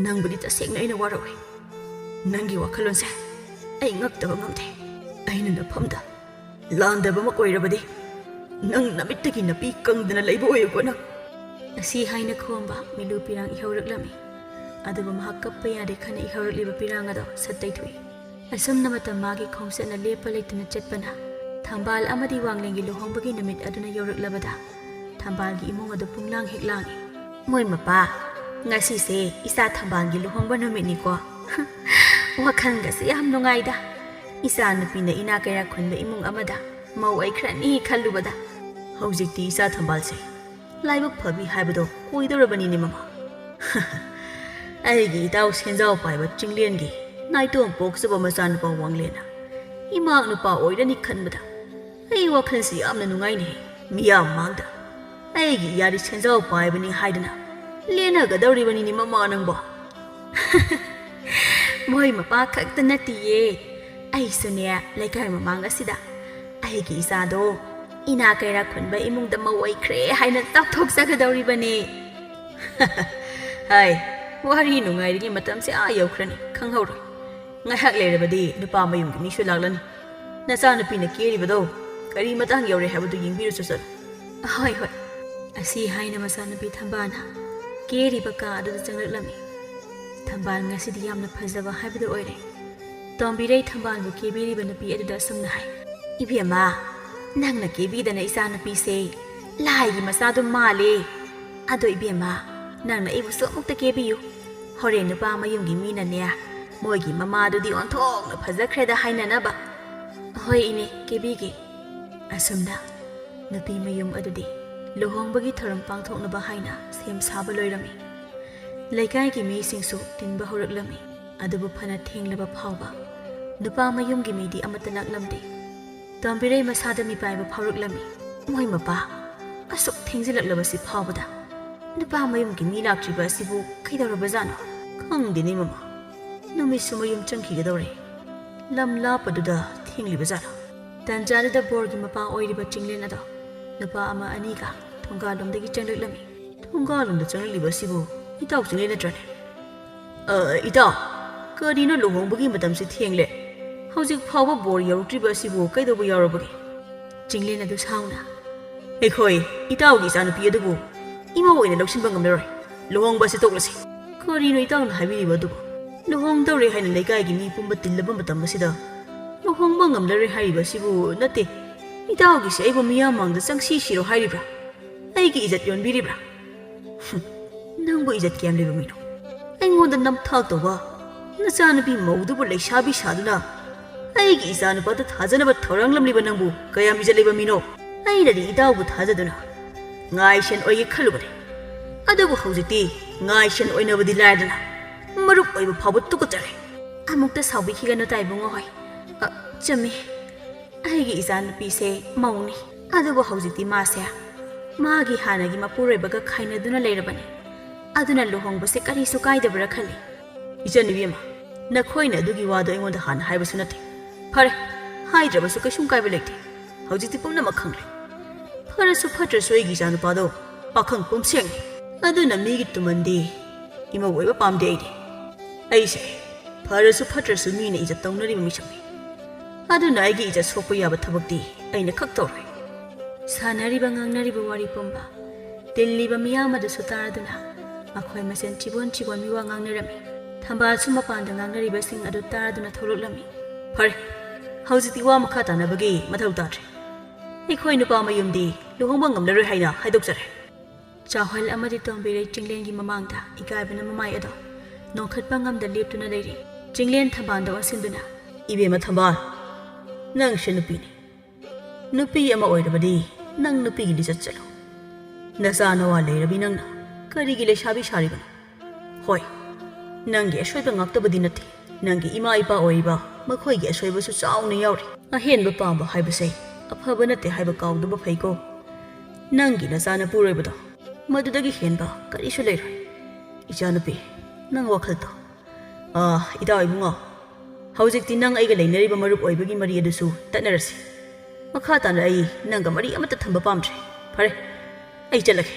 ꯅꯪꯕꯨꯗꯤ ꯇꯁꯦꯡꯅ ꯑꯩꯅ ꯋꯥꯔꯧꯏ ꯅꯪꯒꯤ ꯋꯥꯈꯜꯂꯣꯟꯁꯦ ꯑꯩ ꯉꯛꯇꯕ ꯉꯝꯗꯦ ꯑꯩꯅ ꯅꯐꯝꯗ ꯂꯥꯟꯗꯕꯃꯛ ꯑꯣꯏꯔꯕꯗꯤ ꯅꯪ ꯅꯃꯤꯠꯇꯒꯤ ꯅꯥꯄꯤ ꯀꯪꯗꯅ ꯂꯩꯕ ꯑꯣꯏꯌꯨꯀꯣ ꯅꯪ ꯑꯁꯤ ꯍꯥꯏꯅ ꯈꯣꯝꯕ ꯃꯤꯂꯨ ꯄꯤꯔꯥꯡ ꯏꯍꯧꯔꯛꯂꯝꯃꯤ ꯑꯗꯨꯕꯨ ꯃꯍꯥꯛ ꯀꯞꯄ ꯌꯥꯗꯦ ꯈꯟꯅ ꯏꯍꯧꯔꯛꯂꯤꯕ ꯄꯤꯔꯥꯡ ꯑꯗꯣ ꯁꯠ ꯇꯩꯊꯣꯛꯏ ꯑꯁꯨꯝꯅ ꯃꯇꯝ ꯃꯥꯒꯤ ꯈꯣꯡꯆꯠꯅ ꯂꯦꯞꯄ ꯂꯩꯇꯅ ꯆꯠꯄꯅ ꯊꯝꯕꯥꯜ ꯑꯃꯗꯤ ꯋꯥꯡꯂꯦꯟꯒꯤ ꯂꯨꯍꯣꯡꯕꯒꯤ ꯅꯨꯃꯤꯠ ꯑꯗꯨꯅ ꯌꯧꯔꯛꯂꯕꯗ ꯊꯝꯕꯥꯜꯒꯤ ꯏꯃꯨꯡ ꯑꯗꯨ ꯄꯨꯡꯂꯥꯡ ꯍꯦꯛ ꯂꯥꯡꯏ ꯃꯣꯏ ꯃꯄꯥ ꯉꯁꯤꯁꯦ ꯏꯆꯥ ꯊꯝꯕꯥꯜꯒꯤ ꯂꯨꯍꯣꯡꯕ ꯅꯨꯃꯤꯠꯅꯤꯀꯣ ꯋꯥꯈꯜꯒꯁꯦ ꯌꯥꯝ ꯅꯨꯡꯉꯥꯏꯗ ꯏꯆꯥ ꯅꯨꯄꯤꯅ ꯏꯅꯥ ꯀꯩꯔꯥꯛ ꯈꯨꯟꯕ ꯏꯃꯨꯡ ꯑꯃꯗ ꯃꯧ ꯑꯣꯏꯈ꯭ꯔꯅꯤ ꯈꯜꯂꯨꯕꯗ ꯍꯧꯖꯤꯛꯇꯤ ꯏꯆꯥ ꯊꯝꯕꯥꯜꯁꯦ ꯂꯥꯏꯕꯛ ꯐꯕꯤ ꯍꯥꯏꯕꯗꯣ ꯑꯣꯏꯗꯧꯔꯕꯅꯤꯅꯦ ꯃꯃꯥ ꯑꯩꯒꯤ ꯏꯇꯥꯎ ꯁꯦꯟꯖꯥꯎ ꯄꯥꯏꯕ ꯆꯤꯡꯂꯦꯟꯒꯤ ꯅꯥꯏꯇꯣꯝ ꯄꯣꯛꯆꯕ ꯃꯆꯥꯅꯨꯄꯥ ꯋꯥꯡꯂꯦꯟꯅ 이막 누파 오이라니 칸보다 ꯑꯩ ꯋꯥꯈꯜꯁꯤ ꯌꯥꯝꯅ ꯅꯨꯡꯉꯥꯏꯅꯦ ꯃꯤꯌꯥꯝ ꯃꯥꯡꯗ ꯑꯩꯒꯤ ꯏꯌꯥꯔꯤ ꯁꯦꯟꯖꯥꯎ ꯄꯥꯏꯕꯅꯤ ꯍꯥꯏꯗꯅ ꯂꯦꯟꯅꯒꯗꯧꯔꯤꯕꯅꯤꯅꯦ ꯃꯃꯥ ꯅꯪꯕꯣ ꯃꯣꯏ ꯃꯄꯥ ꯈꯛꯇ ꯅꯠꯇꯤꯌꯦ ꯑꯩꯁꯨꯅꯦ ꯂꯩꯀꯥꯏ ꯃꯃꯥꯡ ꯑꯁꯤꯗ ꯑꯩꯒꯤ ꯏꯆꯥꯗꯣ ꯏꯅꯥ ꯀꯩꯔꯥꯛ ꯈꯨꯟꯕ ꯏꯃꯨꯡꯗ ꯃꯧ ꯑꯣꯏꯈ꯭ꯔꯦ ꯍꯥꯏꯅ ꯆꯥꯎꯊꯣꯛꯆꯒꯗꯧꯔꯤꯕꯅꯦ ꯍꯥꯏ ꯋꯥꯔꯤ ꯅꯨꯡꯉꯥꯏꯔꯤꯉꯩ ꯃꯇꯝꯁꯦ ꯌꯧꯈ꯭ꯔꯅꯤ ꯈꯪꯍꯧꯔꯣꯏ ꯉꯥꯏꯍꯥꯛ ꯂꯩꯔꯕꯗꯤ ꯅꯨꯄꯥ ꯃꯌꯨꯝꯒꯤ ꯃꯤꯁꯨ ꯂꯥꯛꯂꯅꯤ ꯅꯆꯥꯅꯨꯄꯤꯅ ꯀꯦꯔꯤꯕꯗꯣ ꯀꯔꯤ ꯃꯇꯥꯡ ꯌꯧꯔꯦ ꯍꯥꯏꯕꯗꯨ ꯌꯦꯡꯕꯤꯔꯨꯆꯣ ꯆꯠꯂꯨ ꯍꯣꯏ ꯍꯣꯏ ꯑꯁꯤ ꯍꯥꯏꯅ ꯃꯆꯥꯅꯨꯄꯤ ꯊꯝꯕꯥꯜꯅ ꯀꯦꯔꯤꯕ ꯀꯥ ꯑꯗꯨꯗ ꯆꯪꯂꯛꯂꯝꯃꯤ ꯊꯝꯕꯥꯜ ꯉꯁꯤꯗꯤ ꯌꯥꯝꯅ ꯐꯖꯕ ꯍꯥꯏꯕꯗꯨ ꯑꯣꯏꯔꯦ ꯇꯣꯝꯕꯤꯔꯩ ꯊꯝꯕꯥꯜꯕꯨ ꯀꯦꯕꯤꯔꯤꯕ ꯅꯨꯄꯤ ꯑꯗꯨꯗ ꯑꯁꯨꯝꯅ ꯍꯥꯏ ꯏꯕꯦꯝꯃ ꯅꯪꯅ ꯀꯦꯕꯤꯗꯅ ꯏꯆꯥꯅꯨꯄꯤꯁꯦ ꯂꯥꯏꯒꯤ ꯃꯆꯥꯗꯨ ꯃꯥꯜꯂꯦ ꯑꯗꯣ ꯏꯕꯦꯝꯃ ꯅꯪꯅ ꯑꯩꯕꯨꯁꯨ ꯑꯃꯨꯛꯇ ꯀꯦꯕꯤꯌꯨ ꯍꯣꯔꯦꯟ ꯅꯨꯄꯥ ꯃꯌꯨꯝꯒꯤ ꯃꯤꯅꯅꯦ ꯃꯣꯏꯒꯤ ꯃꯃꯥꯗꯨꯗꯤ ꯑꯣꯟꯊꯣꯛꯅ ꯐꯖꯈ꯭ꯔꯦꯗ ꯍꯥꯏꯅꯅꯕ ꯍꯣꯏ ꯏꯅꯦ ꯀꯦꯕꯤꯒꯦ ꯑꯁꯨꯝꯅ ꯅꯨꯄꯤ ꯃꯌꯨꯝ ꯑꯗꯨꯗꯤ ꯂꯨꯍꯣꯡꯕꯒꯤ ꯊꯧꯔꯝ ꯄꯥꯡꯊꯣꯛꯅꯕ ꯍꯥꯏꯅ ꯁꯦꯝ ꯁꯥꯕ ꯂꯣꯏꯔꯝꯃꯤ ꯂꯩꯀꯥꯏꯒꯤ ꯃꯤꯁꯤꯡꯁꯨ ꯇꯤꯟꯕ ꯍꯧꯔꯛꯂꯝꯃꯤ ꯑꯗꯨꯕꯨ ꯐꯅ ꯊꯦꯡꯂꯕ ꯐꯥꯎꯕ ꯅꯨꯄꯥ ꯃꯌꯨꯝꯒꯤ ꯃꯤꯗꯤ ꯑꯃꯠꯇ ꯂꯥꯛꯂꯝꯗꯦ ꯇꯣꯝꯕꯤꯔꯩ ꯃꯁꯥꯗ ꯃꯤꯄꯥꯏꯕ ꯐꯥꯎꯔꯛꯂꯝꯃꯤ ꯃꯣꯏ ꯃꯄꯥ ꯑꯁꯨꯛ ꯊꯦꯡꯖꯤꯜꯂꯛꯂꯕꯁꯤ ꯐꯥꯎꯕꯗ ꯅꯨꯄꯥ ꯃꯌꯨꯝꯒꯤ ꯃꯤ ꯂꯥꯛꯇ꯭ꯔꯤꯕ ꯑꯁꯤꯕꯨ ꯀꯩꯗꯧꯔꯕꯖꯥꯠꯅꯣ ꯈꯪꯗꯦꯅꯦ ꯃꯃꯥ ꯅꯨꯃꯤꯠꯁꯨ ꯃꯌꯨꯝ ꯆꯪꯈꯤꯒꯗꯧꯔꯦ ꯂꯝ ꯂꯥꯞꯄꯗꯨꯗ ꯊꯦꯡꯂꯤꯕꯖꯥꯠꯂꯣ ꯇꯟꯖꯥꯗꯨꯗ ꯕꯣꯔꯒꯤ ꯃꯄꯥ ꯑꯣꯏꯔꯤꯕ ꯆꯤꯡꯂꯦꯟ ꯑꯗꯣ ꯅꯨꯄꯥ ꯑꯃ ꯑꯅꯤꯒ ꯊꯣꯡꯒꯥꯜꯂꯣꯝꯗꯒꯤ ꯆꯪꯂꯛꯂꯝꯃꯤ ꯊꯣꯡꯒꯥꯜꯂꯣꯝꯗ ꯆꯪꯂꯛꯂꯤꯕ ꯑꯁꯤꯕꯨ ꯏꯇꯥꯎ ꯆꯤꯡꯂꯦꯟ ꯅꯠꯇ꯭ꯔꯅꯦ ꯏꯇꯥꯎ ꯀꯔꯤꯅꯣ ꯂꯨꯍꯣꯡꯕꯒꯤ ꯃꯇꯝꯁꯤ ꯊꯦꯡꯂꯦ ꯍꯧꯖꯤꯛ ꯐꯥꯎꯕ ꯕꯣꯔ ꯌꯧꯔꯛꯇ꯭ꯔꯤꯕ ꯑꯁꯤꯕꯨ ꯀꯩꯗꯧꯕ ꯌꯥꯎꯔꯕꯒꯦ ꯆꯤꯡꯂꯦꯟ ꯑꯗꯨ ꯁꯥꯎꯅ ꯑꯩꯈꯣꯏ ꯏꯇꯥꯎꯒꯤ ꯏꯆꯥꯅꯨꯄꯤ ꯑꯗꯨꯕꯨ ꯏꯃꯧ ꯑꯣꯏꯅ ꯂꯧꯁꯤꯟꯕ ꯉꯝꯂꯔꯣꯏ ꯂꯨꯍꯣꯡꯕ ꯑꯁꯤ ꯇꯣꯛꯂꯁꯤ ꯀꯔꯤꯅꯣ ꯏꯇꯥꯎꯅ ꯍꯥꯏꯕꯤꯔꯤꯕ ꯑꯗꯨꯕꯨ ꯂꯨꯍꯣꯡꯗꯧꯔꯦ ꯍꯥꯏꯅ ꯂꯩꯀꯥꯏꯒꯤ ꯃꯤ ꯄꯨꯝꯕ ꯇꯤꯜꯂꯕ ꯃꯇꯝ ꯑꯁꯤꯗ ꯂꯨꯍꯣꯡꯕ ꯉꯝꯂꯔꯣꯏ ꯍꯥꯏꯔꯤꯕ ꯑꯁꯤꯕꯨ ꯅꯠꯇꯦ ꯏꯇꯥꯎꯒꯤꯁꯦ ꯑꯩꯕꯨ ꯃꯤꯌꯥꯝ ꯃꯥꯡꯗ ꯆꯪꯁꯤ ꯁꯤꯔꯣ ꯍꯥꯏꯔꯤꯕ꯭ꯔꯥ ꯑꯩꯒꯤ ꯏꯖꯠ ꯌꯣꯟꯕꯤꯔꯤꯕ꯭ꯔꯥ ꯅꯪꯕꯨ ꯏꯖꯠ ꯀꯌꯥꯝ ꯂꯩꯕ ꯃꯤꯅꯣ ꯑꯩꯉꯣꯟꯗ ꯅꯝꯊꯥꯛ ꯇꯧꯕ ꯅꯆꯥꯅꯨꯄꯤ ꯃꯧꯗꯨꯕꯨ ꯂꯩꯁꯥꯕꯤ ꯁꯥꯗꯨꯅ ꯑꯩꯒꯤ ꯏꯆꯥꯅꯨꯄꯥꯗ ꯊꯥꯖꯅꯕ ꯊꯧꯔꯥꯡꯂꯝꯂꯤꯕ ꯅꯪꯕꯨ ꯀꯌꯥꯝ ꯏꯖꯠ ꯂꯩꯕ ꯃꯤꯅꯣ ꯑꯩꯅꯗꯤ ꯏꯇꯥꯎꯕꯨ ꯊꯥꯖꯗꯨꯅ ꯉꯥꯏꯁꯦꯟ ꯑꯣꯏꯒꯦ ꯈꯜꯂꯨꯕꯅꯤ ꯑꯗꯨꯕꯨ ꯍꯧꯖꯤꯛꯇꯤ ꯉꯥꯏꯁꯦꯟ ꯑꯣꯏꯅꯕꯗꯤ ꯂꯥꯏꯔꯗꯅ ꯃꯔꯨꯞ ꯑꯣꯏꯕ ꯐꯥꯎꯕ ꯇꯨꯀꯠꯆꯔꯦ ꯑꯃꯨꯛꯇ ꯁꯥꯎꯕꯤꯈꯤꯒꯅꯨ ꯇꯥꯏꯕꯨꯡꯉꯣ ꯍꯣꯏ ꯆꯨꯝꯃꯤ ꯑꯩꯒꯤ ꯏꯆꯥꯅꯨꯄꯤꯁꯦ ꯃꯧꯅꯤ ꯑꯗꯨꯕꯨ ꯍꯧꯖꯤꯛꯇꯤ ꯃꯥꯁꯦ ꯃꯥꯒꯤ ꯍꯥꯟꯅꯒꯤ ꯃꯄꯨꯔꯣꯏꯕꯒ ꯈꯥꯏꯅꯗꯨꯅ ꯂꯩꯔꯕꯅꯤ ꯑꯗꯨꯅ ꯂꯨꯍꯣꯡꯕꯁꯦ ꯀꯔꯤꯁꯨ ꯀꯥꯏꯗꯕ꯭ꯔꯥ ꯈꯜꯂꯤ ꯏꯆꯟꯅꯨꯄꯤ ꯑꯃ ꯅꯈꯣꯏꯅ ꯑꯗꯨꯒꯤ ꯋꯥꯗꯣ ꯑꯩꯉꯣꯟꯗ ꯍꯥꯟꯅ ꯍꯥꯏꯕꯁꯨ ꯅꯠꯇꯦ ꯐꯔꯦ ꯍꯥꯏꯗ꯭ꯔꯕꯁꯨ ꯀꯩꯁꯨꯝ ꯀꯥꯏꯕ ꯂꯩꯇꯦ ꯍꯧꯖꯤꯛꯇꯤ ꯄꯨꯝꯅꯃꯛ ꯈꯪꯂꯦ ꯐꯔꯁꯨ ꯐꯠꯇ꯭ꯔꯁꯨ ꯑꯩꯒꯤ ꯏꯆꯥꯅꯨꯄꯥꯗꯣ ꯄꯥꯈꯪ ꯄꯨꯝꯁꯦꯡꯅꯤ ꯑꯗꯨꯅ ꯃꯤꯒꯤ ꯇꯨꯃꯟꯗꯤ ꯏꯃꯧ ꯑꯣꯏꯕ ꯄꯥꯝꯗꯦ ꯑꯩꯁꯦ ꯐꯔꯁꯨ ꯐꯠꯇ꯭ꯔꯁꯨ ꯃꯤꯅ ꯏꯖꯠ ꯇꯧꯅꯔꯤꯕ ꯃꯤꯁꯛꯅꯤ ꯑꯗꯨꯅ ꯑꯩꯒꯤ ꯏꯖꯠ ꯁꯣꯛꯄ ꯌꯥꯕ ꯊꯕꯛꯇꯤ ꯑꯩꯅ ꯈꯛ ꯇꯧꯔꯣꯏ ꯁꯥꯟꯅꯔꯤꯕ ꯉꯥꯡꯅꯔꯤꯕ ꯋꯥꯔꯤ ꯄꯨꯝꯕ ꯇꯤꯜꯂꯤꯕ ꯃꯤꯌꯥꯝ ꯑꯗꯨꯁꯨ ꯇꯥꯔꯗꯨꯅ ꯃꯈꯣꯏ ꯃꯁꯦꯟ ꯆꯤꯕꯣꯟ ꯃꯤꯋꯥ ꯉꯥꯡꯅꯔꯝꯃꯤ ꯊꯝꯕꯥꯜꯁꯨ ꯃꯄꯥꯟꯗ ꯉꯥꯡꯅꯔꯤꯕꯁꯤꯡ ꯑꯗꯨ ꯇꯥꯔꯗꯨꯅ ꯊꯣꯛꯂꯛꯂꯝꯃꯤ ꯐꯔꯦ ꯍꯧꯖꯤꯛꯇꯤ ꯋꯥ ꯃꯈꯥ ꯇꯥꯅꯕꯒꯤ ꯃꯊꯧ ꯇꯥꯗ꯭ꯔꯦ ꯑꯩꯈꯣꯏ ꯅꯨꯄꯥ ꯃꯌꯨꯝꯗꯤ ꯂꯨꯍꯣꯡꯕ ꯉꯝꯂꯔꯣꯏ ꯍꯥꯏꯅ ꯍꯥꯏꯗꯣꯛꯆꯔꯦ ꯆꯥꯎꯍꯜ ꯑꯃꯗꯤ ꯇꯣꯝꯕꯤꯔꯩ ꯆꯤꯡꯂꯦꯟꯒꯤ ꯃꯃꯥꯡꯗ ꯏꯀꯥꯏꯕꯅ ꯃꯃꯥꯏ ꯑꯗꯣ ꯅꯣꯡꯈꯠꯄ ꯉꯝꯗ ꯂꯦꯞꯇꯨꯅ ꯂꯩꯔꯤ ꯆꯤꯡꯂꯦꯟ ꯊꯝꯕꯥꯜꯗ ꯑꯣꯟꯁꯤꯟꯗꯨꯅ ꯏꯕꯦꯝꯃ ꯊꯝꯕꯥꯜ ꯅꯪꯁꯦ ꯅꯨꯄꯤꯅꯤ ꯅꯨꯄꯤ ꯑꯃ ꯑꯣꯏꯔꯕꯗꯤ ꯅꯪ ꯅꯨꯄꯤꯒꯤ ꯂꯤꯆꯠ ꯆꯠꯂꯣ ꯅꯆꯥ ꯅꯋꯥ ꯂꯩꯔꯕꯤ ꯅꯪꯅ ꯀꯔꯤꯒꯤ ꯂꯩꯁꯥꯕꯤ ꯁꯥꯔꯤꯕꯅꯣ ꯍꯣꯏ ꯅꯪꯒꯤ ꯑꯁꯣꯏꯕ ꯉꯥꯛꯇꯕꯗꯤ ꯅꯠꯇꯦ ꯅꯪꯒꯤ ꯏꯃꯥ ꯏꯄꯥ ꯑꯣꯏꯔꯤꯕ ꯃꯈꯣꯏꯒꯤ ꯑꯁꯣꯏꯕꯁꯨ ꯆꯥꯎꯅ ꯌꯥꯎꯔꯤ ꯑꯍꯦꯟꯕ ꯄꯥꯝꯕ ꯍꯥꯏꯕꯁꯦ ꯑꯐꯕ ꯅꯠꯇꯦ ꯍꯥꯏꯕ ꯀꯥꯎꯗꯕ ꯐꯩꯀꯣ ꯅꯪꯒꯤ ꯅꯆꯥꯅꯨꯄꯨꯔꯣꯏꯕꯗꯣ ꯃꯗꯨꯗꯒꯤ ꯍꯦꯟꯕ ꯀꯔꯤꯁꯨ ꯂꯩꯔꯣꯏ ꯏꯆꯥꯅꯨꯄꯤ ꯅꯪ ꯋꯥꯈꯜ ꯇꯧ ꯏꯇꯥꯎ ꯏꯕꯨꯡꯉꯣ ꯍꯧꯖꯤꯛꯇꯤ ꯅꯪ ꯑꯩꯒ ꯂꯩꯅꯔꯤꯕ ꯃꯔꯨꯞ ꯑꯣꯏꯕꯒꯤ ꯃꯔꯤ ꯑꯗꯨꯁꯨ ꯇꯠꯅꯔꯁꯤ ꯃꯈꯥ ꯇꯥꯅ ꯑꯩ ꯅꯪꯒ ꯃꯔꯤ ꯑꯃꯠꯇ ꯊꯝꯕ ꯄꯥꯝꯗ꯭ꯔꯦ ꯐꯔꯦ ꯑꯩ ꯆꯠꯂꯒꯦ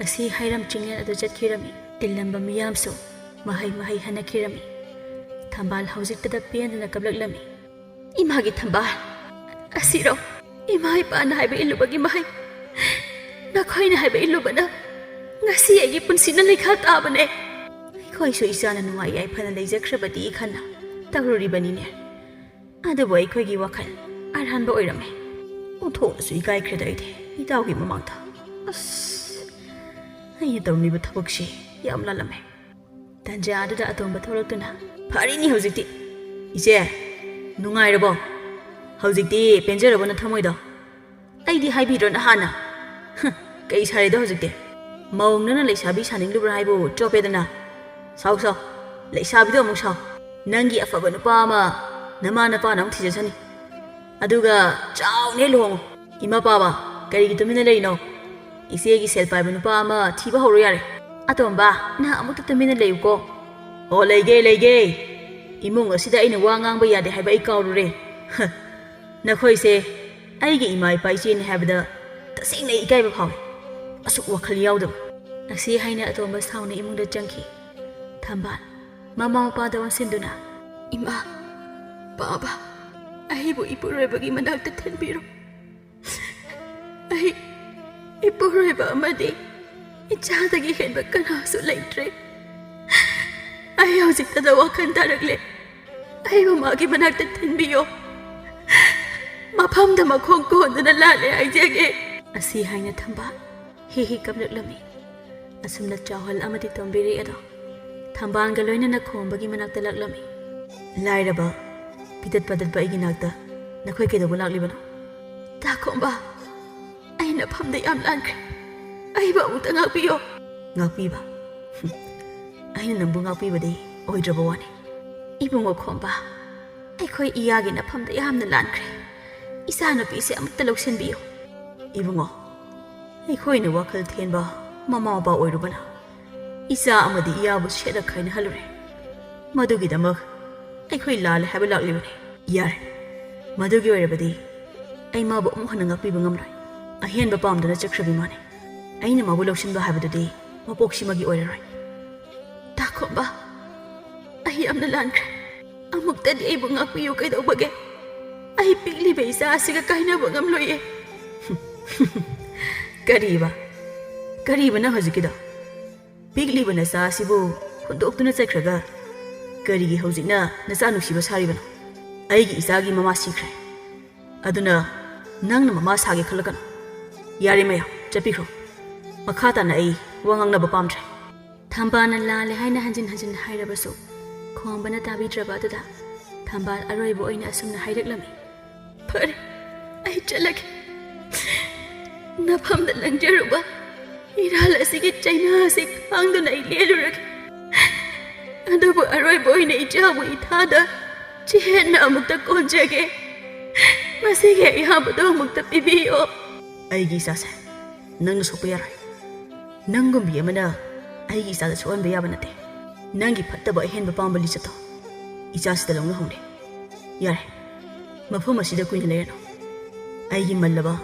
ꯑꯁꯤ ꯍꯥꯏꯔꯝ ꯆꯤꯡꯂꯦꯟ ꯑꯗꯨ ꯆꯠꯈꯤꯔꯝꯃꯤ ꯇꯤꯜꯂꯝꯕ ꯃꯤꯌꯥꯝꯁꯨ ꯃꯍꯩ ꯍꯟꯅꯈꯤꯔꯝꯃꯤ ꯊꯝꯕꯥꯜ ꯍꯧꯖꯤꯛꯇꯗ ꯄꯦꯟꯗꯨꯅ ꯀꯞꯂꯛꯂꯝꯃꯤ ꯏꯃꯥꯒꯤ ꯊꯝꯕꯥꯜ ꯑꯁꯤꯔꯣ ꯏꯃꯥ ꯏꯄꯥꯅ ꯍꯥꯏꯕ ꯏꯜꯂꯨꯕꯒꯤ ꯃꯍꯩ ꯅꯈꯣꯏꯅ ꯍꯥꯏꯕ ꯏꯜꯂꯨꯕꯅ ꯉꯁꯤ ꯑꯩꯒꯤ ꯄꯨꯟꯁꯤꯅ ꯂꯩꯈꯥ ꯇꯥꯕꯅꯦ ꯑꯩꯈꯣꯏꯁꯨ ꯏꯆꯥꯅ ꯅꯨꯡꯉꯥꯏ ꯌꯥꯏꯐꯅ ꯂꯩꯖꯈ꯭ꯔꯕꯗꯤ ꯈꯟꯅ ꯇꯧꯔꯨꯔꯤꯕꯅꯤꯅꯦ ꯑꯗꯨꯕꯨ ꯑꯩꯈꯣꯏꯒꯤ ꯋꯥꯈꯜ ꯑꯔꯥꯟꯕ ꯑꯣꯏꯔꯝꯃꯦ ꯑꯣꯟꯊꯣꯛꯅꯁꯨ ꯏꯀꯥꯏꯈ꯭ꯔꯦꯗ ꯑꯩꯗꯤ ꯏꯇꯥꯎꯒꯤ ꯃꯃꯥꯡꯗ ꯑꯁ ꯑꯩꯅ ꯇꯧꯔꯝꯂꯤꯕ ꯊꯕꯛꯁꯤ ꯌꯥꯝ ꯂꯥꯜꯂꯝꯃꯦ ꯇꯟꯖꯥ ꯑꯗꯨꯗ ꯑꯇꯣꯝꯕ ꯊꯣꯛꯂꯛꯇꯨꯅ ꯐꯔꯤꯅꯤ ꯍꯧꯖꯤꯛꯇꯤ ꯏꯆꯦ ꯅꯨꯡꯉꯥꯏꯔꯕꯣ ꯍꯧꯖꯤꯛꯇꯤ ꯄꯦꯟꯖꯔꯕꯣ ꯅꯊꯃꯣꯏꯗꯣ ꯑꯩꯗꯤ ꯍꯥꯏꯕꯤꯗ꯭ꯔꯣ ꯅꯍꯥꯟꯅ ꯀꯩ ꯁꯥꯔꯤꯗꯣ ꯍꯧꯖꯤꯛꯇꯤ ꯃꯧꯅꯅ ꯂꯩꯁꯥꯕꯤ ꯁꯥꯅꯤꯡꯂꯨꯕ꯭ꯔꯥ ꯍꯥꯏꯕꯨ ꯆꯣꯞꯄꯦꯗꯅ ꯁꯥꯎ ꯂꯩꯁꯥꯕꯤꯗꯣ ꯑꯃꯨꯛ ꯁꯥꯎ ꯅꯪꯒꯤ ꯑꯐꯕ ꯅꯨꯄꯥ ꯑꯃ ꯅꯃꯥ ꯅꯄꯥꯅ ꯑꯃꯨꯛ ꯊꯤꯖꯁꯅꯤ ꯑꯗꯨꯒ ꯆꯥꯎꯅ ꯂꯨꯍꯣꯡꯉꯨ ꯏꯃꯥ ꯄꯥꯕ ꯀꯔꯤꯒꯤ ꯇꯨꯃꯤꯟꯅ ꯂꯩꯔꯤꯅꯣ ꯏꯆꯦꯒꯤ ꯁꯦꯜ ꯄꯥꯏꯕ ꯅꯨꯄꯥ ꯑꯃ ꯊꯤꯕ ꯍꯧꯔꯣ ꯌꯥꯔꯦ ꯑꯇꯣꯝꯕ ꯅꯍꯥꯛ ꯑꯃꯨꯛꯇ ꯇꯨꯃꯤꯟꯅ ꯂꯩꯌꯨꯀꯣ ꯑꯣ ꯂꯩꯒꯦ ꯏꯃꯨꯡ ꯑꯁꯤꯗ ꯑꯩꯅ ꯋꯥ ꯉꯥꯡꯕ ꯌꯥꯗꯦ ꯍꯥꯏꯕ ꯑꯩ ꯀꯥꯎꯔꯨꯔꯦ ꯅꯈꯣꯏꯁꯦ ꯑꯩꯒꯤ ꯏꯃꯥ ꯏꯄꯥ ꯏꯆꯦꯅꯤ ꯍꯥꯏꯕꯗ ꯇꯁꯦꯡꯅ ꯏꯀꯥꯏꯕ ꯐꯥꯎꯏ ꯑꯁꯨꯛ ꯋꯥꯈꯜ ꯌꯥꯎꯗꯕ ꯑꯁꯤ ꯍꯥꯏꯅ ꯑꯇꯣꯝꯕ ꯁꯥꯎꯅ ꯏꯃꯨꯡꯗ ꯆꯪꯈꯤ ꯊꯝꯕꯥꯜ ꯃꯃꯥ ꯃꯄꯥꯗ ꯑꯣꯟꯁꯤꯟꯗꯨꯅ ꯏꯃꯥ ꯕꯥꯕꯥ ꯑꯩꯕꯨ ꯏꯄꯨꯔꯣꯏꯕꯒꯤ ꯃꯅꯥꯛꯇ ꯊꯤꯟꯕꯤꯔꯣ ꯑꯩ ꯏꯄꯨꯔꯣꯏꯕ ꯑꯃꯗꯤ ꯏꯆꯥꯗꯒꯤ ꯍꯦꯟꯕ ꯀꯅꯥꯁꯨ ꯂꯩꯇ꯭ꯔꯦ ꯑꯩ ꯍꯧꯖꯤꯛꯇꯗ ꯋꯥꯈꯜ ꯇꯥꯔꯛꯂꯦ ꯑꯩꯕꯨ ꯃꯥꯒꯤ ꯃꯅꯥꯛꯇ ꯊꯤꯟꯕꯤꯌꯣ ꯃꯐꯝꯗ ꯃꯈꯣꯡ ꯀꯣꯟꯗꯨꯅ ꯂꯥꯜꯂꯦ ꯍꯥꯏꯖꯒꯦ ꯑꯁꯤ ꯍꯥꯏꯅ ꯊꯝꯕꯥꯜ ꯍꯤ ꯀꯞꯂꯛꯂꯝꯃꯤ ꯑꯁꯨꯝꯅ ꯆꯥꯎꯍꯜ ꯑꯃꯗꯤ ꯇꯣꯝꯕꯤꯔꯤ ꯑꯗꯣ ꯊꯝꯕꯥꯜꯒ ꯂꯣꯏꯅꯅ ꯈꯣꯝꯕꯒꯤ ꯃꯅꯥꯛꯇ ꯂꯥꯛꯂꯝꯃꯤ ꯂꯥꯏꯔꯕ ꯄꯤꯇꯠ ꯄꯇꯠꯄ ꯑꯩꯒꯤ ꯅꯥꯛꯇ ꯅꯈꯣꯏ ꯀꯩꯗꯧꯕ ꯂꯥꯛꯂꯤꯕꯅꯣ ꯇꯥꯈꯣꯝꯕ ꯑꯩꯅ ꯐꯝꯗ ꯌꯥꯝ ꯂꯥꯟꯈ꯭ꯔꯦ ꯑꯩꯕꯨ ꯑꯃꯨꯛꯇ ꯉꯥꯛꯄꯤꯌꯣ ꯉꯥꯛꯄꯤꯕ ꯑꯩꯅ ꯅꯪꯕꯨ ꯉꯥꯛꯄꯤꯕꯗꯤ ꯑꯣꯏꯗ꯭ꯔꯕ ꯋꯥꯅꯤ ꯏꯕꯨꯡꯉꯣ ꯈꯣꯝꯕ ꯑꯩꯈꯣꯏ ꯏꯌꯥꯒꯤ ꯅꯐꯝꯗ ꯌꯥꯝꯅ ꯂꯥꯟꯈ꯭ꯔꯦ ꯏꯆꯥꯅꯨꯄꯤꯁꯦ ꯑꯃꯨꯛꯇ ꯂꯧꯁꯤꯟꯕꯤꯌꯨ ꯏꯕꯨꯡꯉꯣ ꯑꯩꯈꯣꯏꯅ ꯋꯥꯈꯜ ꯊꯦꯟꯕ ꯃꯃꯥ ꯃꯄꯥ ꯑꯣꯏꯔꯨꯕꯅ ꯏꯆꯥ ꯑꯃꯗꯤ ꯏꯌꯥꯕꯨ ꯁꯦꯠꯅ ꯈꯥꯏꯅꯍꯜꯂꯨꯔꯦ ꯃꯗꯨꯒꯤꯗꯃꯛ ꯑꯩꯈꯣꯏ ꯂꯥꯜꯂꯦ ꯍꯥꯏꯕ ꯂꯥꯛꯂꯤꯕꯅꯤ ꯌꯥꯔꯦ ꯃꯗꯨꯒꯤ ꯑꯣꯏꯔꯕꯗꯤ ꯑꯩ ꯃꯥꯕꯨ ꯑꯃꯨꯛ ꯍꯟꯅ ꯉꯥꯛꯄꯤꯕ ꯉꯝꯂꯣꯏ ꯑꯍꯦꯟꯕ ꯄꯥꯝꯗꯨꯅ ꯆꯠꯈ꯭ꯔꯕꯤ ꯃꯥꯅꯤ ꯑꯩꯅ ꯃꯥꯕꯨ ꯂꯧꯁꯤꯟꯕ ꯍꯥꯏꯕꯗꯨꯗꯤ ꯃꯄꯣꯛꯁꯤꯃꯒꯤ ꯑꯣꯏꯔꯔꯣꯏ ꯇꯥꯈꯣꯝꯕ ꯑꯩ ꯌꯥꯝꯅ ꯂꯥꯟꯈ꯭ꯔꯦ ꯑꯃꯨꯛꯇꯗꯤ ꯑꯩꯕꯨ ꯉꯥꯛꯄꯤꯌꯨ ꯀꯩꯗꯧꯕꯒꯦ ꯑꯩ ꯄꯤꯛꯂꯤꯕ ꯏꯆꯥ ꯑꯁꯤꯒ ꯀꯥꯏꯅꯕ ꯉꯝꯂꯣꯏꯌꯦ ꯀꯔꯤꯕ ꯅꯪ ꯍꯧꯖꯤꯛꯀꯤꯗꯣ ꯄꯤꯛꯂꯤꯕ ꯅꯆꯥ ꯑꯁꯤꯕꯨ ꯍꯨꯟꯗꯣꯛꯇꯨꯅ ꯆꯠꯈ꯭ꯔꯒ ꯀꯔꯤꯒꯤ ꯍꯧꯖꯤꯛꯅ ꯅꯆꯥ ꯅꯨꯡꯁꯤꯕ ꯁꯥꯔꯤꯕꯅꯣ ꯑꯩꯒꯤ ꯏꯆꯥꯒꯤ ꯃꯃꯥ ꯁꯤꯈ꯭ꯔꯦ ꯑꯗꯨꯅ ꯅꯪꯅ ꯃꯃꯥ ꯁꯥꯒꯦ ꯈꯜꯂꯛꯀꯅꯨ ꯌꯥꯔꯦ ꯃꯌꯥꯝ ꯆꯠꯄꯤꯈ꯭ꯔꯣ ꯃꯈꯥ ꯇꯥꯅ ꯑꯩ ꯋꯥ ꯉꯥꯡꯅꯕ ꯄꯥꯝꯗ꯭ꯔꯦ ꯊꯝꯕꯥꯜꯅ ꯂꯥꯜꯂꯦ ꯍꯥꯏꯅ ꯍꯟꯖꯤꯟ ꯍꯥꯏꯔꯕꯁꯨ ꯈꯣꯝꯕꯅ ꯇꯥꯕꯤꯗ꯭ꯔꯕ ꯑꯗꯨꯗ ꯊꯝꯕꯥꯜ ꯑꯔꯣꯏꯕ ꯑꯣꯏꯅ ꯑꯁꯨꯝꯅ ꯍꯥꯏꯔꯛꯂꯝꯃꯤ ꯐꯔꯦ ꯑꯩ ꯆꯠꯂꯒꯦ ꯅꯐꯝꯗ ꯂꯪꯖꯔꯨꯕ ꯏꯔꯥꯜ ꯑꯁꯤꯒꯤ ꯆꯩꯅꯥ ꯑꯁꯤ ꯈꯥꯡꯗꯨꯅ ꯑꯩ ꯂꯦꯜꯂꯨꯔꯒꯦ ꯑꯗꯨꯕꯨ ꯑꯔꯣꯏꯕ ꯑꯣꯏꯅ ꯏꯆꯥꯕꯨ ꯏꯊꯥꯗ ꯆꯦꯠꯅ ꯑꯃꯨꯛꯇ ꯀꯣꯟꯖꯒꯦ ꯃꯁꯤꯒꯤ ꯑꯌꯥꯕꯗꯣ ꯑꯃꯨꯛꯇ ꯄꯤꯕꯤꯌꯣ ꯑꯩꯒꯤ ꯏꯆꯥꯁꯦ ꯅꯪꯅ ꯁꯣꯛꯄ ꯌꯥꯔꯣꯏ ꯅꯪꯒꯨꯝꯕꯤ ꯑꯃꯅ ꯑꯩꯒꯤ ꯏꯆꯥꯗ ꯁꯣꯛꯍꯟꯕ ꯌꯥꯕ ꯅꯠꯇꯦ ꯅꯪꯒꯤ ꯐꯠꯇꯕ ꯑꯍꯦꯟꯕ ꯄꯥꯝꯕ ꯂꯤꯆꯠꯇꯣ ꯏꯆꯥꯁꯤꯗ ꯂꯧꯅꯍꯧꯅꯦ ꯌꯥꯔꯦ ꯃꯐꯝ ꯑꯁꯤꯗ ꯀꯨꯏꯅ ꯂꯩꯔꯅꯨ ꯑꯩꯒꯤ ꯃꯜꯂꯕ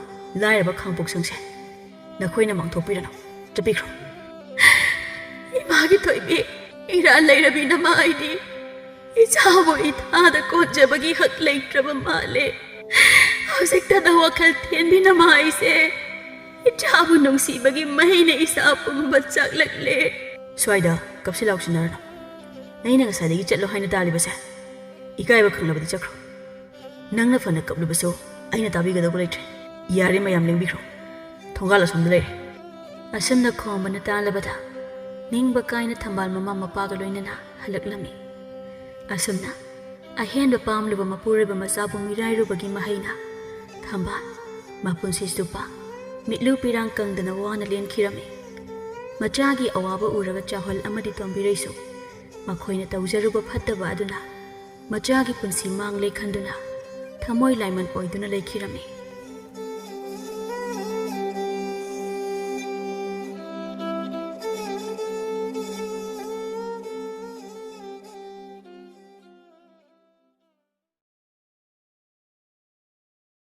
ꯂꯥꯏꯔꯕ ꯈꯥꯡꯄꯣꯛꯁꯪꯁꯦ ꯅꯈꯣꯏꯅ ꯃꯥꯡꯊꯣꯛꯄꯤꯔꯅꯨ ꯆꯠꯄꯤꯈ꯭ꯔꯣ 이마기 토이비 이랄레이라비 나마이디 이자보 이타다 꽂자바기 학레이트라바 말레 허색다다 와칼 텐비 나마이세 이자보 농시바기 마이네 이사뿐 바짝락레 스와이다 갑실라옥시나르노 나이나 가사데기 ꯆꯠꯂꯣ 하이나 따리바세 이가이바 ꯈꯪꯂꯕꯗꯤ ꯆꯠꯈ꯭ꯔꯣ ꯅꯪꯅ ꯐꯅ ꯀꯞꯂꯨꯕꯁꯨ ꯑꯩꯅ ꯇꯥꯕꯤꯒꯗꯧꯕ ꯂꯩꯇ꯭ꯔꯦ ꯌꯥꯔꯦ ꯃꯌꯥꯝ ꯂꯦꯡꯕꯤꯈ꯭ꯔꯣ ꯊꯣꯡꯒꯥꯜ ꯑꯁꯣꯝꯗ ꯂꯩꯔꯦ ꯑꯁꯨꯝꯅ ꯈꯣꯝꯕꯅ ꯇꯥꯜꯂꯕꯗ ꯅꯤꯡꯕ ꯀꯥꯏꯅ ꯊꯝꯕꯥꯜ ꯃꯃꯥ ꯃꯄꯥꯒ ꯂꯣꯏꯅꯅ ꯍꯜꯂꯛꯂꯝꯃꯤ ꯑꯁꯨꯝꯅ ꯑꯍꯦꯟꯕ ꯄꯥꯝꯂꯨꯕ ꯃꯄꯨꯔꯣꯏꯕ ꯃꯆꯥꯕꯨ ꯃꯤꯔꯥꯏꯔꯨꯕꯒꯤ ꯃꯍꯩꯅ ꯊꯝꯕꯥꯜ ꯃꯄꯨꯟꯁꯤ ꯆꯨꯞꯄ ꯃꯤꯠꯂꯨ ꯄꯤꯔꯥꯡ ꯀꯪꯗꯅ ꯋꯥꯅ ꯂꯦꯟꯈꯤꯔꯝꯃꯤ ꯃꯆꯥꯒꯤ ꯑꯋꯥꯕ ꯎꯔꯒ ꯆꯥꯎꯍꯜ ꯑꯃꯗꯤ ꯇꯣꯝꯕꯤꯔꯩꯁꯨ ꯃꯈꯣꯏꯅ ꯇꯧꯖꯔꯨꯕ ꯐꯠꯇꯕ ꯑꯗꯨꯅ ꯃꯆꯥꯒꯤ ꯄꯨꯟꯁꯤ ꯃꯥꯡꯂꯦ ꯈꯟꯗꯨꯅ ꯊꯃꯣꯏ ꯂꯥꯏꯃꯟ ꯑꯣꯏꯗꯨꯅ ꯂꯩꯈꯤꯔꯝꯃꯤ